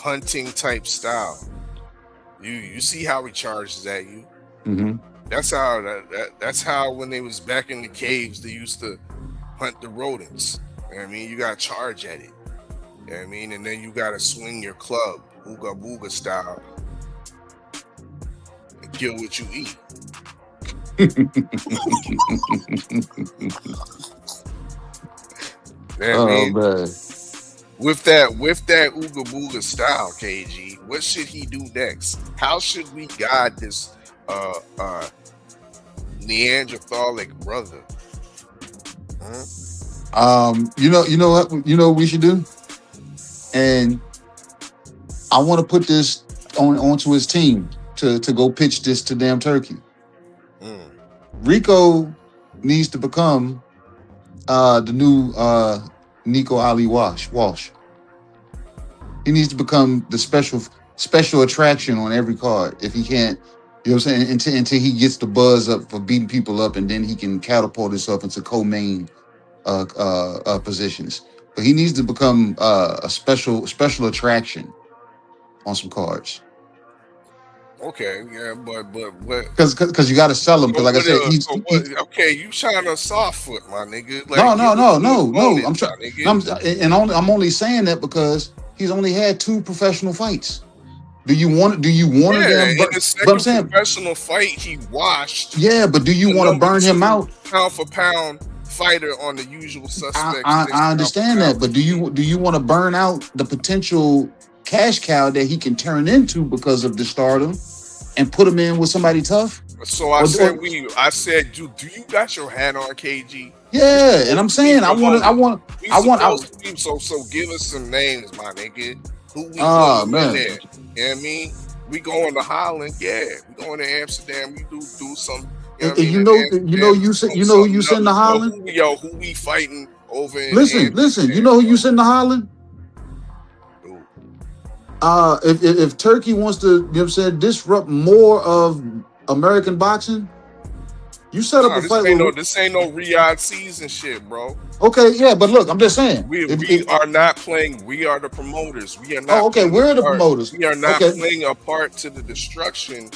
hunting type style. You see how he charges at you. Mm-hmm. That's how when they was back in the caves, they used to hunt the rodents. You know what I mean? You gotta charge at it. You know what I mean? And then you gotta swing your club, Ooga Booga style, and kill what you eat. Man. With that Ooga Booga style, KG, what should he do next? How should we guide this Neanderthalic brother? You know what we should do? And I want to put this onto his team to go pitch this to damn Turkey. Rico needs to become the new Nico Ali Walsh. He needs to become the special attraction on every card. If he can't, you know what I'm saying, until he gets the buzz up for beating people up, and then he can catapult himself into co-main positions. But he needs to become a special attraction on some cards. Okay, yeah, but because you got to sell him. Because like I said, okay, you trying to soft foot, my nigga. Like, no. I'm only saying that because he's only had 2 professional fights. Do you want to in the second professional fight he washed? Yeah, but do you want to burn him out? Pound for pound fighter on the Usual Suspects. I understand that, but do you want to burn out the potential cash cow that he can turn into because of the stardom, and put him in with somebody tough? So I said, do you got your hat on, KG? Yeah, and I'm saying I want. So give us some names, my nigga. Who we man. there? You know what I mean? We going to Holland, yeah. We going to Amsterdam. We do some. You know who you send to Holland? Who we fighting over? Listen. You know who you send to Holland? If Turkey wants to, you know what I'm saying, disrupt more of American boxing, you set up a fight. This ain't no Riyadh season shit, bro. Okay, yeah, but look, I'm just saying. We are not playing. We are the promoters. We are not. Oh, okay, we're the promoters. We are not playing a part to the destruction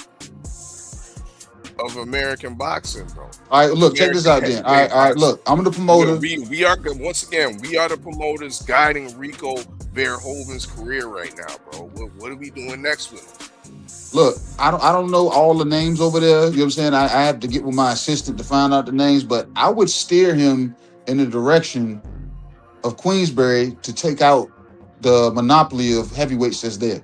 of American boxing, bro. All right, look, check this out then. All right, look, I'm the promoter. We are once again. We are the promoters guiding Rico Verhoeven's career right now, bro. What are we doing next with him? Look, I don't know all the names over there. You know what I'm saying? I have to get with my assistant to find out the names, but I would steer him in the direction of Queensberry to take out the monopoly of heavyweights that's there.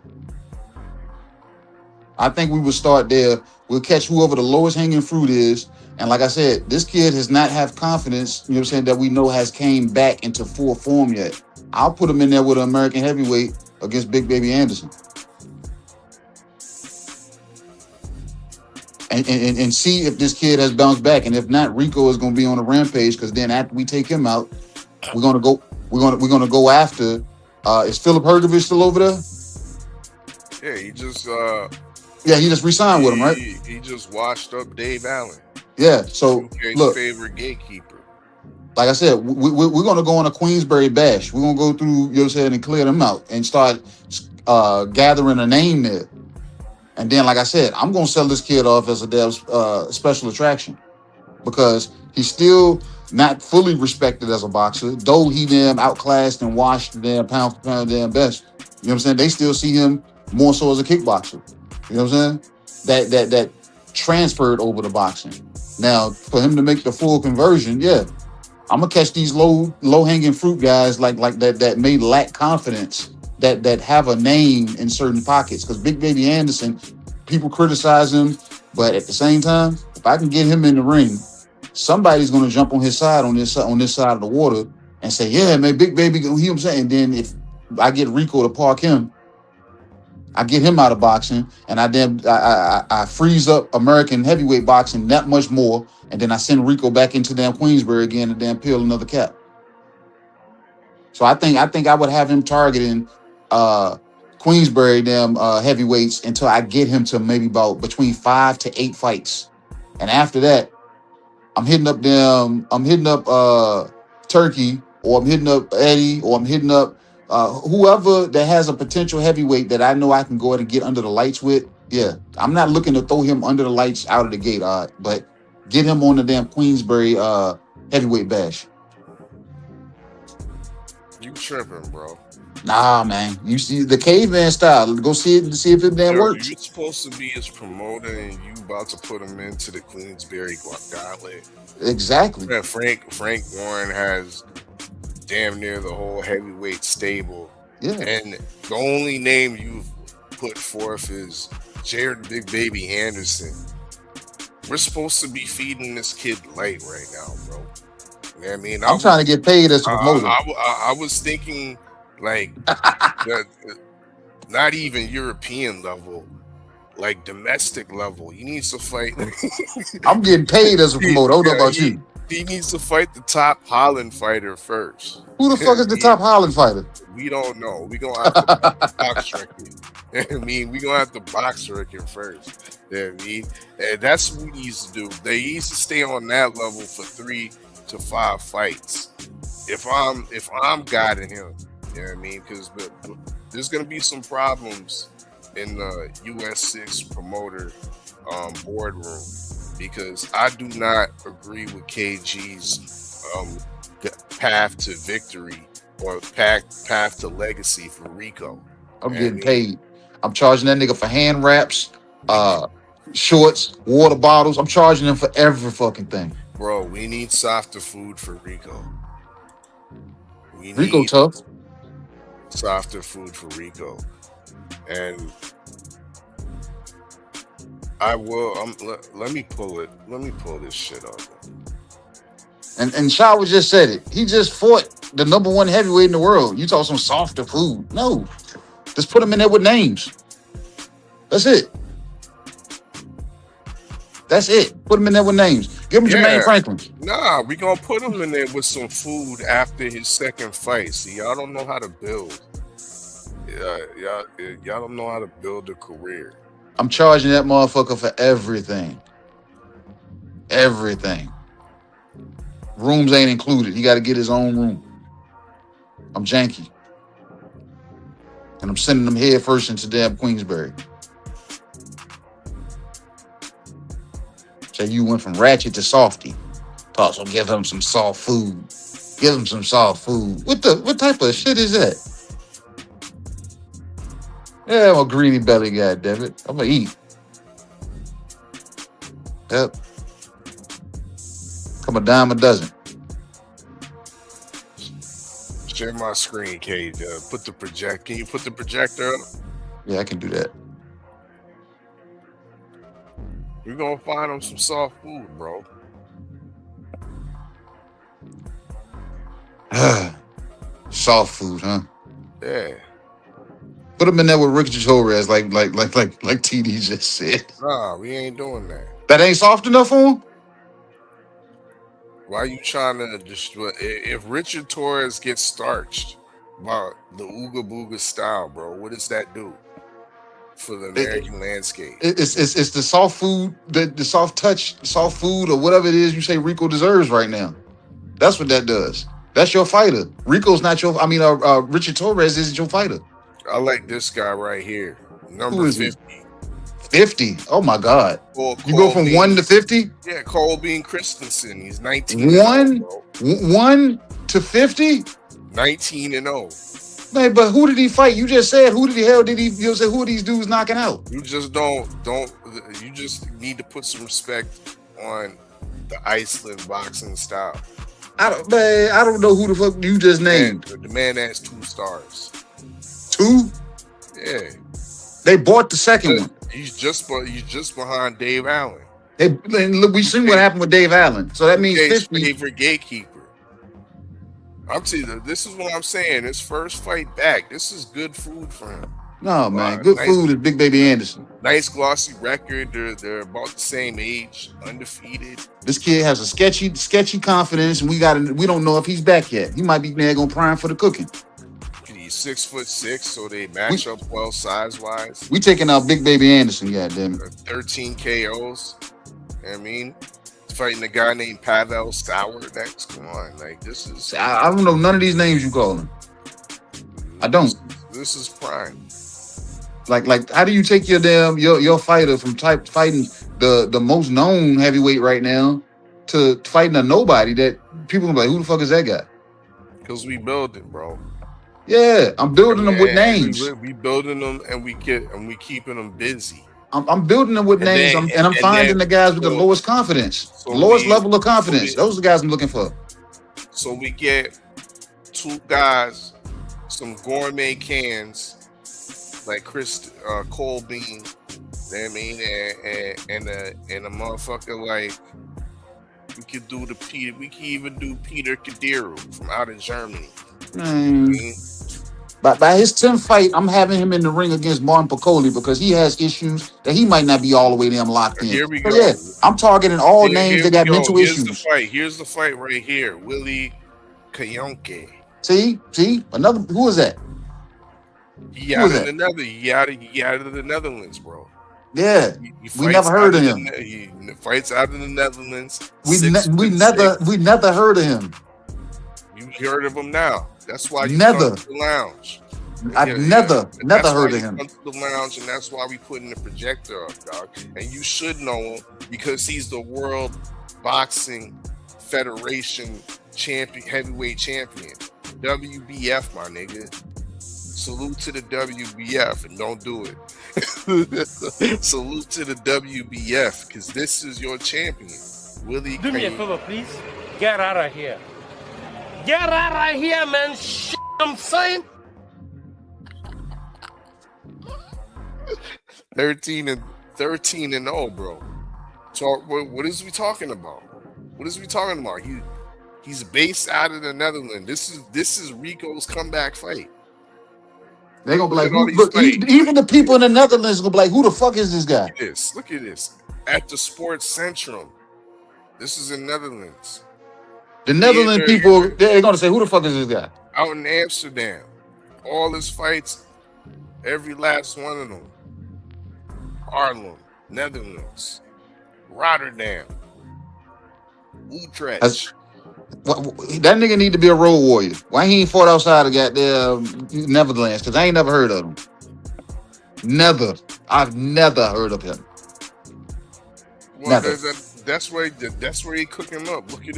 I think we would start there. We'll catch whoever the lowest hanging fruit is. And like I said, this kid has not have confidence, you know what I'm saying, that we know has came back into full form yet. I'll put him in there with an American heavyweight against Big Baby Anderson. And see if this kid has bounced back. And if not, Rico is gonna be on a rampage, because then after we take him out, we're gonna go after is Philip Hergovich still over there? Yeah, he just he just re-signed with him, right? He just washed up Dave Allen. Yeah, so look, favorite gatekeeper. Like I said, we're gonna go on a Queensberry bash. We're gonna go through, you know what I'm saying, and clear them out and start gathering a name there. And then, like I said, I'm gonna sell this kid off as a damn special attraction because he's still not fully respected as a boxer, though he damn outclassed and washed the damn pound for pound damn best. You know what I'm saying? They still see him more so as a kickboxer. You know what I'm saying? That transferred over to boxing. Now, for him to make the full conversion, yeah, I'm gonna catch these low hanging fruit guys like that may lack confidence, that have a name in certain pockets. Because Big Baby Anderson, people criticize him, but at the same time, if I can get him in the ring, somebody's gonna jump on his side on this side of the water and say, yeah, man, Big Baby, you know what I'm saying? And then if I get Rico to park him, I get him out of boxing, and I freeze up American heavyweight boxing that much more, and then I send Rico back into damn Queensbury again and damn peel another cap. So I think I would have him targeting Queensbury damn heavyweights until I get him to maybe about between 5 to 8 fights, and after that, I'm hitting up Turki, or I'm hitting up Eddie, or I'm hitting up whoever that has a potential heavyweight that I know I can go ahead and get under the lights with. Yeah, I'm not looking to throw him under the lights out of the gate, but get him on the damn Queensbury heavyweight bash. You tripping, bro? Nah, man. You see the caveman style. Go see it and see if it damn works. You're supposed to be his promoter, and you about to put him into the Queensbury gauntlet. Exactly. Yeah, Frank Warren has damn near the whole heavyweight stable. Yeah. And the only name you've put forth is Jared Big Baby Anderson. We're supposed to be feeding this kid light right now, bro. You know what I mean? I'm trying to get paid as a promoter. I was thinking like not even European level, like domestic level. He needs to fight. I'm getting paid as a promoter. I don't know about you. He needs to fight the top Holland fighter first. Who the fuck is the top Holland fighter? We don't know. We gonna have to box record. I mean, we gonna have to box record first. You know what I mean? And that's what he needs to do. They needs to stay on that level for 3 to 5 fights. If I'm guiding him, you know what I mean? Because there's gonna be some problems in the US6 promoter boardroom, because I do not agree with KG's path to victory or path to legacy for Rico. I'm getting paid. I'm charging that nigga for hand wraps, shorts, water bottles. I'm charging him for every fucking thing. Bro, we need softer food for Rico. Rico tough. Softer food for Rico. And I will. Let me pull it. Let me pull this shit up. And Shaw just said it. He just fought the #1 heavyweight in the world. You talk some softer food? No, just put him in there with names. That's it. That's it. Put him in there with names. Give him Jermaine Franklin. Nah, we gonna put him in there with some food after his second fight. See, y'all don't know how to build. Y'all don't know how to build a career. I'm charging that motherfucker for everything. Everything. Rooms ain't included. He got to get his own room. I'm janky. And I'm sending him head first into damn Queensbury. So you went from ratchet to softy. So give him some soft food. Give him some soft food. What type of shit is that? Yeah, I'm a greedy belly guy, damn it. I'm gonna eat. Yep. Come a dime a dozen. Share my screen, Kate. Put the project. Can you put the projector up? Yeah, I can do that. We're gonna find him some soft food, bro. Soft food, huh? Yeah. Put him in there with Ricky Torres, like TD just said. Nah, we ain't doing that. That ain't soft enough for him? Why are you trying to destroy? If Richard Torres gets starched by the Ooga Booga style, bro, what does that do for the American landscape? It's the soft food, the soft touch, soft food, or whatever it is you say Rico deserves right now. That's what that does. That's your fighter. Rico's not your. Richard Torres isn't your fighter. I like this guy right here. Number Who is 50. he? 50. Oh my God. Cole You go from 1 to 50? Yeah, Colbean Christensen. He's 19. 1 to 50? 19-0. Man, but who did he fight? You just said who the hell did he? You said who are these dudes knocking out? You just don't. You just need to put some respect on the Iceland boxing style. I don't know who the fuck you just named. The man has 2 stars. 2? Yeah. They bought the second one. He's just behind Dave Allen. Look, we seen what happened with Dave Allen. So that means His 50. favorite gatekeeper. I'm telling you, this is what I'm saying. His first fight back. This is good food for him. No, man. Good food is Big Baby Anderson. Nice glossy record. They're about the same age, undefeated. This kid has a sketchy confidence, and we don't know if he's back yet. He might be there going prime for the cooking. He's 6'6", so they match up well size wise. We taking out Big Baby Anderson, goddamn it. 13 KOs. You know what I mean? Fighting a guy named Pavel Sauer next. Come on, like this is. I don't know none of these names you call him. I don't. This is prime. Like, how do you take your fighter from fighting the most known heavyweight right now to fighting a nobody that people are like, who the fuck is that guy? Because we building, bro. Yeah, I'm building them with names. We building them and we keeping them busy. I'm building them with names, and I'm finding the guys with the lowest confidence, lowest level of confidence. Those are the guys I'm looking for. So we get 2 guys, some gourmet cans like Colbean, you know what I mean, and a motherfucker like we can even do Peter Kadiru from out of Germany. By his 10th fight, I'm having him in the ring against Martin Piccoli because he has issues that he might not be all the way damn locked in. Here we go. Yeah, I'm targeting all names that got mental issues. Here's the fight right here. Willie Kayonke. See, another. Who is that? He out of the Netherlands, bro. Yeah, we never heard of him. He fights out of the Netherlands. We never heard of him. You heard of him now. That's why you never come to the lounge. I've never heard of him. Come to the lounge, and that's why we putting the projector up, dog. And you should know him because he's the World Boxing Federation champion, heavyweight champion, WBF, my nigga. Salute to the WBF, and don't do it. Salute to the WBF, because this is your champion, Willie. Do me a favor, please. Get out of here. Get out of here, man. Shit, I'm saying. 13-0, bro. What is we talking about? What is we talking about? He's based out of the Netherlands. This is Rico's comeback fight. They're gonna be like, even the people in the Netherlands gonna be like, who the fuck is this guy? Look at this. At the Sports Centrum. This is in Netherlands. The Netherlands people, they're gonna say, who the fuck is this guy? Out in Amsterdam. All his fights, every last one of them. Haarlem, Netherlands, Rotterdam, Utrecht. That nigga need to be a road warrior. Why he ain't fought outside of goddamn Netherlands? Because I ain't never heard of him. Never. I've never heard of him. Well, that's where he cook him up. Look at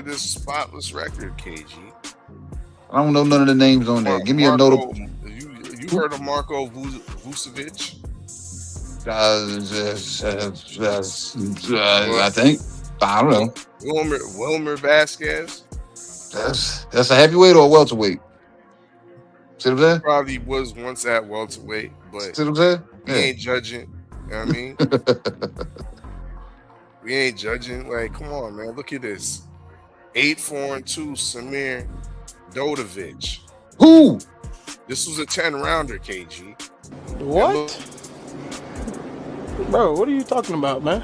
this spotless record, KG. I don't know none of the names on there. Give me a notable. You heard of Marco Vucevic? I think. I don't know. Wilmer Vasquez. That's a heavyweight or a welterweight? See what I'm saying? Probably was once at welterweight, but see what I'm saying? We ain't judging. You know what I mean? We ain't judging. Like, come on, man. Look at this. 8-4-2, Samir Dodovic. Who? This was a 10-rounder, KG. What? Bro, what are you talking about, man?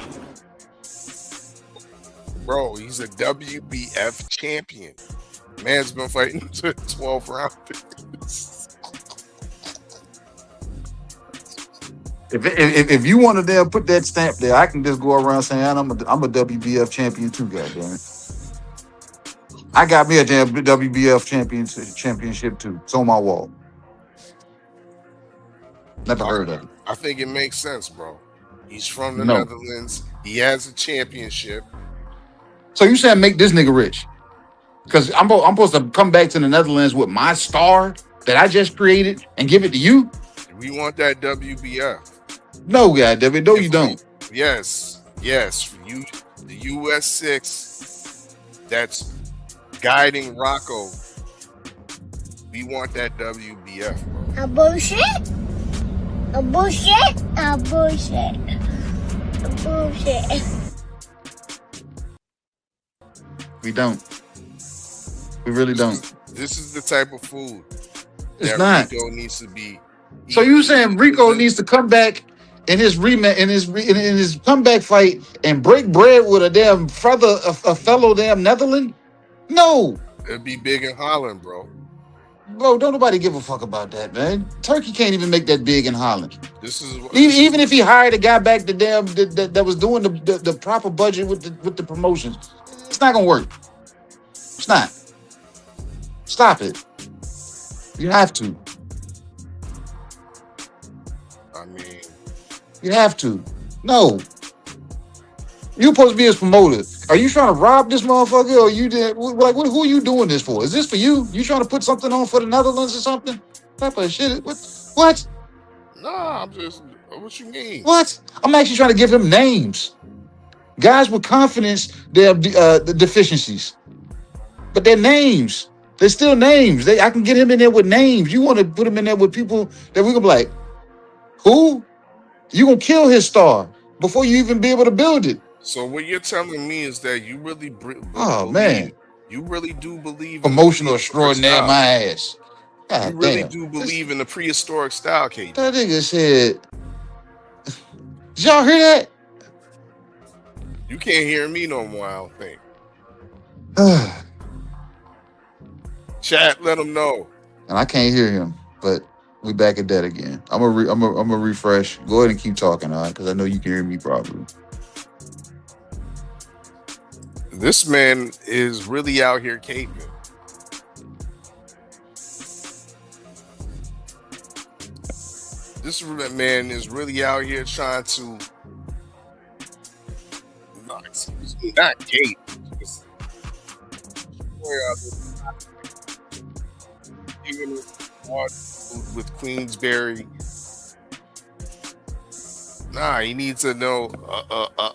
Bro, he's a WBF champion. Man's been fighting 12 rounds. If you want to there put that stamp there, I can just go around saying I'm a WBF champion too, goddamn. I got me a damn WBF championship too. It's on my wall. Never heard of it. I think it makes sense, bro. He's from the No. Netherlands. He has a championship. So you saying make this nigga rich? Because I'm supposed to come back to the Netherlands with my star that I just created and give it to you? We want that WBF. No, goddammit. No, you don't. Yes. You, the US6 that's guiding Rocco. We want that WBF, bro. A bullshit. A bullshit. A bullshit. A bullshit. We don't. We really don't. This is the type of food It's that not. Rico needs to be. So you saying Rico needs to come back in his rematch in his comeback fight and break bread with a damn a fellow damn Netherland? No. It'd be big in Holland, bro. Bro, don't nobody give a fuck about that, man. Turkey can't even make that big in Holland. This is Even if he hired a guy back that was doing the proper budget with the promotions, it's not gonna work. It's not. Stop it. You have to. I mean, you have to. No. You're supposed to be his promoter. Are you trying to rob this motherfucker, or you did like who are you doing this for? Is this for you? You trying to put something on for the Netherlands or something? What type of shit? What? Nah, I'm just. What you mean? What? I'm actually trying to give him names. Guys with confidence, they have the deficiencies, but they're names. They're still names. I can get him in there with names. You want to put him in there with people that we can be like, who? You gonna kill his star before you even be able to build it. So what you're telling me is that you really man, you really do believe emotional extraordinaire my ass. God you really damn. do believe in the prehistoric style, Kate. That nigga said, did y'all hear that? You can't hear me no more, I don't think. Chat, let them know. And I can't hear him, but we back at that again. I'm gonna refresh. Go ahead and keep talking, all right? Because I know you can hear me properly. This man is really out here caping. This man is really out here trying to not cape. Even with Queensberry. Nah, he needs to know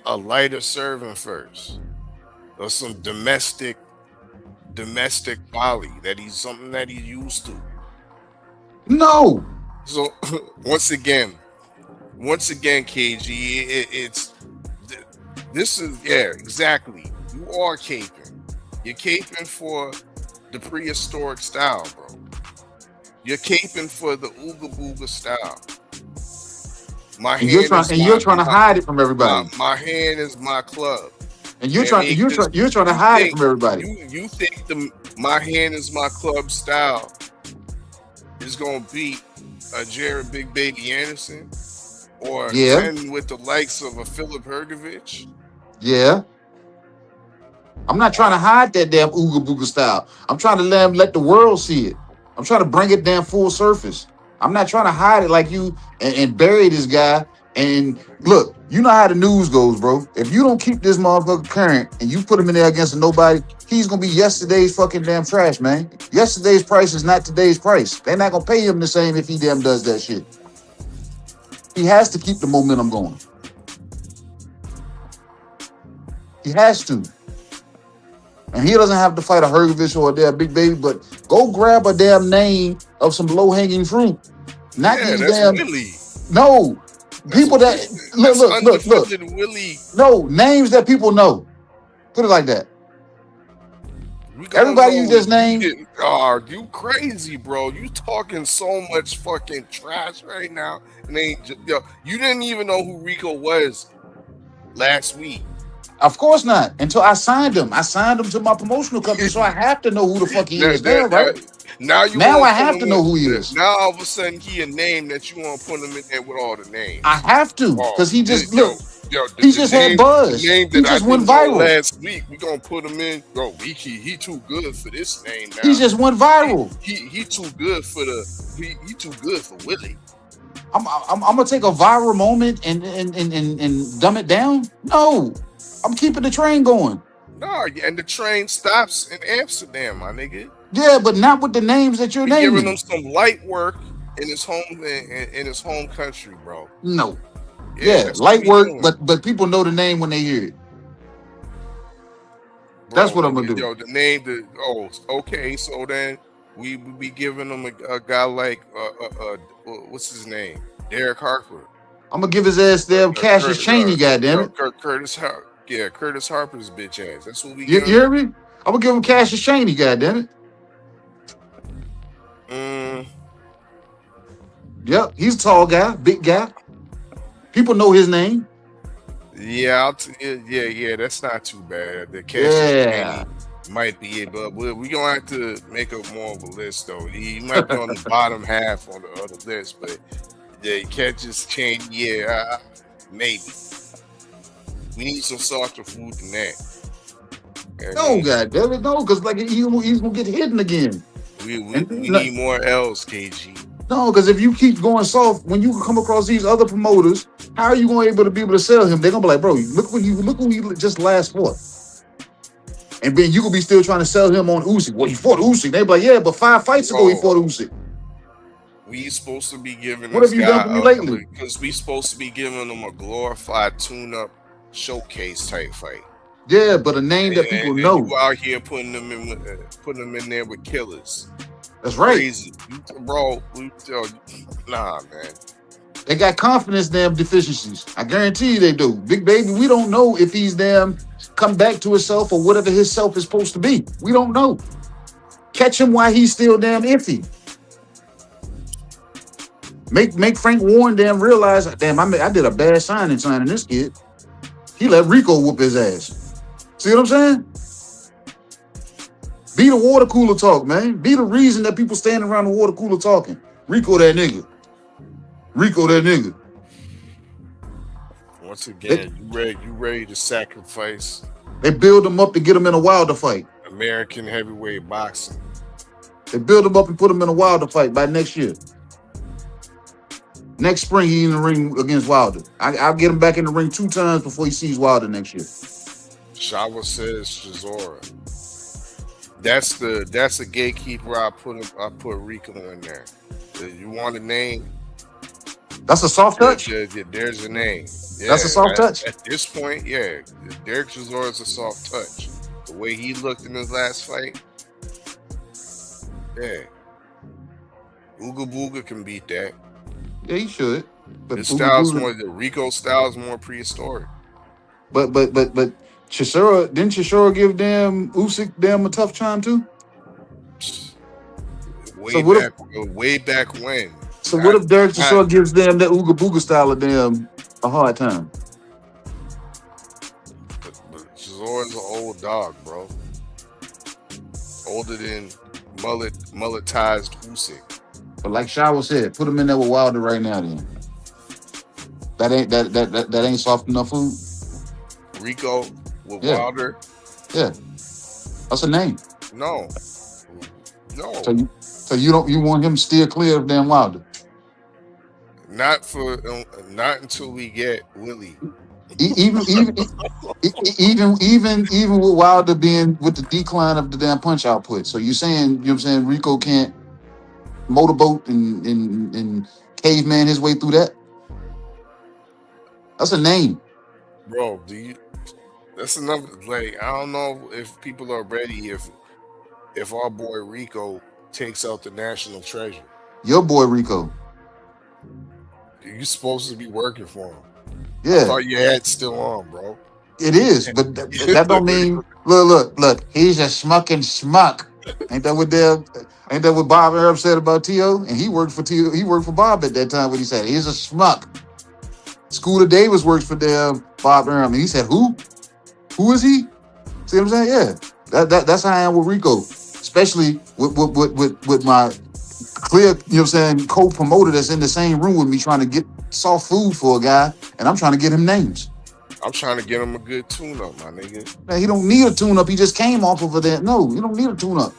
a lighter serving first. Or some domestic folly that he's something that he's used to. No. So once again, KG, this is exactly. You are caping. You're caping for the prehistoric style, bro. You're caping for the Ooga Booga style. You're trying to hide it from everybody. My hand is my club. And you're trying to hide it from everybody. You think my hand is my club style is gonna beat a Jared Big Baby Anderson or contend with the likes of a Philip Hergovich? Yeah. I'm not trying to hide that damn Ooga Booga style. I'm trying to let the world see it. I'm trying to bring it down full surface. I'm not trying to hide it like you and bury this guy. And look, you know how the news goes, bro. If you don't keep this motherfucker current and you put him in there against a nobody, he's gonna be yesterday's fucking damn trash, man. Yesterday's price is not today's price. They're not gonna pay him the same if he damn does that shit. He has to keep the momentum going. He has to. And he doesn't have to fight a Hergovich or a damn Big Baby, but go grab a damn name of some low-hanging fruit. Not these damn. Willie. No. People that look. Willie. No, names that people know. Put it like that. Everybody you just named. You crazy, bro. You talking so much fucking trash right now. And you didn't even know who Rico was last week. Of course not. Until I signed him. I signed him to my promotional company, so I have to know who the fuck he is now, right? Now I have to know who he is. Now all of a sudden he a name that you want to put him in there with all the names. I have to, because he just he just had buzz. He just went viral last week. We gonna put him in. Bro, he too good for this name now. He just went viral. He too good for he too good for Willie. I'm gonna take a viral moment and dumb it down. No, I'm keeping the train going. No, and the train stops in Amsterdam, my nigga. Yeah, but not with the names that you're naming. Giving him some light work in his home in his home country, bro. No. Yeah, light work, but people know the name when they hear it. Bro, that's what I'm gonna do. Yo, the name. Okay. So then we be giving him a guy like what's his name? Derek Harper. I'm gonna give his ass damn Cassius Chaney, goddammit. Curtis Harper. Yeah, Curtis Harper's bitch ass. That's what we. You hear me? I'm gonna give him Cassius Chaney, goddammit. Yep, he's a tall guy, big guy. People know his name. Yeah, yeah. That's not too bad. The Cassius Chaney might be it, but we're gonna have to make up more of a list though. He might be on the bottom half on the other list, but yeah, you can't just change. Yeah, maybe we need some softer food than that. No, goddammit, no, because like he's gonna get hidden again. We need more L's, KG. No, because if you keep going soft, when you come across these other promoters, how are you going to be able to sell him? They're gonna be like, bro, look who he just last fought. And then you could be still trying to sell him on Usyk. Well, he fought Usyk. They be like, yeah, but 5 fights ago he fought Usyk. We supposed to be giving what have you done for me lately? Because we supposed to be giving him a glorified tune-up showcase type fight. Yeah, but a name that people know. You out here putting them in there with killers. That's right, crazy. Bro. Nah, man. They got confidence damn deficiencies. I guarantee you they do. Big baby, we don't know if he's damn come back to himself or whatever his self is supposed to be. We don't know. Catch him while he's still damn iffy. Make Frank Warren damn realize, damn, I did a bad signing this kid. He let Rico whoop his ass. See what I'm saying? Be the water cooler talk, man. Be the reason that people standing around the water cooler talking. Rico that nigga. Once again, you ready to sacrifice. They build him up to get him in a Wilder fight. American heavyweight boxing. They build him up and put him in a Wilder fight by next year. Next spring, he in the ring against Wilder. I'll get him back in the ring 2 times before he sees Wilder next year. Shava says Chisora. That's the gatekeeper. I put Rico in there. You want a name? That's a soft touch. There's a name. Yeah, that's a soft touch. At this point, yeah, Derek Chisora is a soft touch. The way he looked in his last fight, yeah, Ooga Booga can beat that. Yeah, he should. But his style's more. The Rico style is more prehistoric. But Chisora, didn't Chisora give Usyk a tough time too? Way back when. So what if Derek Chisora gives them that Ooga Booga style of a hard time? But Chisora's an old dog, bro. Older than mulletized Usyk. But like Shawa said, put him in there with Wilder right now. Then that ain't soft enough food. Rico with Wilder. Yeah, that's a name. No. So you want him still clear of damn Wilder? Not until we get Willie. Even with Wilder being with the decline of the damn punch output. So you saying, you know what I'm saying, Rico can't motorboat and caveman his way through that? That's a name. Bro, that's another, like, I don't know if people are ready if our boy Rico takes out the national treasure. Your boy Rico. You're supposed to be working for him. Yeah. I thought your hat's still on, bro. It is, but that don't mean look, he's a smucking smuck. Ain't that what Bob Arab said about T.O.? And he worked for Bob at that time when he said he's a smuck. Scooter Davis works for Bob Arab. And he said, who? Who is he? See what I'm saying? Yeah. That's how I am with Rico. Especially with my clear, you know what I'm saying, co-promoter that's in the same room with me trying to get soft food for a guy, and I'm trying to get him names. I'm trying to get him a good tune-up, my nigga. Man, he don't need a tune-up. He just came off of that. No, you don't need a tune-up.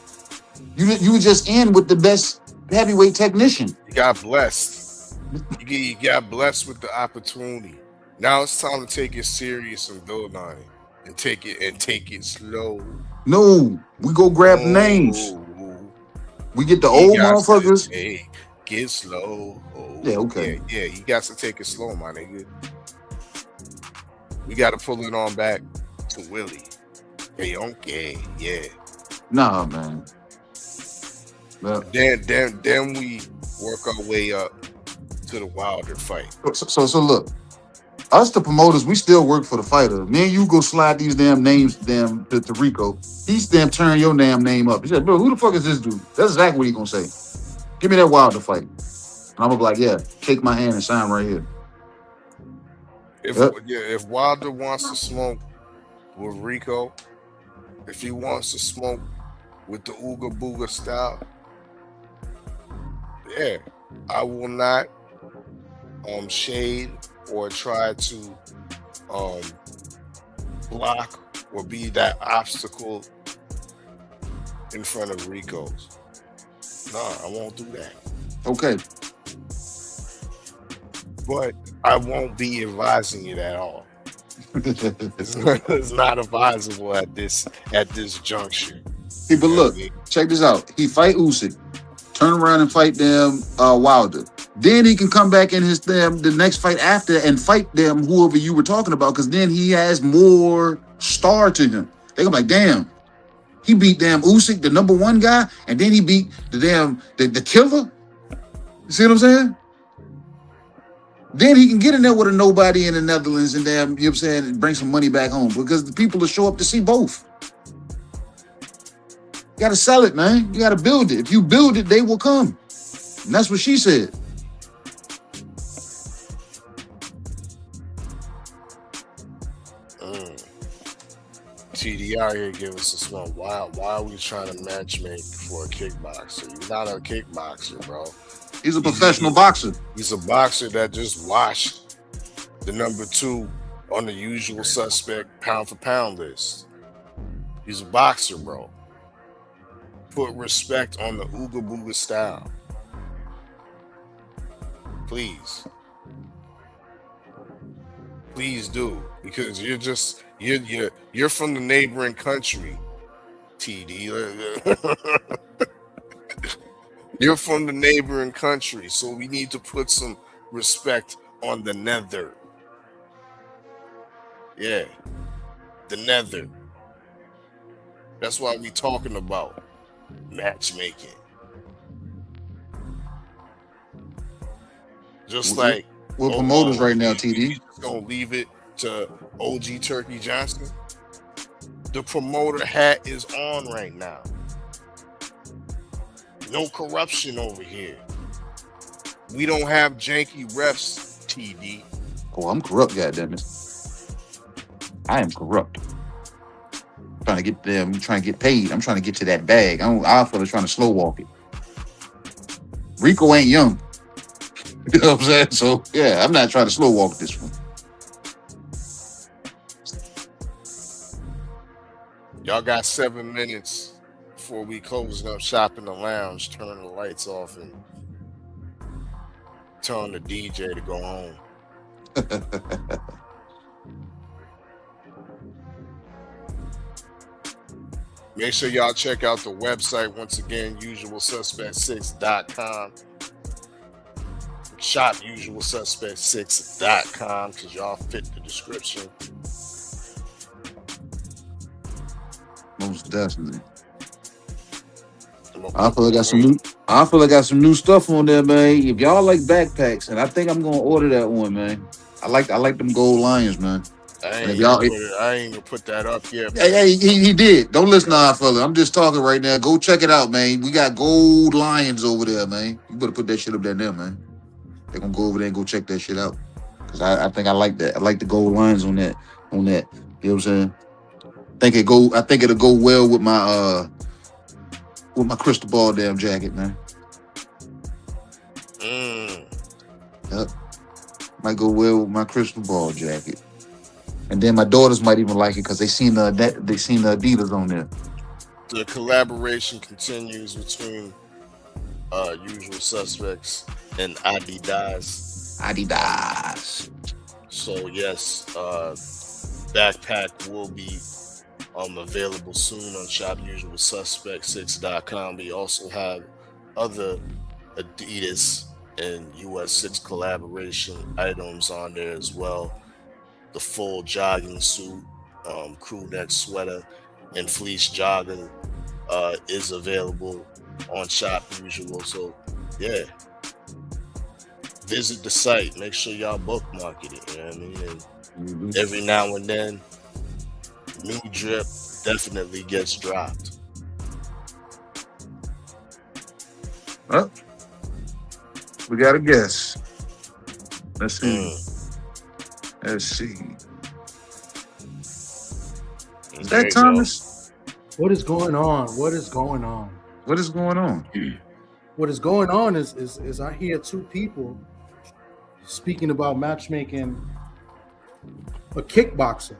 You were just in with the best heavyweight technician. He got blessed. You got blessed with the opportunity. Now it's time to take it serious and build on it, and take it slow. No, we go grab names. We get the You old got to motherfuckers. take it slow. Yeah, okay. Yeah, you got to take it slow, my nigga. We got to pull it on back to Willie. Hey, okay, yeah. Nah, man. Well, Then we work our way up to the Wilder fight. So look, us the promoters, we still work for the fighter. Me and you go slide these damn names to Rico. He's damn turn your damn name up. He said, bro, who the fuck is this dude? That's exactly what he gonna say. Give me that Wilder fight. And I'm gonna be like, yeah, shake my hand and sign right here. If Wilder wants to smoke with Rico, if he wants to smoke with the Ooga Booga style, yeah, I will not shade or try to block or be that obstacle in front of Rico's. Nah, I won't do that. Okay. But I won't be advising it at all. It's not advisable at this juncture. Hey, but look, check this out. He fight Usyk, turn around and fight them Wilder. Then he can come back in the next fight after and fight them whoever you were talking about, because then he has more star to him. They're gonna be like, damn, he beat damn Usyk, the number one guy, and then he beat the killer. You see what I'm saying? Then he can get in there with a nobody in the Netherlands and damn, you know what I'm saying, and bring some money back home, because the people will show up to see both. You gotta sell it, man. You gotta build it. If you build it, they will come. And that's what she said. TD out here giving us a smell. Why are we trying to matchmake for a kickboxer? You're not a kickboxer, bro. He's a professional boxer. He's a boxer that just washed the number 2 on the Usual Suspect pound for pound list. He's a boxer, bro. Put respect on the Ooga Booga style. Please. Please do. Because you're from the neighboring country, TD. You're from the neighboring country, so we need to put some respect on the nether. Yeah, the nether. That's why we talking about matchmaking. Just like we're promoters right now, TD. Just gonna leave it to OG Turkey Johnson. The promoter hat is on right now. No corruption over here. We don't have janky refs, TD. Oh, I'm corrupt, goddammit. I am corrupt. I'm trying to get them. I'm trying to get paid. I'm trying to get to that bag. I feel like trying to slow walk it. Rico ain't young. You know what I'm saying? So yeah, I'm not trying to slow walk this one. Y'all got 7 minutes before we closing up shop in the lounge, turn the lights off and tell the DJ to go home. Make sure y'all check out the website once again, usualsuspect6.com. Shop usualsuspect6.com because y'all fit the description. Most definitely. I feel like I got some new stuff on there, man. If y'all like backpacks, and I think I'm gonna order that one, man. I like them gold lions, man. I ain't gonna put that up yet. Hey, he did. Don't listen to our fella. I'm just talking right now. Go check it out, man. We got gold lions over there, man. You better put that shit up there now, man. They're gonna go over there and go check that shit out. Cause I think I like that. I like the gold lines on that. You know what I'm saying? I think it'll go well with my crystal ball damn jacket, man. Yep. Might go well with my crystal ball jacket. And then my daughters might even like it because they seen the Adidas on there. The collaboration continues between Usual Suspects and Adidas. Adidas. So yes, backpack will be available soon on shopusualsuspect6.com. We also have other Adidas and US6 collaboration items on there as well. The full jogging suit, crew neck sweater, and fleece jogger is available on Shop Usual. So yeah, visit the site. Make sure y'all bookmark it. You know what I mean? And every now and then, new drip definitely gets dropped. Well, we got a guess. Let's see. Let's see. Is that Thomas? What is going on? What is going on? What is going on? What is going on is I hear two people speaking about matchmaking a kickboxer,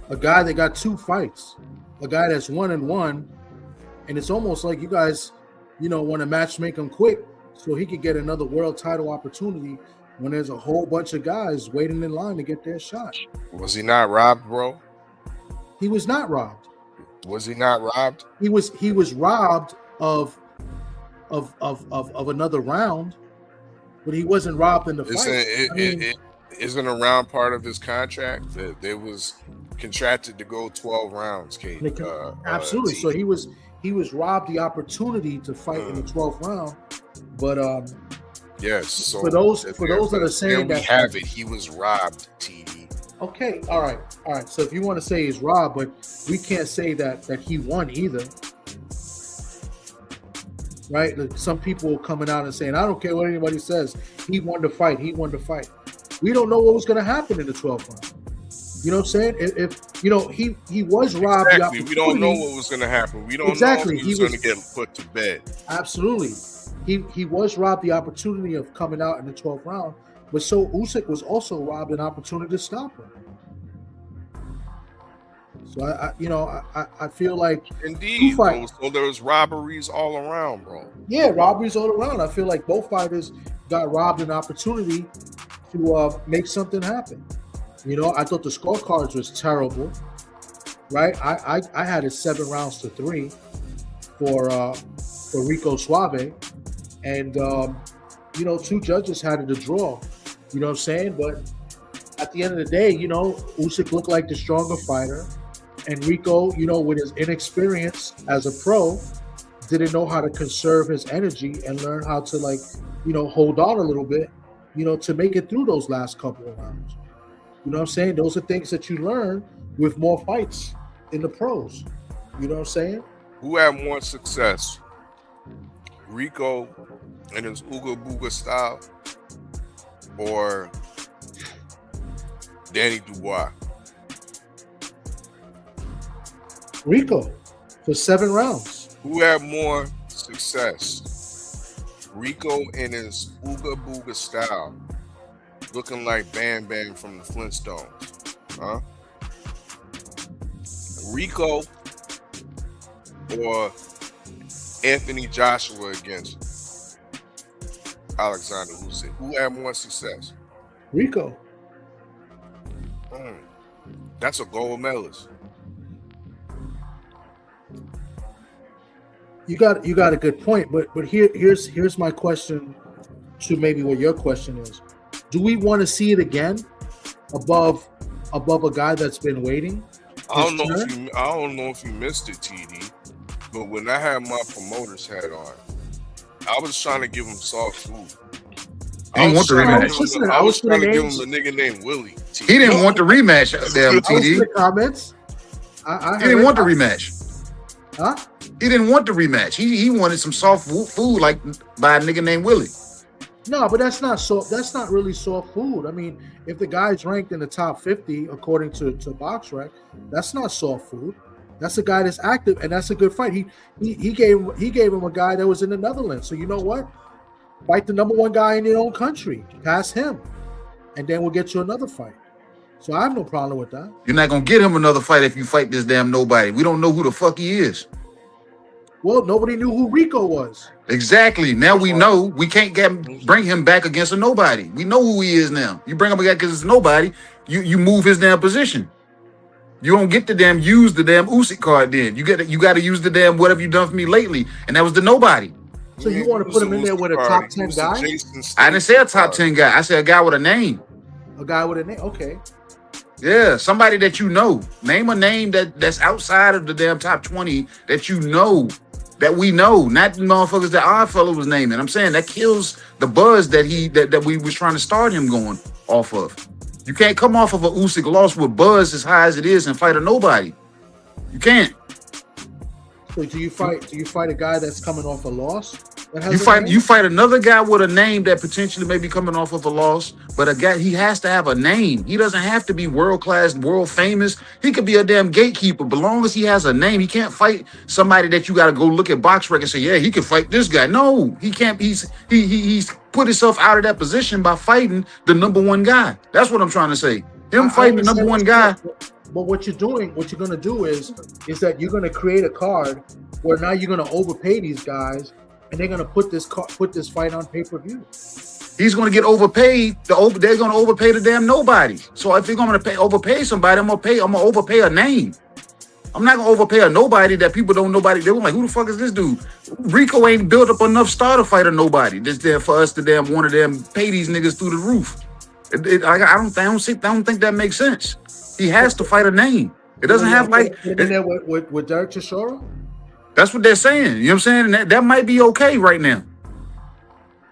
a guy that got 2 fights, a guy that's 1-1, and it's almost like you guys, want to matchmake him quick so he could get another world title opportunity when there's a whole bunch of guys waiting in line to get their shot. Was he not robbed, bro? He was not robbed. Was he not robbed? He was robbed of another round, but he wasn't robbed in the fight. Isn't a round part of his contract that they was contracted to go 12 rounds, Kate? Absolutely. So he was robbed the opportunity to fight in the 12th round, but yes. So for those that are saying we that have it, he was robbed. TD. Okay, all right. So if you want to say he's robbed, but we can't say that he won either, right? Like some people coming out and saying, I don't care what anybody says, he won the fight. He won the fight. We don't know what was going to happen in the 12th round. You know what I'm saying? If he was robbed. Exactly. We don't know what was going to happen. We don't know if he was going to get put to bed. Absolutely. He was robbed the opportunity of coming out in the 12th round, but so Usyk was also robbed an opportunity to stop him. So I feel like indeed. So there was robberies all around, bro. Yeah, robberies all around. I feel like both fighters got robbed an opportunity to make something happen. I thought the scorecards was terrible, right? I had it 7 rounds to 3 for Rico Suave, and 2 judges had it a draw. You know what I'm saying? But at the end of the day, Usyk looked like the stronger fighter, and Rico, with his inexperience as a pro, didn't know how to conserve his energy and learn how to hold on a little bit, to make it through those last couple of rounds. You know what I'm saying? Those are things that you learn with more fights in the pros. You know what I'm saying? Who had more success? Rico and his Ooga Booga style, or Danny Dubois? Rico for 7 rounds. Who had more success? Rico and his Ooga Booga style, looking like Bam Bam from the Flintstones, huh? Rico or Anthony Joshua against Alexander Usyk? Who had more success? Rico. That's a gold medalist. You got a good point, but here's my question to maybe what your question is. Do we want to see it again above a guy that's been waiting? I don't know if you missed it, TD, but when I had my promoter's hat on, I was trying to give him soft food. I didn't want the rematch. I was trying to give him a nigga named Willie. TD. He didn't want the rematch. Damn, TD. The comments. He didn't want the rematch. Huh? He didn't want the rematch. He wanted some soft food like by a nigga named Willie. No, but that's not soft. That's not really soft food. I mean, if the guy's ranked in the top 50 according to BoxRec, that's not soft food. That's a guy that's active, and that's a good fight. He gave him a guy that was in the Netherlands. So you know what? Fight the number 1 guy in your own country. Pass him, and then we'll get you another fight. So I have no problem with that. You're not gonna get him another fight if you fight this damn nobody. We don't know who the fuck he is. Well, nobody knew who Rico was. Exactly. Now we know we can't bring him back against a nobody. We know who he is now. You bring him back against nobody, you move his damn position. You don't get to use the damn Usyk card then. You got to use the damn what have you done for me lately, and that was the nobody. So you want to put him in there with a top 10 guy? I didn't say a top 10 guy. I said a guy with a name. A guy with a name. Okay. Yeah, somebody that you know. Name a name that's outside of the damn top 20 that you know. That we know, not the motherfuckers that our fellow was naming. I'm saying that kills the buzz that we was trying to start him going off of. You can't come off of a Usyk loss with buzz as high as it is and fight a nobody. You can't. So do you fight a guy that's coming off a loss? You fight another guy with a name that potentially may be coming off of a loss, but a guy, he has to have a name. He doesn't have to be world class, world famous. He could be a damn gatekeeper, but long as he has a name, he can't fight somebody that you got to go look at box records and say, yeah, he can fight this guy. No, he can't. He's put himself out of that position by fighting the number one guy. That's what I'm trying to say. Him fighting the number one guy. But what you're going to do is that you're going to create a card where now you're going to overpay these guys. And they're gonna put this fight on pay-per-view. He's gonna get overpaid. They're gonna overpay the damn nobody. So if you're gonna overpay somebody, I'm gonna overpay a name. I'm not gonna overpay a nobody that people don't nobody. They were like, who the fuck is this dude? Rico ain't built up enough star to fight a nobody. That's there for us to damn want to damn pay these niggas through the roof. I don't think that makes sense. He has to fight a name. It doesn't have like in there with Derek Chisora. That's what they're saying. You know what I'm saying? That might be okay right now.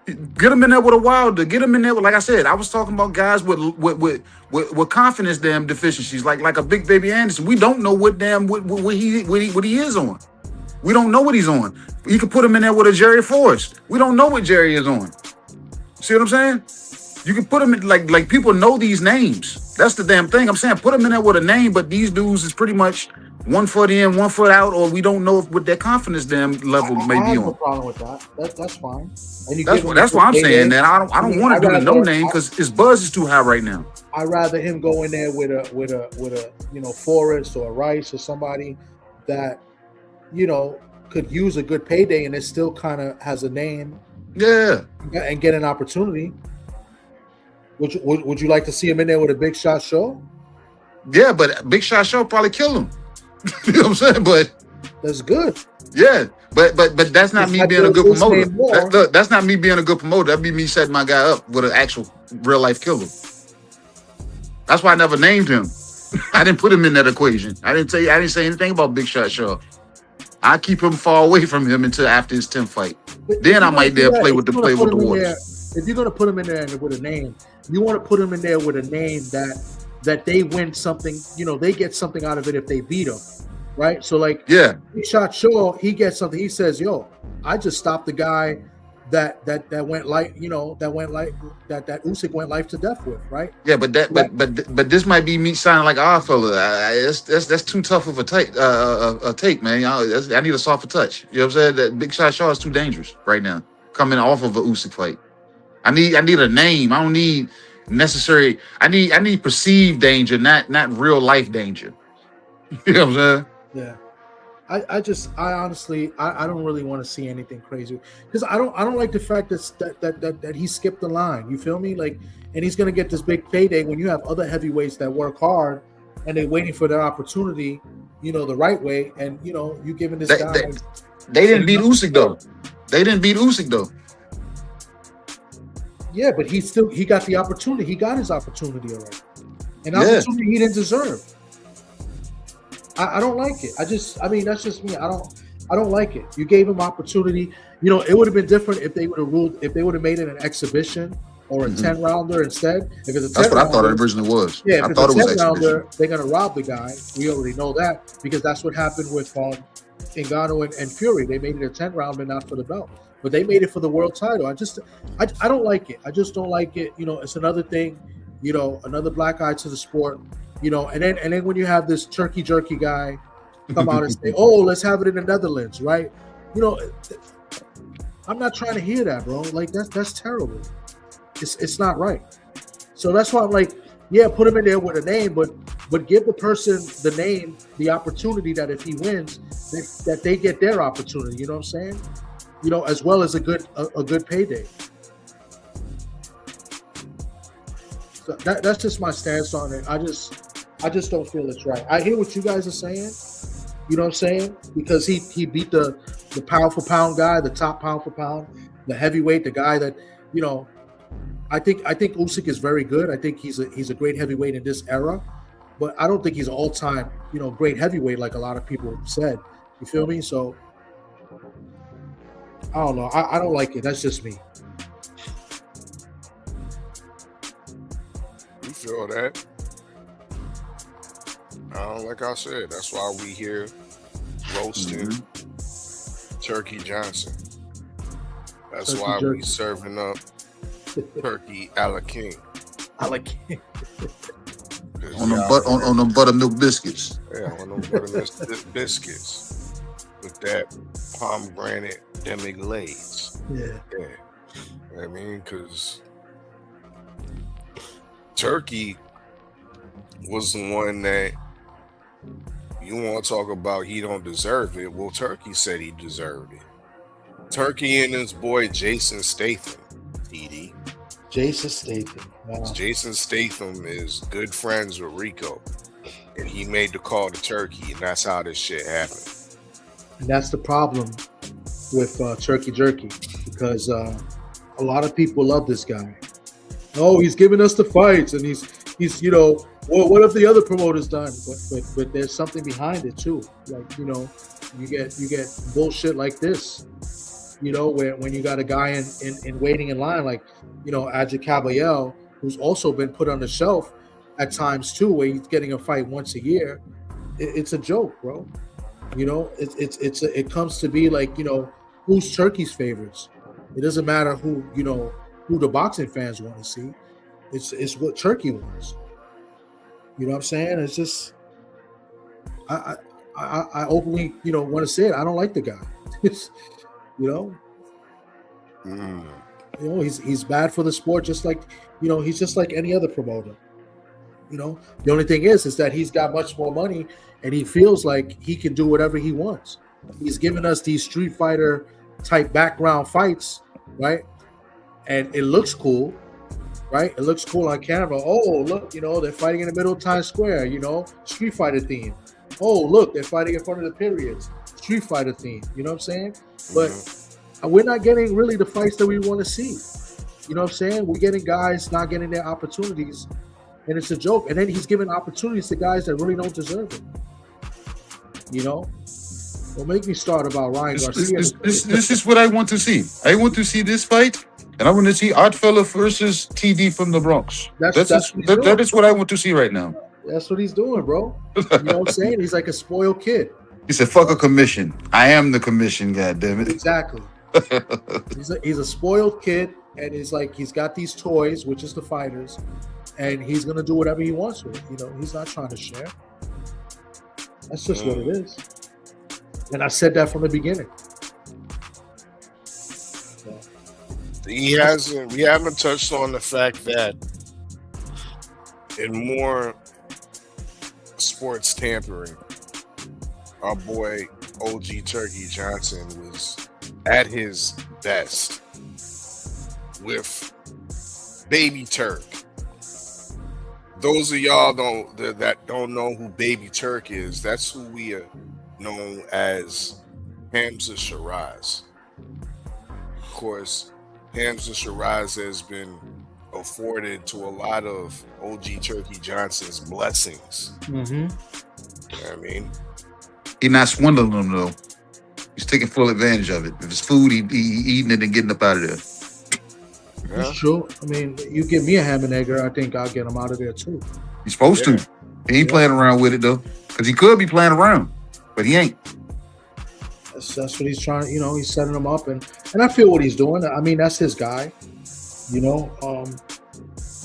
Get him in there with a Wilder. Get him in there with, like I said, I was talking about guys with confidence damn deficiencies, like a Big Baby Anderson. We don't know what he is on. We don't know what he's on. You could put him in there with a Jerry Forrest. We don't know what Jerry is on. See what I'm saying? You can put him in like people know these names. That's the damn thing. I'm saying put him in there with a name, but these dudes is pretty much 1 foot in, 1 foot out, or we don't know what their confidence damn level may be on. I have no problem with that. That's fine. And that's why I'm saying that I don't want to do the no name because his buzz is too high right now. I'd rather him go in there with a Forrest or a Rice or somebody that could use a good payday and it still kind of has a name. Yeah. And get an opportunity. Would you like to see him in there with a Big Shot Show? Yeah, but Big Shot Show probably kill him. You know what I'm saying? But that's good. Yeah, but that's not me being a good promoter. That's not me being a good promoter. That'd be me setting my guy up with an actual real life killer. That's why I never named him. I didn't put him in that equation. I didn't say anything about Big Shot Shaw. I keep him far away from him until after his 10th fight. Then I might dare play with the waters. If you're gonna put him in there with a name, you want to put him in there with a name that they win something, they get something out of it if they beat him, right? So like, yeah, Big Shot Shaw, he gets something. He says, "Yo, I just stopped the guy that went like, that Usyk went life to death with, right?" Yeah, but this might be me sounding like our fella. That's too tough of a take, man. I need a softer touch. You know what I'm saying? That Big Shot Shaw is too dangerous right now, coming off of a Usyk fight. I need a name. I don't need necessary. I need perceived danger, not real life danger. You know what I'm saying? Yeah. I honestly don't really want to see anything crazy because I don't like the fact that he skipped the line. You feel me? Like, and he's gonna get this big payday when you have other heavyweights that work hard and they're waiting for their opportunity, the right way. And you giving this guy. They didn't beat Usyk though. Yeah, but he got the opportunity. He got his opportunity already. An opportunity he didn't deserve. I don't like it. that's just me. I don't like it. You gave him opportunity. It would have been different if they would have made it an exhibition or a 10-rounder instead. If it's a 10-rounder, that's what I thought it originally was. Yeah, if I thought it was an 10-rounder, they're gonna rob the guy. We already know that because that's what happened with Ngannou and Fury. They made it a 10-rounder, not for the belt. But they made it for the world title. I don't like it. I just don't like it. It's another thing, another black eye to the sport, and then when you have this turkey jerky guy come out and say, "Oh, let's have it in the Netherlands," right? I'm not trying to hear that, bro. Like that's terrible. It's not right. So that's why I'm like, yeah, put him in there with a name, but give the person the name, the opportunity that if he wins, that they get their opportunity. You know what I'm saying? You know, as well as a good payday. So that's just my stance on it. I just don't feel it's right. I hear what you guys are saying. You know what I'm saying? Because he beat the pound for pound guy, the top pound for pound, the heavyweight, the guy that, you know, I think Usyk is very good. I think he's a great heavyweight in this era, but I don't think he's an all-time, you know, great heavyweight like a lot of people said. You feel me? So I don't know. I don't like it. That's just me. You feel that? Like I said, that's why we here roasting Turkey Johnson. That's Turkey why jerky. we serving up turkey a la king. I like it. On them buttermilk biscuits. Yeah, on them buttermilk biscuits with that pomegranate demi-glaze. Yeah. I mean, because Turkey was the one that you want to talk about he don't deserve it. Well, Turkey said he deserved it. Turkey and his boy Jason Statham, TD. Jason Statham. Wow. Jason Statham is good friends with Rico, and he made the call to Turkey, and that's how this shit happened. And that's the problem with Turkey Jerky, because a lot of people love this guy. Oh, he's giving us the fights, and he's you know, well, what have the other promoters done? But there's something behind it too. Like, you know, you get bullshit like this. You know, when you got a guy in waiting in line, like, you know, Usykaa Cabbage, who's also been put on the shelf at times too, where he's getting a fight once a year. It's a joke, bro. You know, it comes to be like, you know, who's Turkey's favorites? It doesn't matter who the boxing fans want to see. It's what Turkey wants. You know what I'm saying? It's just I openly, you know, want to say it. I don't like the guy. You know, you know, he's bad for the sport, just like, you know, he's just like any other promoter. You know, the only thing is that he's got much more money and he feels like he can do whatever he wants. He's given us these Street Fighter type background fights, right? And it looks cool, right? It looks cool on camera. Oh, look, you know, they're fighting in the middle of Times Square, you know, Street Fighter theme. Oh, look, they're fighting in front of the periods, Street Fighter theme. You know what I'm saying? But we're not getting really the fights that we want to see. You know what I'm saying? We're getting guys not getting their opportunities, and it's a joke. And then he's giving opportunities to guys that really don't deserve it. You know? Don't make me start about Ryan Garcia. This is what I want to see. I want to see this fight, and I want to see Oddfella versus TD from the Bronx. That is what I want to see right now. That's what he's doing, bro. You know what I'm saying? He's like a spoiled kid. He said, "Fuck a commission. I am the commission. God damn it." Exactly. He's a spoiled kid, and he's got these toys, which is the fighters, and he's gonna do whatever he wants with it. You know, he's not trying to share. That's just what it is. And I said that from the beginning. So. We haven't touched on the fact that in more sports tampering, our boy OG Turkey Johnson was at his best with Baby Turk. Those of y'all that don't know who Baby Turk is, that's who we are known as Hamza Shiraz. Of course, Hamza Shiraz has been afforded to a lot of OG Turkey Johnson's blessings. Mm-hmm. You know what I mean? He's not swindling them though. He's taking full advantage of it. If it's food, he eating it and getting up out of there. Yeah. That's true. I mean, you give me a ham and egger, I think I'll get him out of there too. He's supposed to. He ain't playing around with it though, because he could be playing around, but he ain't. That's what he's trying. You know, he's setting him up, and I feel what he's doing. I mean, that's his guy. You know,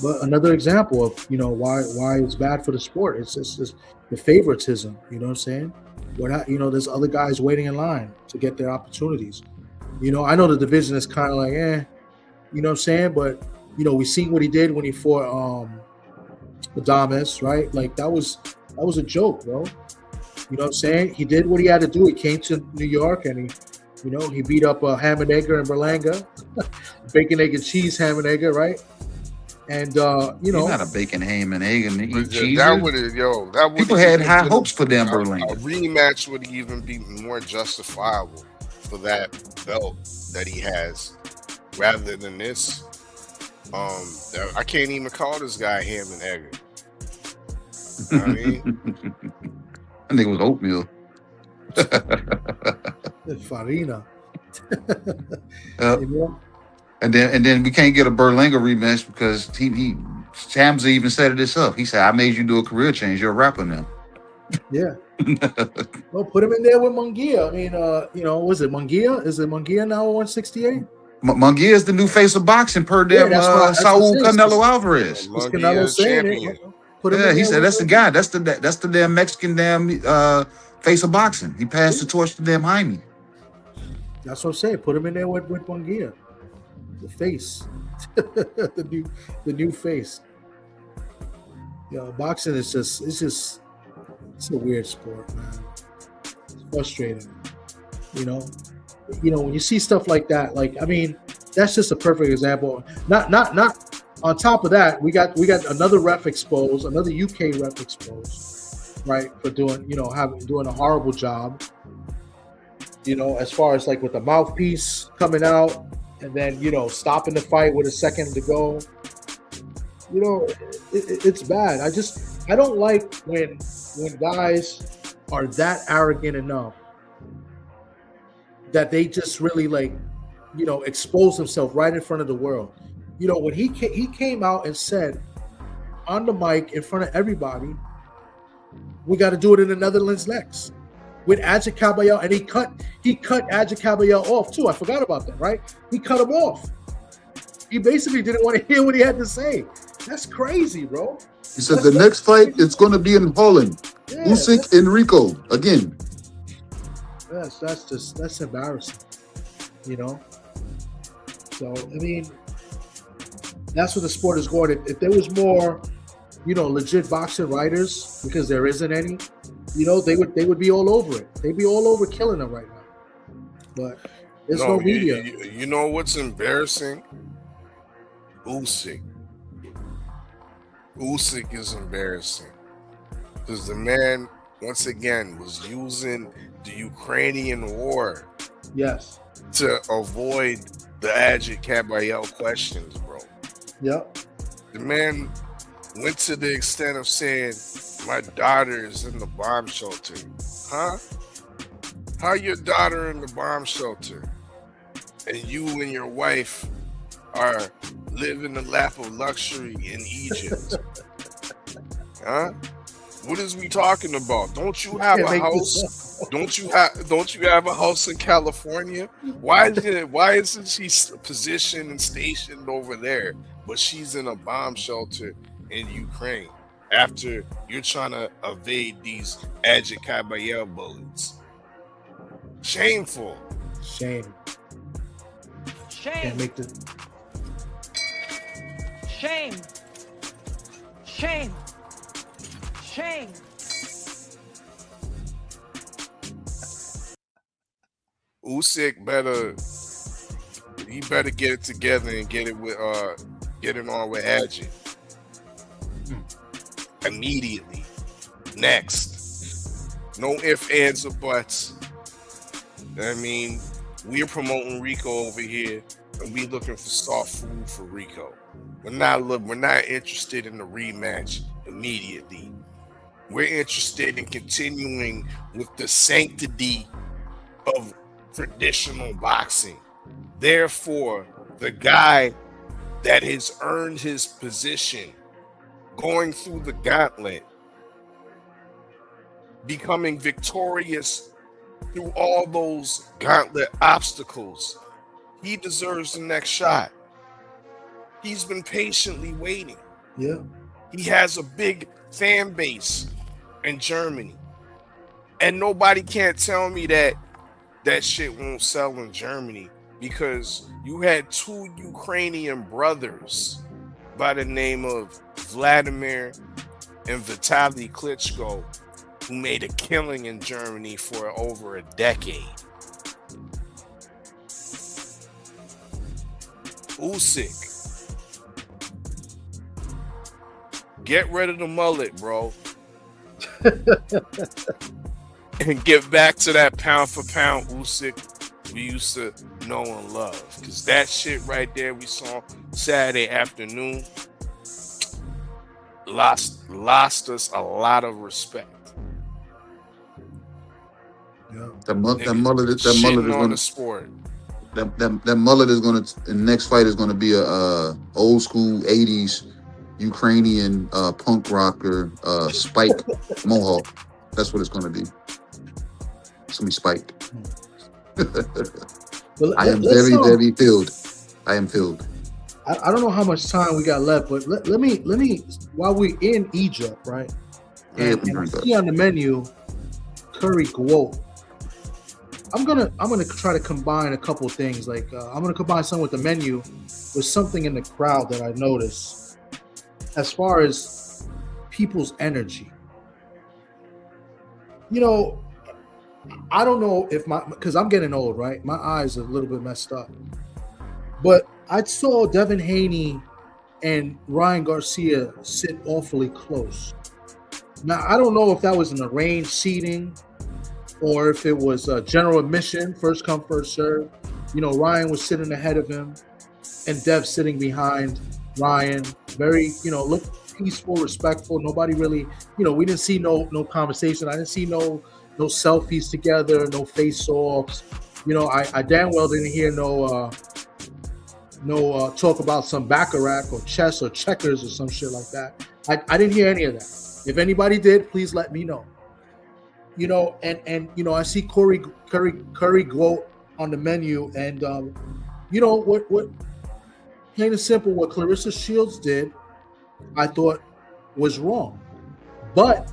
but another example of, you know, why it's bad for the sport. It's just the favoritism. You know what I'm saying? You know, there's other guys waiting in line to get their opportunities. You know, I know the division is kind of like, you know what I'm saying? But, you know, we seen what he did when he fought Adames, right? Like that was a joke, bro. You know what I'm saying? He did what he had to do. He came to New York and he beat up Ham and Egger and Berlanga, bacon, egg, and cheese Ham and Egger, right? And He's not a bacon, ham, and egg and eat cheese. That would people had high hopes for them Berlanga. A rematch would even be more justifiable for that belt that he has, rather than this. I can't even call this guy Ham and Egger. You know what I mean? I think it was oatmeal. Farina. And then we can't get a Berlanga rematch because Hamza even set it himself. He said, "I made you do a career change. You're a rapper now." Yeah. Well, put him in there with Munguia. I mean, was it Munguia? Is it Munguia now 168? Munguia is the new face of boxing per damn Saul Canelo Alvarez. Canelo saying it. Yeah, he said that's the guy. That's the damn Mexican damn face of boxing. He passed the torch to damn Jaime. That's what I'm saying. Put him in there with Munguia. The face. the new face. Yeah, boxing is it's a weird sport, man. It's frustrating. When you see stuff like that, that's just a perfect example. Not on top of that, we got another ref exposed, another UK ref exposed, right, for doing a horrible job. As far as with the mouthpiece coming out and then stopping the fight with a second to go. It's bad. I don't like when guys are that arrogant enough that they just really expose themselves right in front of the world. When he came out and said on the mic in front of everybody, we got to do it in the Netherlands next with Usykaa Cabbage, and he cut Usykaa Cabbage off too. I forgot about that, right? He cut him off. He basically didn't want to hear what he had to say. That's crazy, bro. He said the next fight it's going to be in Holland. Yeah, Usyk and Rico again. That's embarrassing. So I mean, that's where the sport is going. If there was more, legit boxing writers, because there isn't any, they would be all over it. They'd be all over killing them right now. But there's no media. You know what's embarrassing? Usyk is embarrassing because the man once again was using the Ukrainian war, yes, to avoid the Usykaa Cabbage questions, bro. Yep. The man went to the extent of saying, "My daughter is in the bomb shelter." Huh? How your daughter in the bomb shelter, and you and your wife are living the lap of luxury in Egypt? Huh? What is we talking about? Don't you have a house? Don't you have a house in California? Why isn't she positioned and stationed over there, but she's in a bomb shelter in Ukraine after you're trying to evade these Usykaa Cabbage bullets? Shameful. Shame. Shame. Can't make the... Shame. Shame. Shame. Usyk better get it together and get it on with Adjit immediately. Next. No ifs, ands, or buts. I mean, we're promoting Rico over here, and we looking for soft food for Rico. We're not interested in the rematch immediately. We're interested in continuing with the sanctity of traditional boxing. Therefore, the guy that has earned his position, going through the gauntlet, becoming victorious through all those gauntlet obstacles, he deserves the next shot. He's been patiently waiting. Yeah. He has a big fan base in Germany. And nobody can't tell me that shit won't sell in Germany, because you had two Ukrainian brothers by the name of Vladimir and Vitaly Klitschko who made a killing in Germany for over a decade. Usyk. Get rid of the mullet, bro. And get back to that pound for pound Usyk we used to know and love. Because that shit right there we saw Saturday afternoon lost us a lot of respect. Yeah. That mullet is on going the sport. That mullet is going to, the next fight is going to be a old school 80s Ukrainian punk rocker spike mohawk. That's what it's going to be. It's going to be spiked. I am very filled. I am filled. I don't know how much time we got left, but let me while we're in Egypt, right? And I see on the menu curry Gwoat. I'm gonna try to combine a couple things. Like I'm gonna combine some with the menu with something in the crowd that I noticed as far as people's energy. You know, I don't know if because I'm getting old, right? My eyes are a little bit messed up. But I saw Devin Haney and Ryan Garcia sit awfully close. Now, I don't know if that was an arranged seating or if it was a general admission, first come, first serve. You know, Ryan was sitting ahead of him and Dev sitting behind Ryan. Very, look peaceful, respectful. Nobody really, we didn't see no conversation. I didn't see no selfies together, no face-offs. I damn well didn't hear no talk about some baccarat or chess or checkers or some shit like that. I didn't hear any of that. If anybody did, please let me know. I see curry Gwoat on the menu, and what plain and simple, what Clarissa Shields did, I thought was wrong, but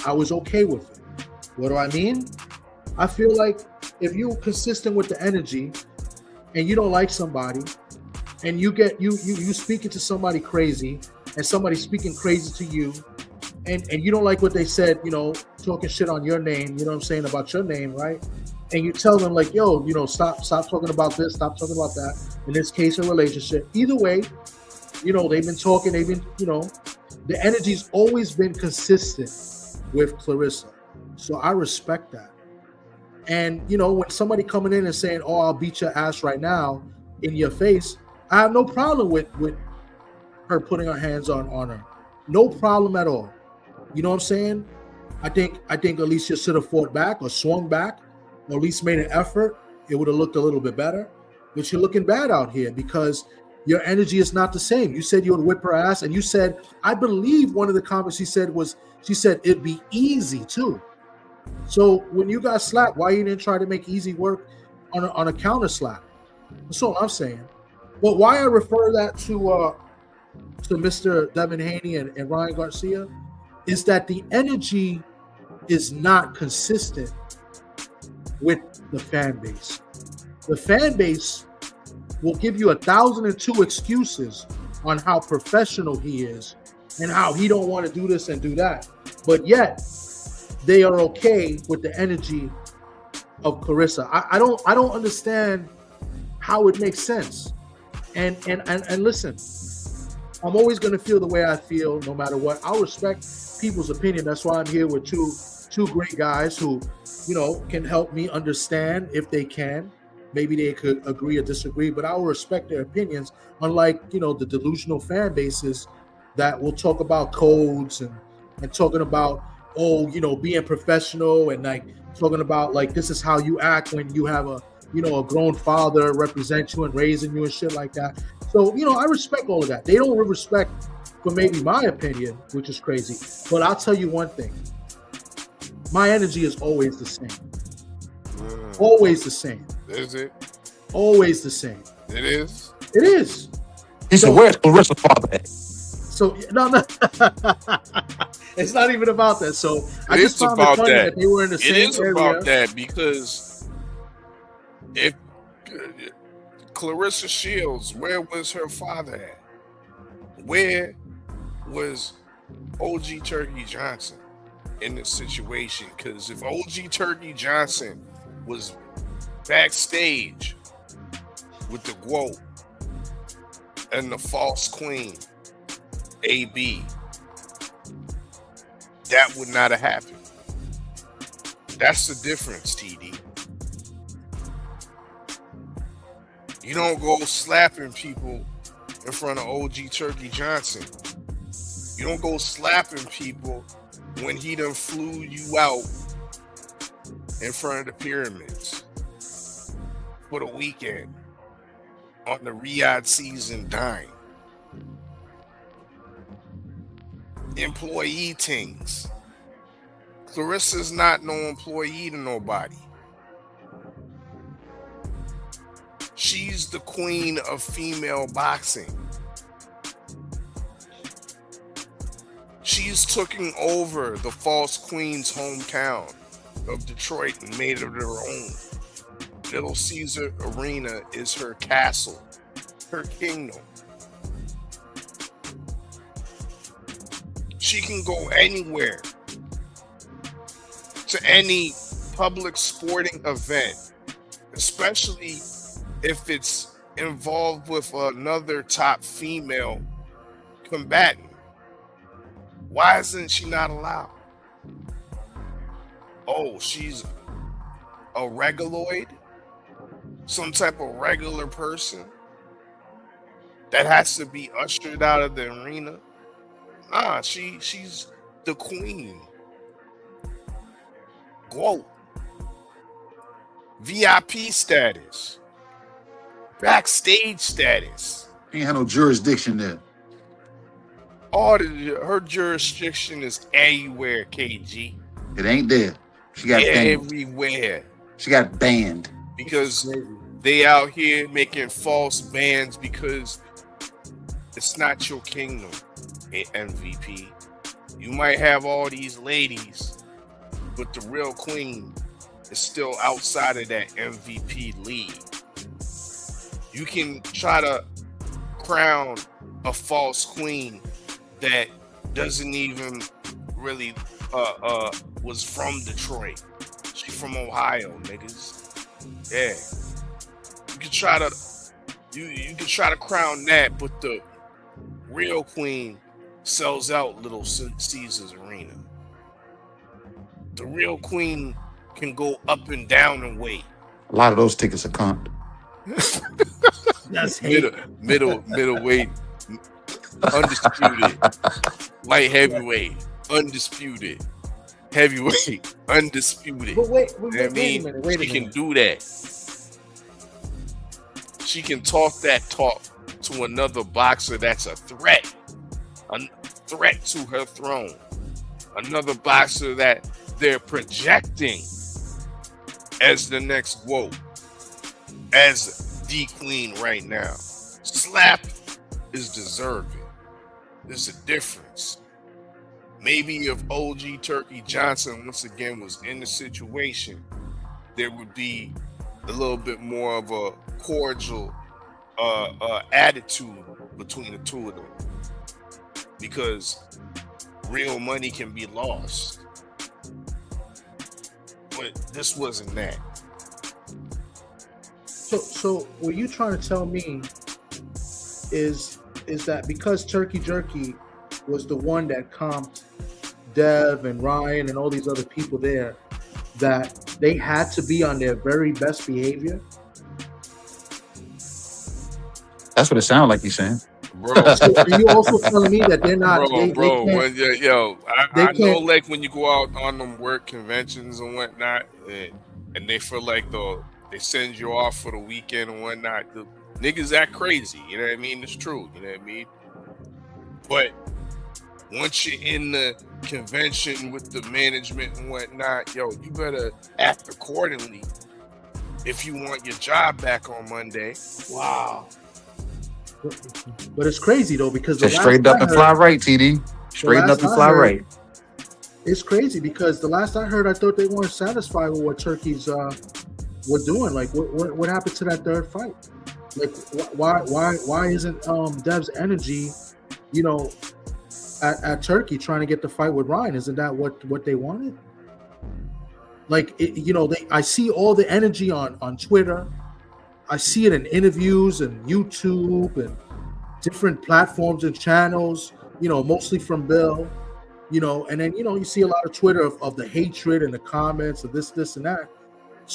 I was okay with it. What do I mean? I feel like if you're consistent with the energy, and you don't like somebody, and you speaking to somebody crazy, and somebody speaking crazy to you, and you don't like what they said, talking shit on your name, about your name, right? And you tell them like, yo, stop talking about this, stop talking about that. In this case, a relationship. Either way, they've been talking, the energy's always been consistent with Clarissa. So I respect that. And, when somebody coming in and saying, oh, I'll beat your ass right now in your face, I have no problem with her putting her hands on her. No problem at all. You know what I'm saying? I think Alicia should have fought back or swung back or at least made an effort. It would have looked a little bit better. But you're looking bad out here because your energy is not the same. You said you would whip her ass, and you said, I believe one of the comments she said it'd be easy too. So when you got slapped, why you didn't try to make easy work on a counter slap? That's all I'm saying. But why I refer that to Mr. Devin Haney and Ryan Garcia is that the energy is not consistent with the fan base. The fan base will give you 1,002 excuses on how professional he is and how he don't want to do this and do that. But yet they are okay with the energy of Clarissa. I don't understand how it makes sense. And listen, I'm always going to feel the way I feel no matter what. I'll respect people's opinion. That's why I'm here with two great guys who, can help me understand if they can. Maybe they could agree or disagree, but I will respect their opinions, unlike, the delusional fan bases that will talk about codes and talking about, being professional and like talking about like this is how you act when you have a grown father represent you and raising you and shit like that. So, I respect all of that. They don't respect for maybe my opinion, which is crazy. But I'll tell you one thing. My energy is always the same. Always the same. Is it? Always the same. It is? It is. He said, where's Clarissa's father at? So, no. It's not even about that. So, I just found about it funny that. They were in the same area. It is about that because if Clarissa Shields, where was her father at? Where was OG Turkey Johnson? in this situation, because if OG Turkey Johnson was backstage with the Gwoat and the false queen, AB, that would not have happened. That's the difference, TD. You don't go slapping people in front of OG Turkey Johnson. You don't go slapping people when he done flew you out in front of the pyramids for the weekend on the Riyadh season dime. Employee things. Clarissa's not no employee to nobody. She's the queen of female boxing. She's taking over the false queen's hometown of Detroit and made it her own. Little Caesar Arena is her castle, her kingdom. She can go anywhere to any public sporting event, especially if it's involved with another top female combatant. Why isn't she not allowed? Oh, she's a reguloid? Some type of regular person that has to be ushered out of the arena? Nah, she's the queen. Gwoat. VIP status. Backstage status. Ain't had no jurisdiction there. Her jurisdiction is everywhere, KG. It ain't there. She got banned. Everywhere. She got banned. Because they out here making false bans because it's not your kingdom, MVP. You might have all these ladies, but the real queen is still outside of that MVP league. You can try to crown a false queen that doesn't even really was from Detroit. She from Ohio, niggas. Yeah. You can try to crown that, but the real queen sells out Little Caesars Arena. The real queen can go up and down in weight. A lot of those tickets are comped. That's hate. Middleweight, undisputed. Light heavyweight, undisputed. Heavyweight, undisputed. But wait You know what a minute. She can do that. She can talk that talk to another boxer that's a threat to her throne. Another boxer that they're projecting as the next Gwoat, as the queen right now. Slap is deserving. There's a difference. Maybe if OG Turkey Johnson once again was in the situation, there would be a little bit more of a cordial attitude between the two of them, because real money can be lost. But this wasn't that. So what you trying to tell me is that because Turkey Jerky was the one that comped Dev and Ryan and all these other people there, that they had to be on their very best behavior? That's what it sounds like he's saying. Bro, So are you also telling me that they're not? I know, like when you go out on them work conventions and whatnot, and they feel like they send you off for the weekend and whatnot. The niggas act crazy, you know what I mean? It's true, you know what I mean? But once you're in the convention with the management and whatnot, you better act accordingly if you want your job back on Monday. Wow. But it's crazy though, because Just straighten up and fly right, TD. Straighten up and fly right. It's crazy because the last I heard, I thought they weren't satisfied with what Turkey's were doing. Like, what happened to that third fight? Like, why isn't Dev's energy, at Turkey trying to get the fight with Ryan. Isn't that what they wanted? Like, I see all the energy on Twitter. I see it in interviews and YouTube and different platforms and channels, mostly from Bill, and then, you see a lot of Twitter of the hatred and the comments of this and that.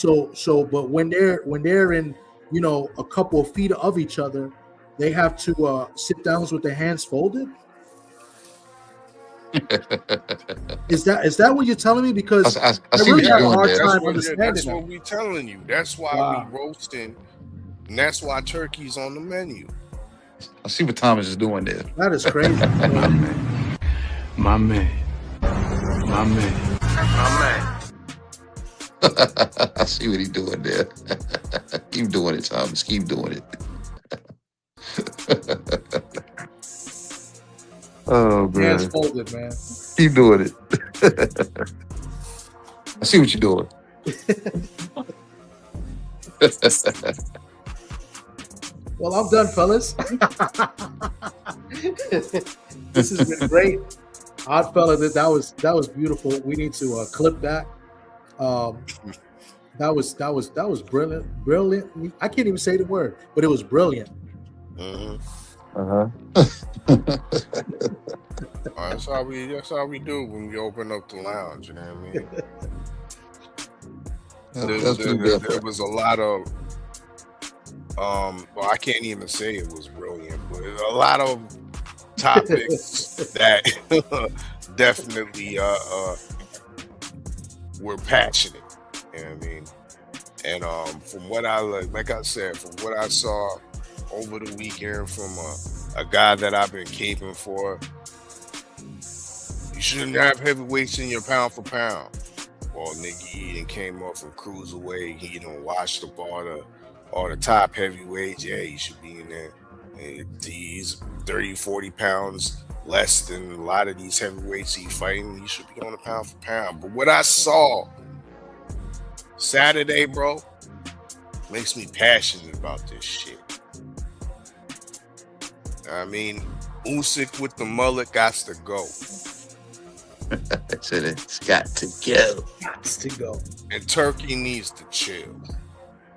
But when they're in, a couple of feet of each other, they have to sit down with their hands folded. Is that what you're telling me? Because I I see really what you're have a doing hard there. time understanding That's that. what we telling you. That's why we roasting, and that's why turkey's on the menu. I see what Thomas is doing there. That is crazy. My man. I see what he's doing there. Keep doing it, Thomas. Keep doing it. Oh man. Hands folded, man. Keep doing it. I see what you're doing. Well, I'm done, fellas. This has been great. Odd fella, that was beautiful. We need to clip that. That was brilliant. I can't even say the word, but it was brilliant. That's how we do when we open up the lounge. You know what I mean? There was a lot of well, I can't even say it was brilliant, but there's a lot of topics that definitely were passionate. You know what I mean? And from what like I said, from what I saw over the weekend from a guy that I've been caping for, you shouldn't have heavyweights in your pound for pound. Well, nigga, he done came off from cruiserweight. He done washed up all the top heavyweights. Yeah, he should be in there. And he's 30, 40 pounds less than a lot of these heavyweights he's fighting. He should be on a pound for pound. But what I saw Saturday, bro, makes me passionate about this shit. I mean, Usyk with the mullet got to go. I said it's got to go. Got to go. And Turkey needs to chill.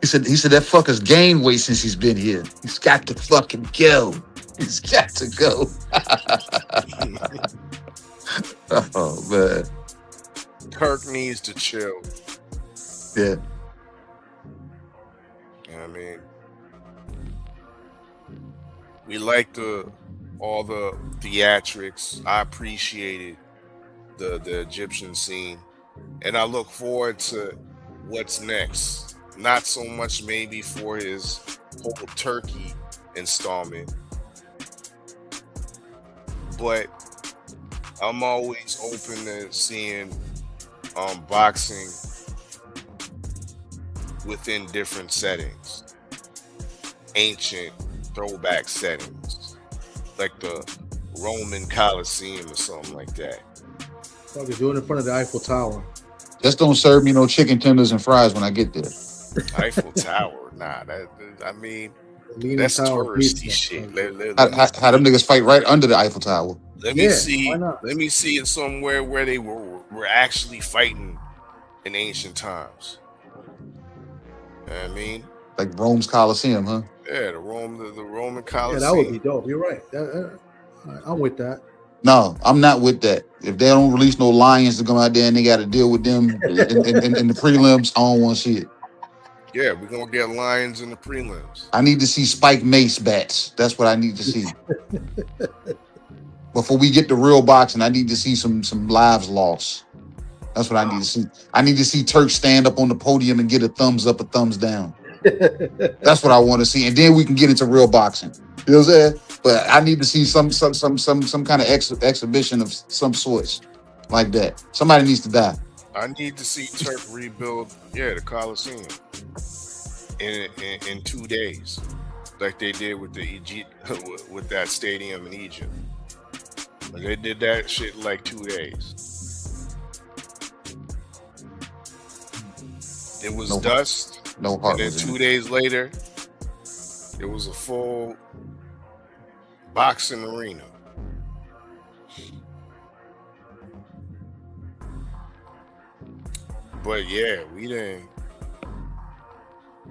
He said that fucker's gained weight since he's been here. He's got to fucking go. He's got to go. Oh man. Turk needs to chill. Yeah. You know what I mean? We like all the theatrics. I appreciated the Egyptian scene. And I look forward to what's next. Not so much maybe for his whole Turkey installment, but I'm always open to seeing boxing within different settings, ancient throwback settings, like the Roman Colosseum or something like that. Fuck it, do it in front of the Eiffel Tower. Just don't serve me no chicken tenders and fries when I get there. Eiffel Tower, nah. I mean, Leaning that's Tower touristy pizza. shit. How them niggas fight right under the Eiffel Tower? Let me see. Let me see it somewhere where they were actually fighting in ancient times. You know what I mean? Like Rome's Colosseum, huh? Yeah, the Roman Yeah, Colosseum. that would be dope. You're right. I'm with that. No, I'm not with that. If they don't release no lions to come out there and they got to deal with them in the prelims, I don't want to see it. Yeah, we're gonna get lions in the prelims. I need to see Spike Mace bats. That's what I need to see. Before we get to real boxing, I need to see some lives lost. That's what I need to see. I need to see Turk stand up on the podium and get a thumbs up, a thumbs down. That's what I want to see, and then we can get into real boxing. You know what I'm saying? But I need to see some kind of exhibition of some sorts like that. Somebody needs to die. I need to see Turk rebuild, the Colosseum in 2 days, like they did with with that stadium in Egypt. They did that shit in like 2 days. It was dust. No heart. And then 2 days later, it was a full boxing arena. But yeah, we didn't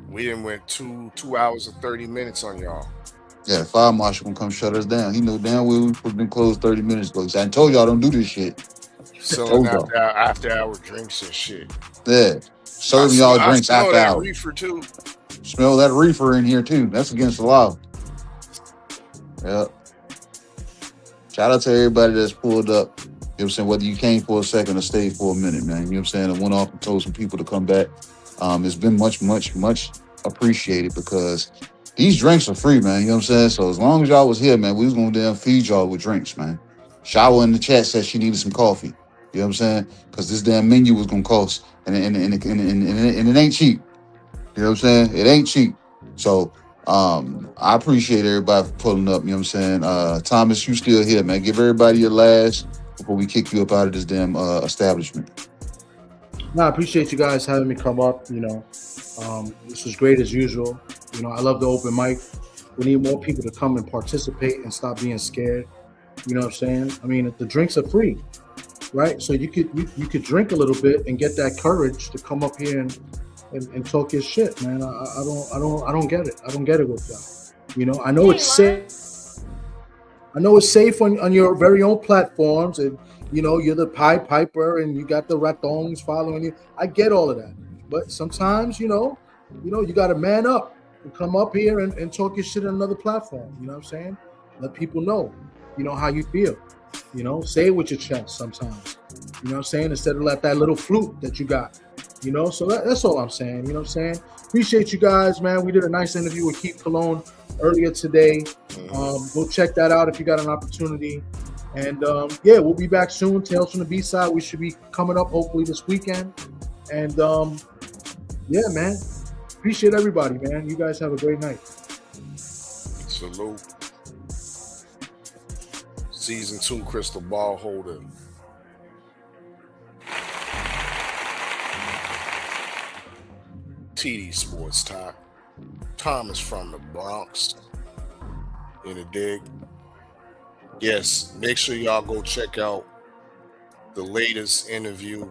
went 2 hours and 30 minutes on y'all. Yeah, the fire marshal gonna come shut us down. He know damn well we supposed to been closed 30 minutes ago. I told y'all don't do this shit. Selling after hour drinks and shit. Yeah, serving y'all drinks after that hours. reefer too. Smell that reefer in here too. That's against the law. Yep. Shout out to everybody that's pulled up. You know what I'm saying? Whether you came for a second or stayed for a minute, man. You know what I'm saying? I went off and told some people to come back. It's been much appreciated because these drinks are free, man. You know what I'm saying? So as long as y'all was here, man, we was gonna damn feed y'all with drinks, man. Shower in the chat said she needed some coffee. You know what I'm saying? Because this damn menu was gonna cost, and it ain't cheap. You know what I'm saying? It ain't cheap. So I appreciate everybody for pulling up. You know what I'm saying? Thomas, you still here, man? Give everybody your last before we kick you up out of this damn establishment. No, I appreciate you guys having me come up. You know, this was great as usual. You know, I love the open mic. We need more people to come and participate and stop being scared. You know what I'm saying? I mean, the drinks are free, right? So you could drink a little bit and get that courage to come up here and talk your shit, man. I don't get it. I don't get it with y'all. You know, I know it's safe. I know it's safe on your very own platforms, and you know you're the Pied Piper and you got the ratongs following you. I get all of that, but sometimes you know you got to man up and come up here and talk your shit on another platform. You know what I'm saying? Let people know, you know, how you feel. You know, say it with your chest sometimes. You know what I'm saying? Instead of let that little flute that you got. You know, so that's all I'm saying. You know what I'm saying? Appreciate you guys, man. We did a nice interview with Keith Cologne earlier today. Go check that out if you got an opportunity. And yeah, we'll be back soon. Tales from the B-side. We should be coming up hopefully this weekend. And yeah, man. Appreciate everybody, man. You guys have a great night. Salute. Season 2 crystal ball holder. TD Sports Talk. Thomas from the Bronx. In the dig. Yes, make sure y'all go check out the latest interview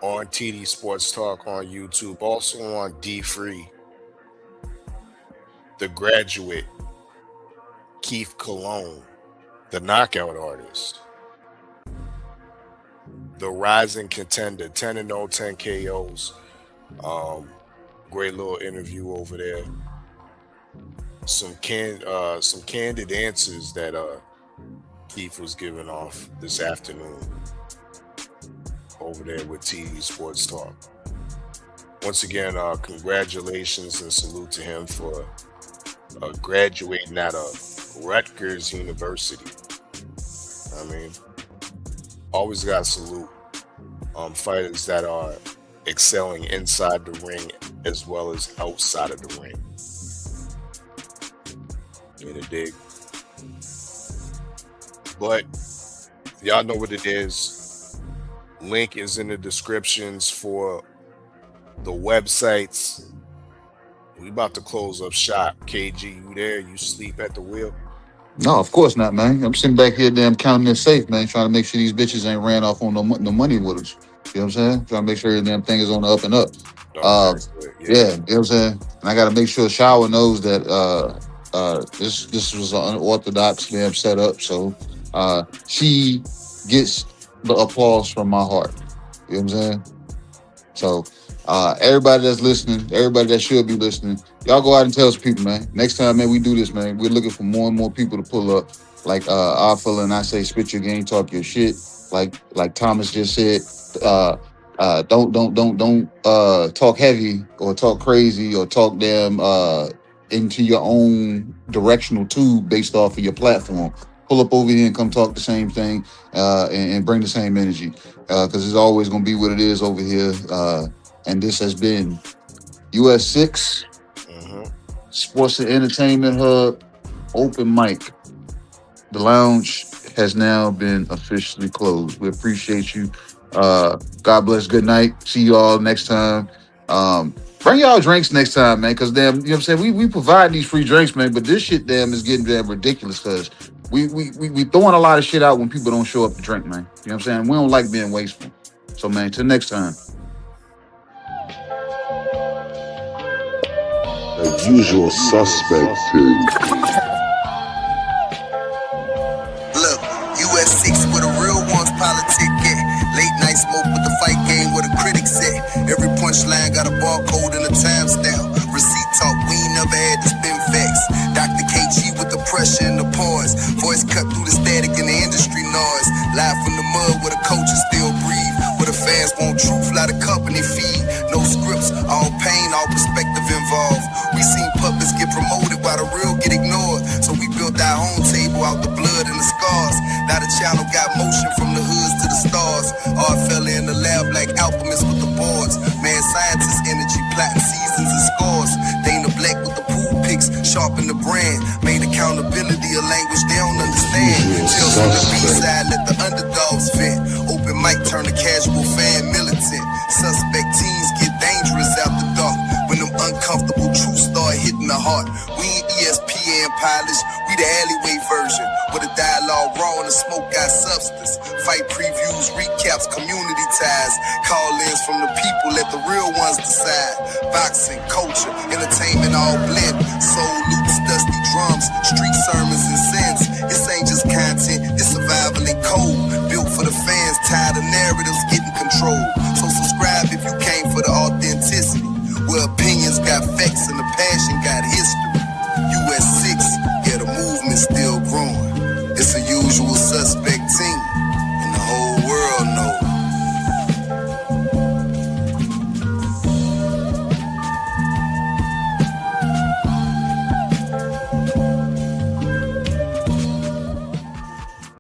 on TD Sports Talk on YouTube. Also on D3. The Graduate. Keith Cologne. The Knockout Artist. The Rising Contender. 10-0, 10 KOs. Great little interview over there. Some candid answers that Keith was giving off this afternoon over there with TD Sports Talk. Once again, congratulations and salute to him for graduating out of Rutgers University. I mean, always got to salute fighters that are excelling inside the ring as well as outside of the ring. In a dig. But y'all know what it is. Link is in the descriptions for the websites. We about to close up shop. KG, you there? You sleep at the wheel? No, of course not, man. I'm sitting back here damn counting this safe, man, trying to make sure these bitches ain't ran off on no money with us. You know what I'm saying? Trying to make sure the damn thing is on the up and up. Yeah, you know what I'm saying? And I got to make sure Shower knows that this was an unorthodox damn setup. So she gets the applause from my heart. You know what I'm saying? So everybody that's listening, everybody that should be listening, y'all go out and tell some people, man. Next time, man, we do this, man. We're looking for more and more people to pull up. Like our fella and I say, spit your game, talk your shit. Like Thomas just said, don't talk heavy or talk crazy or talk damn into your own directional tube based off of your platform. Pull up over here and come talk the same thing and bring the same energy because it's always going to be what it is over here. And this has been US6 Sports and Entertainment Hub Open Mic. The lounge has now been officially closed. We appreciate you. God bless. Good night. See you all next time. Bring y'all drinks next time, man, because damn, you know what I'm saying? We provide these free drinks, man, but this shit damn is getting damn ridiculous because we throwing a lot of shit out when people don't show up to drink, man. You know what I'm saying? We don't like being wasteful. So, man, till next time. A usual suspect, Ting. Look, US6 where the real ones politic at. Late night smoke with the fight game where the critics at. Every punchline got a barcode and a timestamp. Receipt talk, we ain't never had to spin facts. Dr. KG with the pressure and the pause. Voice cut through the static and the industry noise. Live from the mud where the coaches still breathe. Where the fans want truth, lot of company feed. No scripts, all pain, all perspective involved. We seen puppets get promoted while the real get ignored. So we built our own table out the blood and the scars. Now the channel got motion from the hoods to the stars. Art fell in the lab like alchemists with the boards. Man, scientist energy, plotting seasons and scores. Dana Black with the pool picks, sharpen the brand. Made accountability a language they don't understand. Tales from the B-side, let the underdogs vent. Open mic turn a casual fan militant. Suspect teens get dangerous after dark. When them uncomfortable truths start hitting the heart. We ain't ESPN pilots, we the alleyway version. Where the dialogue raw and the smoke got substance. Fight previews, recaps, community ties. Call-ins from the people, let the real ones decide. Boxing, culture, entertainment all blend. Soul loops, dusty drums, street sermons and sins. This ain't just content, it's survival and code. Built for the fans, tired of narratives getting controlled. So subscribe if you came for the authenticity. Where opinions got facts and the passion got history. US6, yeah, the movement's still growing. It's a usual suspect.